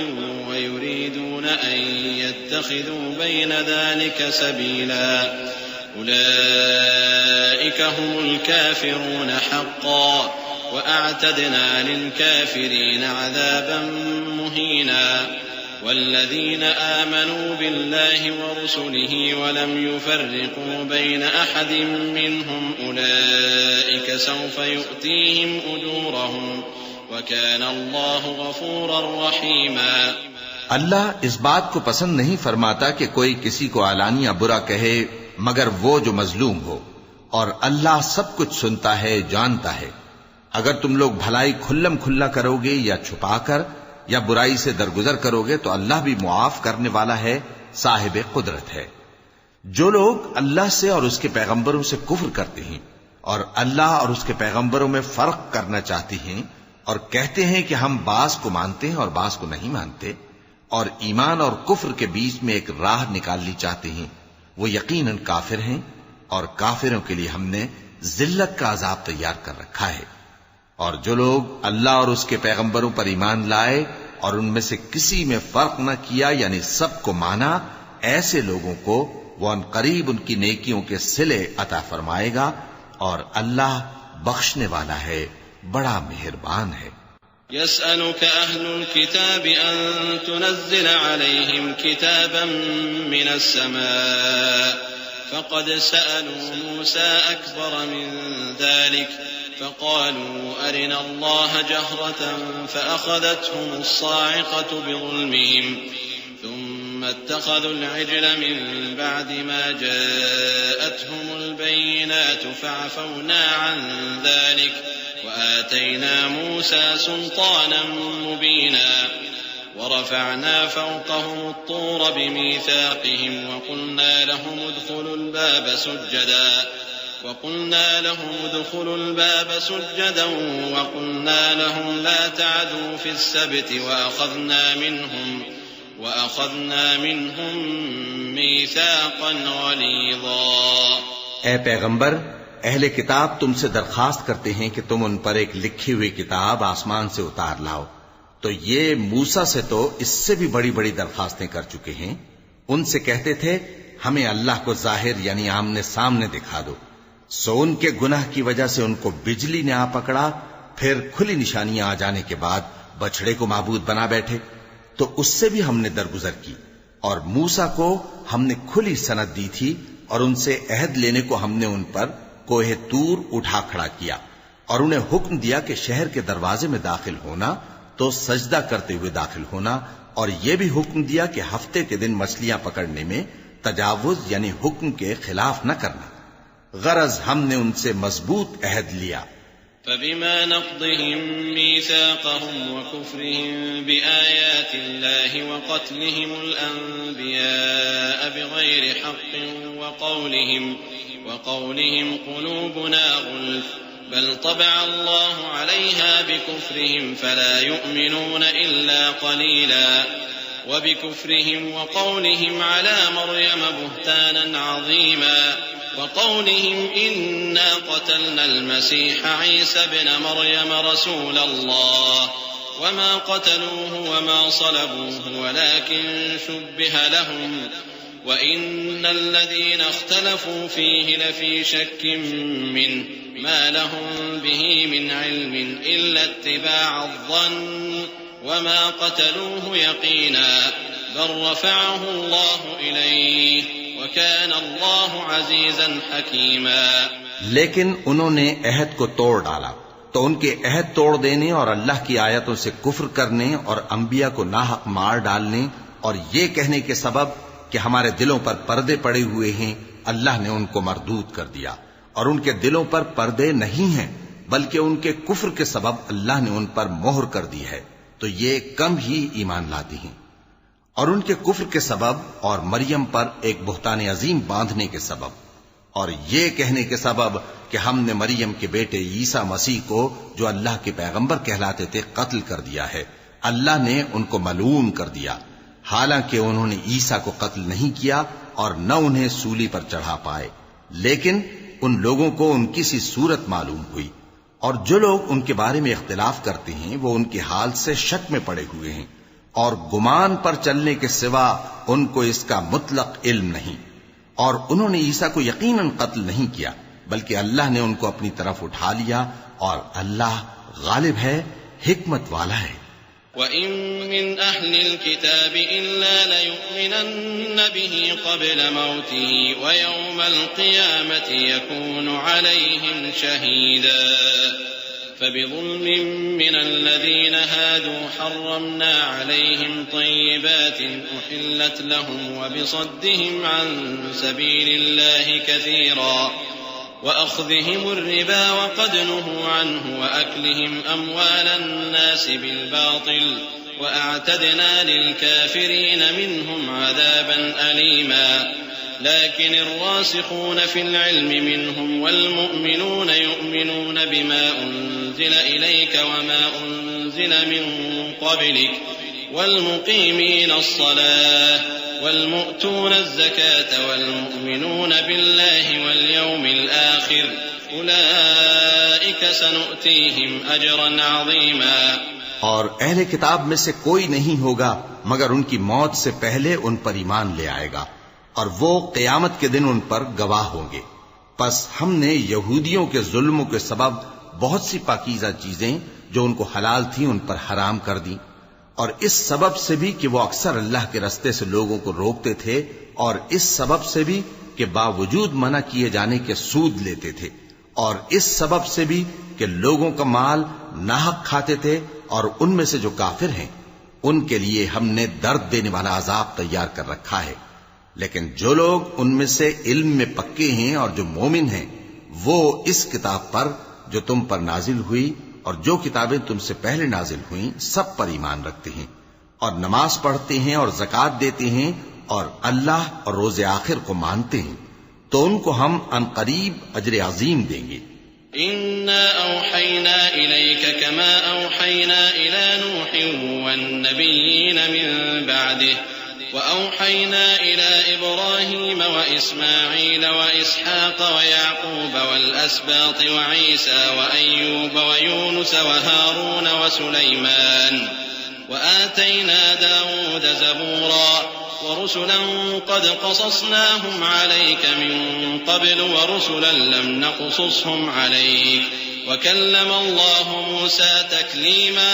ويريدون أن يتخذوا بين ذلك سبيلا أولئك هم الكافرون حقا وأعتدنا للكافرين عذابا مهينا والذين آمنوا بالله ورسله ولم يفرقوا بين أحد منهم أولئك سوف يؤتيهم أجورهم وكان الله غفورا رحيما۔ اللہ اس بات کو پسند نہیں فرماتا کہ کوئی کسی کو علانیہ برا کہے مگر وہ جو مظلوم ہو، اور اللہ سب کچھ سنتا ہے، جانتا ہے۔ اگر تم لوگ بھلائی کھلم کھلا کرو گے یا چھپا کر یا برائی سے درگزر کرو گے تو اللہ بھی معاف کرنے والا ہے، صاحب قدرت ہے۔ جو لوگ اللہ سے اور اس کے پیغمبروں سے کفر کرتے ہیں اور اللہ اور اس کے پیغمبروں میں فرق کرنا چاہتے ہیں اور کہتے ہیں کہ ہم بعض کو مانتے ہیں اور بعض کو نہیں مانتے، اور ایمان اور کفر کے بیچ میں ایک راہ نکالنی چاہتے ہیں، وہ یقیناً کافر ہیں، اور کافروں کے لیے ہم نے ذلت کا عذاب تیار کر رکھا ہے۔ اور جو لوگ اللہ اور اس کے پیغمبروں پر ایمان لائے اور ان میں سے کسی میں فرق نہ کیا یعنی سب کو مانا، ایسے لوگوں کو وہ ان قریب ان کی نیکیوں کے صلے عطا فرمائے گا، اور اللہ بخشنے والا ہے، بڑا مہربان ہے۔ يسألك أهل الكتاب أن تنزل عليهم كتابا من السماء فقد سألوا موسى أكبر من ذلك فقالوا أرنا الله جهرة فأخذتهم الصاعقة بظلمهم ثم اتخذوا العجل من بعد ما جاءتهم البينات فعفونا عن ذلك وآتينا موسى سلطانا مبينا ورفعنا فوقهم الطور بميثاقهم وقلنا لهم ادخلوا الباب سجدا وقلنا لهم لا تعدوا في السبت وأخذنا منهم ميثاقا غليظا۔ اے پیغمبر، اہل کتاب تم سے درخواست کرتے ہیں کہ تم ان پر ایک لکھی ہوئی کتاب آسمان سے اتار لاؤ، تو یہ موسیٰ سے تو اس سے بھی بڑی بڑی درخواستیں کر چکے ہیں۔ ان سے کہتے تھے ہمیں اللہ کو ظاہر یعنی آمنے سامنے دکھا دو، سو ان کے گناہ کی وجہ سے ان کو بجلی نے آ پکڑا، پھر کھلی نشانیاں آ جانے کے بعد بچڑے کو معبود بنا بیٹھے، تو اس سے بھی ہم نے درگزر کی۔ اور موسیٰ کو ہم نے کھلی سند دی تھی، اور ان سے عہد لینے کو ہم نے ان پر کوہ طور اٹھا کھڑا کیا، اور انہیں حکم دیا کہ شہر کے دروازے میں داخل ہونا تو سجدہ کرتے ہوئے داخل ہونا، اور یہ بھی حکم دیا کہ ہفتے کے دن مچھلیاں پکڑنے میں تجاوز یعنی حکم کے خلاف نہ کرنا۔ غرض ہم نے ان سے مضبوط عہد لیا۔ فبما نقضهم ميثاقهم وكفرهم بآيات الله وقتلهم الأنبياء بغير حق وقولهم قلوبنا غلف بل طبع الله عليها بكفرهم فلا يؤمنون إلا قليلا وبكفرهم وقولهم على مريم بهتانا عظيما وقولهم إنا قتلنا المسيح عيسى ابن مريم رسول الله وما قتلوه وما صلبوه ولكن شبه لهم وإن الذين اختلفوا فيه لفي شك منه ما لهم به من علم إلا اتباع الظن وما قتلوه يقينا بل رفعه الله إليه وكان الله عزيزا حكيما. لیکن انہوں نے عہد کو توڑ ڈالا تو ان کے عہد توڑ دینے اور اللہ کی آیتوں سے کفر کرنے اور انبیاء کو ناحق مار ڈالنے اور یہ کہنے کے سبب کہ ہمارے دلوں پر پردے پڑے ہوئے ہیں اللہ نے ان کو مردود کر دیا، اور ان کے دلوں پر پردے نہیں ہیں بلکہ ان کے کفر کے سبب اللہ نے ان پر مہر کر دی ہے تو یہ کم ہی ایمان لاتی ہیں. اور ان کے کفر کے سبب اور مریم پر ایک بہتان عظیم باندھنے کے سبب اور یہ کہنے کے سبب کہ ہم نے مریم کے بیٹے عیسیٰ مسیح کو جو اللہ کے پیغمبر کہلاتے تھے قتل کر دیا ہے، اللہ نے ان کو ملعون کر دیا، حالانکہ انہوں نے عیسیٰ کو قتل نہیں کیا اور نہ انہیں سولی پر چڑھا پائے، لیکن ان لوگوں کو ان کی سی صورت معلوم ہوئی. اور جو لوگ ان کے بارے میں اختلاف کرتے ہیں وہ ان کے حال سے شک میں پڑے ہوئے ہیں، اور گمان پر چلنے کے سوا ان کو اس کا مطلق علم نہیں. اور انہوں نے عیسیٰ کو یقیناً قتل نہیں کیا بلکہ اللہ نے ان کو اپنی طرف اٹھا لیا، اور اللہ غالب ہے، حکمت والا ہے. وَإِن مِّنْ أَهْلِ الْكِتَابِ إِلَّا لَيُؤْمِنَنَّ بِهِ قَبْلَ مَوْتِهِ وَيَوْمَ الْقِيَامَةِ يَكُونُ عَلَيْهِمْ شَهِيدًا فَبِظُلْمٍ مِّنَ الَّذِينَ هَادُوا حَرَّمْنَا عَلَيْهِمْ طَيِّبَاتٍ أُحِلَّتْ لَهُمْ وَبِصَدِّهِمْ عَن سَبِيلِ اللَّهِ كَثِيرًا وأخذهم الربا وقد نهوا عنه وأكلهم أموال الناس بالباطل وأعتدنا للكافرين منهم عذابا أليما. لكن الراسخون في العلم منهم والمؤمنون يؤمنون بما أنزل إليك وما أنزل من قبلك والمقيمين الصلاة والمؤتون الزكاة والمؤمنون بالله واليوم الآخر أولئك سنؤتيهم أجرا عظيما. اور اہل کتاب میں سے کوئی نہیں ہوگا مگر ان کی موت سے پہلے ان پر ایمان لے آئے گا، اور وہ قیامت کے دن ان پر گواہ ہوں گے. پس ہم نے یہودیوں کے ظلموں کے سبب بہت سی پاکیزہ چیزیں جو ان کو حلال تھیں ان پر حرام کر دیں، اور اس سبب سے بھی کہ وہ اکثر اللہ کے رستے سے لوگوں کو روکتے تھے، اور اس سبب سے بھی کہ باوجود منع کیے جانے کے سود لیتے تھے، اور اس سبب سے بھی کہ لوگوں کا مال ناحق کھاتے تھے. اور ان میں سے جو کافر ہیں ان کے لیے ہم نے درد دینے والا عذاب تیار کر رکھا ہے. لیکن جو لوگ ان میں سے علم میں پکے ہیں اور جو مومن ہیں وہ اس کتاب پر جو تم پر نازل ہوئی اور جو کتابیں تم سے پہلے نازل ہوئیں سب پر ایمان رکھتے ہیں، اور نماز پڑھتے ہیں اور زکوٰۃ دیتے ہیں اور اللہ اور روز آخر کو مانتے ہیں، تو ان کو ہم عنقریب اجر عظیم دیں گے. إنا أوحينا إليك كما أوحينا إلى نوح والنبيين من بعده وأوحينا إلى إبراهيم وإسماعيل وإسحاق ويعقوب والأسباط وعيسى وأيوب ويونس وهارون وسليمان وآتينا داود زبورا ورسلا قد قصصناهم عليك من قبل ورسلا لم نقصصهم عليك وكلم الله موسى تكليما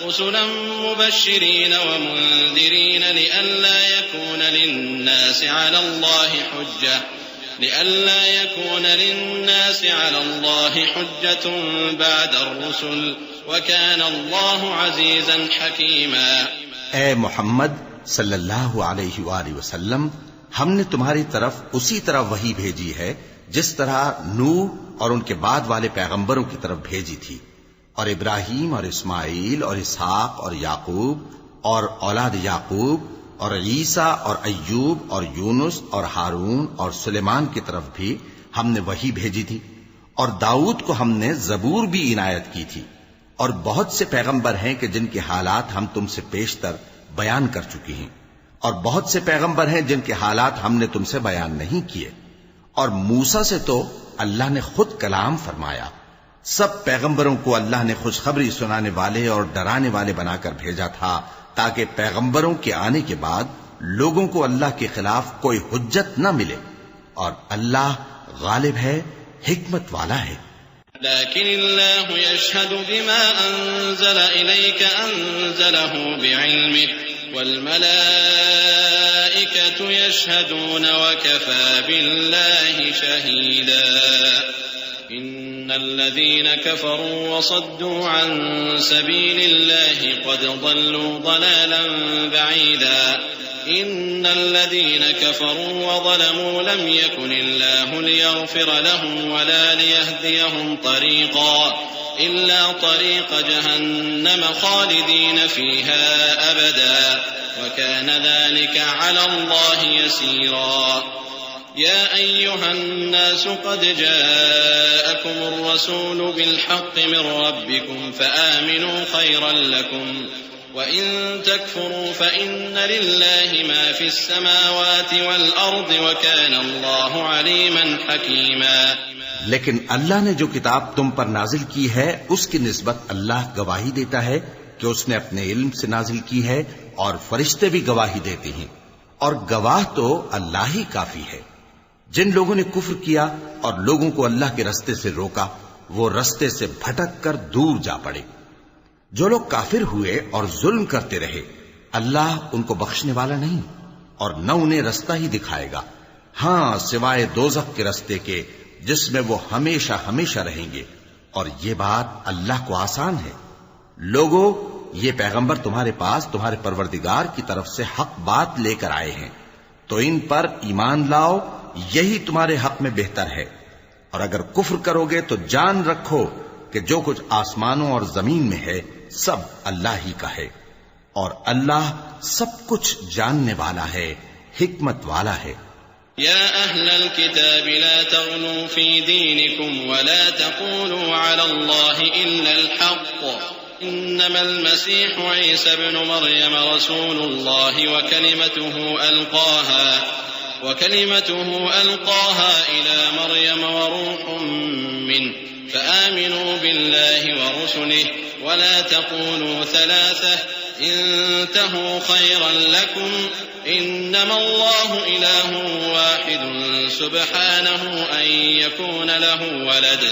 رسلا مبشرين ومنذرين لئلا يكون للناس على الله حجة بعد الرسل وكان الله عزيزا حكيما. اے محمد صلی اللہ علیہ وآلہ وسلم، ہم نے تمہاری طرف اسی طرح وحی بھیجی ہے جس طرح نوح اور ان کے بعد والے پیغمبروں کی طرف بھیجی تھی، اور ابراہیم اور اسماعیل اور اسحاق اور یعقوب اور اولاد یعقوب اور عیسیٰ اور ایوب اور یونس اور ہارون اور سلیمان کی طرف بھی ہم نے وحی بھیجی تھی. اور داؤد کو ہم نے زبور بھی عنایت کی تھی. اور بہت سے پیغمبر ہیں کہ جن کے حالات ہم تم سے پیشتر بیان کر چکی ہیں، اور بہت سے پیغمبر ہیں جن کے حالات ہم نے تم سے بیان نہیں کیے. اور موسیٰ سے تو اللہ نے خود کلام فرمایا، سب پیغمبروں کو اللہ نے خوشخبری سنانے والے اور ڈرانے والے بنا کر بھیجا تھا تاکہ پیغمبروں کے آنے کے بعد لوگوں کو اللہ کے خلاف کوئی حجت نہ ملے، اور اللہ غالب ہے، حکمت والا ہے۔ لكن الله يشهد بما أنزل إليك أنزله بعلمه والملائكة يشهدون وكفى بالله شهيدا إن الذين كفروا وصدوا عن سبيل الله قد ضلوا ضلالا بعيدا إن الذين كفروا وظلموا لم يكن الله ليغفر لهم ولا ليهديهم طريقا إلا طريق جهنم خالدين فيها أبدا وكان ذلك على الله يسيرا يا أيها الناس قد جاءكم الرسول بالحق من ربكم فآمنوا خيرا لكم وَإِن تَكْفُرُوا فَإِنَّ لِلَّهِ مَا فِي السَّمَاوَاتِ وَالْأَرْضِ وَكَانَ اللَّهُ عَلِيمًا حَكِيمًا۔ لیکن اللہ نے جو کتاب تم پر نازل کی ہے اس کی نسبت اللہ گواہی دیتا ہے کہ اس نے اپنے علم سے نازل کی ہے، اور فرشتے بھی گواہی دیتے ہیں، اور گواہ تو اللہ ہی کافی ہے۔ جن لوگوں نے کفر کیا اور لوگوں کو اللہ کے رستے سے روکا، وہ رستے سے بھٹک کر دور جا پڑے۔ جو لوگ کافر ہوئے اور ظلم کرتے رہے، اللہ ان کو بخشنے والا نہیں اور نہ انہیں رستہ ہی دکھائے گا، ہاں سوائے دوزخ کے رستے کے جس میں وہ ہمیشہ ہمیشہ رہیں گے، اور یہ بات اللہ کو آسان ہے۔ لوگو، یہ پیغمبر تمہارے پاس تمہارے پروردگار کی طرف سے حق بات لے کر آئے ہیں، تو ان پر ایمان لاؤ، یہی تمہارے حق میں بہتر ہے، اور اگر کفر کرو گے تو جان رکھو کہ جو کچھ آسمانوں اور زمین میں ہے سب اللہ ہی کا ہے، اور اللہ سب کچھ جاننے والا ہے، حکمت والا ہے۔ يا أهل الكتاب لا تغلوا في دينكم ولا تقولوا على الله إلا الحق إنما المسيح عيسى ابن مريم رسول الله وكلمته ألقاها إلى مريم وروح منه فآمنوا بالله ورسله ولا تقولوا ثلاثة انتهوا خيرا لكم إنما الله إله واحد سبحانه أن يكون له ولد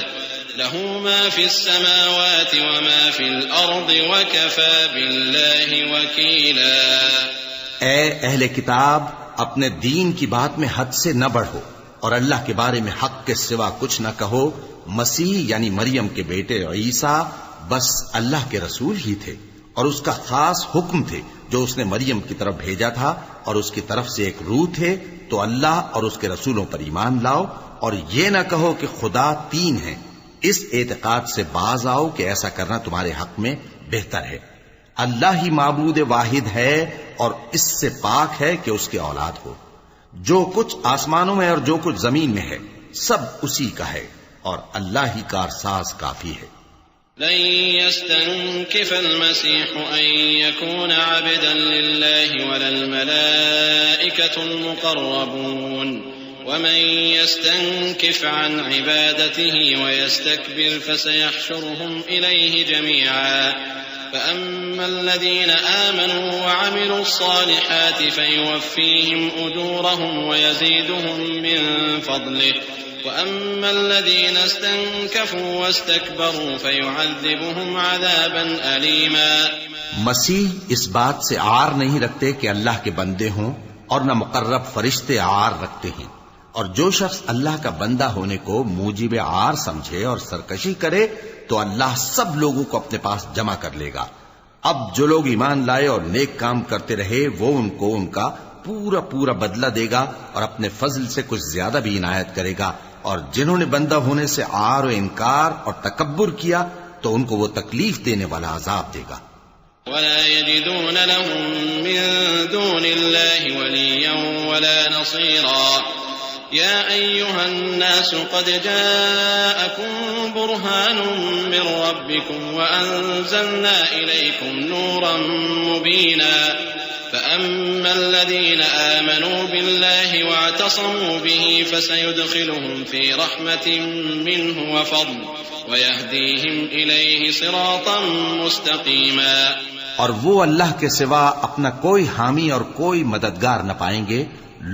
له ما في السماوات وما في الأرض وكفى بالله وكيلا۔ اے اہل کتاب، اپنے دین کی بات میں حد سے نہ بڑھو اور اللہ کے بارے میں حق کے سوا کچھ نہ کہو۔ مسیح یعنی مریم کے بیٹے عیسیٰ بس اللہ کے رسول ہی تھے اور اس کا خاص حکم تھے جو اس نے مریم کی طرف بھیجا تھا، اور اس کی طرف سے ایک روح تھے۔ تو اللہ اور اس کے رسولوں پر ایمان لاؤ اور یہ نہ کہو کہ خدا تین ہیں۔ اس اعتقاد سے باز آؤ کہ ایسا کرنا تمہارے حق میں بہتر ہے۔ اللہ ہی معبود واحد ہے اور اس سے پاک ہے کہ اس کے اولاد ہو۔ جو کچھ آسمانوں میں اور جو کچھ زمین میں ہے سب اسی کا ہے، اور اللہ ہی کارساز کافی ہے۔ لن يستنكف المسيح أن يكون عبدا لله ولا الملائكة المقربون ومن يستنكف عن عبادته ويستكبر فسيحشرهم إليه جميعا فأما الذين آمنوا وعملوا الصالحات فيوفيهم أجورهم ويزيدهم من فضله وَأَمَّا الَّذِينَ اسْتَنكَفُوا وَاسْتَكْبَرُوا فَيُعَذِّبُهُمْ عَذَابًا أَلِيمًا۔ مسیح اس بات سے عار نہیں رکھتے کہ اللہ کے بندے ہوں، اور نہ مقرب فرشتے عار رکھتے ہیں، اور جو شخص اللہ کا بندہ ہونے کو موجب عار سمجھے اور سرکشی کرے تو اللہ سب لوگوں کو اپنے پاس جمع کر لے گا۔ اب جو لوگ ایمان لائے اور نیک کام کرتے رہے وہ ان کو ان کا پورا پورا بدلہ دے گا اور اپنے فضل سے کچھ زیادہ بھی عنایت کرے گا، اور جنہوں نے بندہ ہونے سے عار و انکار اور تکبر کیا تو ان کو وہ تکلیف دینے والا عذاب دے گا۔ ولا يجدون لهم من دون الله وليا ولا نصيرا يا أيها الناس قد جاءكم برهان من ربكم وأنزلنا إليكم نورا مبينا فأما الذين آمنوا بالله واعتصموا به فسيدخلهم في رحمة منه وفضل ويهديهم إليه صراطا مستقيما. اور وہ اللہ کے سوا اپنا کوئی حامی اور کوئی مددگار نہ پائیں گے.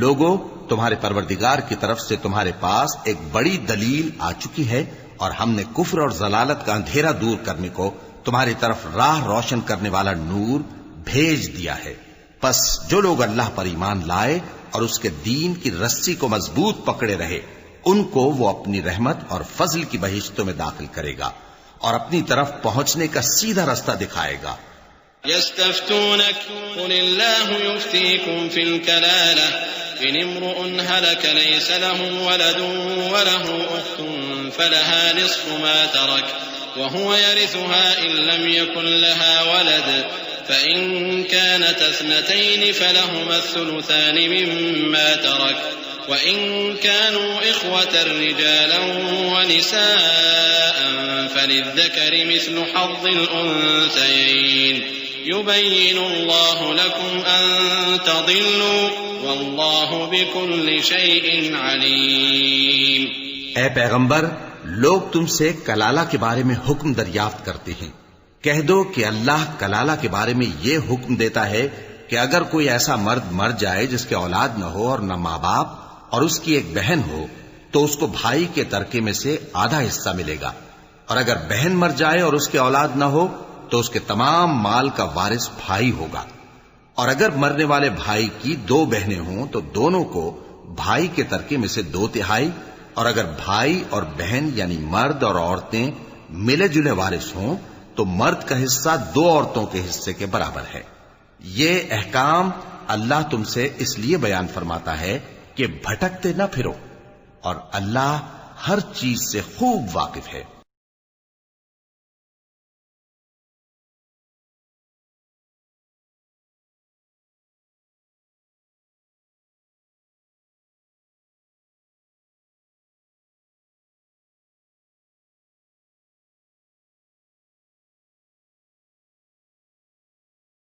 لوگوں، تمہارے پروردگار کی طرف سے تمہارے پاس ایک بڑی دلیل آ چکی ہے، اور ہم نے کفر اور ضلالت کا اندھیرا دور کرنے کو تمہاری طرف راہ روشن کرنے والا نور بھیج دیا ہے. پس جو لوگ اللہ پر ایمان لائے اور اس کے دین کی رسی کو مضبوط پکڑے رہے، ان کو وہ اپنی رحمت اور فضل کی بہشتوں میں داخل کرے گا اور اپنی طرف پہنچنے کا سیدھا رستہ دکھائے گا. يستفتونك قل الله يفتيكم في الكلالة إن امرؤ هلك ليس له ولد وله أخت فلها نصف ما ترك وهو يرثها إن لم يكن لها ولد فإن كانت اثنتين فلهما الثلثان مما ترك وإن كانوا إخوة رجالا ونساء فللذكر مثل حظ الأنثيين يبين الله لكم أن تضلوا والله بكل شيء عليم. اے پیغمبر، لوگ تم سے کلالہ کے بارے میں حکم دریافت کرتے ہیں. کہہ دو کہ اللہ کلالہ کے بارے میں یہ حکم دیتا ہے کہ اگر کوئی ایسا مرد مر جائے جس کے اولاد نہ ہو اور نہ ماں باپ اور اس کی ایک بہن ہو تو اس کو بھائی کے ترکے میں سے آدھا حصہ ملے گا، اور اگر بہن مر جائے اور اس کے اولاد نہ ہو تو اس کے تمام مال کا وارث بھائی ہوگا. اور اگر مرنے والے بھائی کی دو بہنیں ہوں تو دونوں کو بھائی کے ترکے میں سے 2/3، اور اگر بھائی اور بہن یعنی مرد اور عورتیں ملے جلے وارث ہوں تو مرد کا حصہ 2 عورتوں کے حصے کے برابر ہے. یہ احکام اللہ تم سے اس لیے بیان فرماتا ہے کہ بھٹکتے نہ پھرو، اور اللہ ہر چیز سے خوب واقف ہے.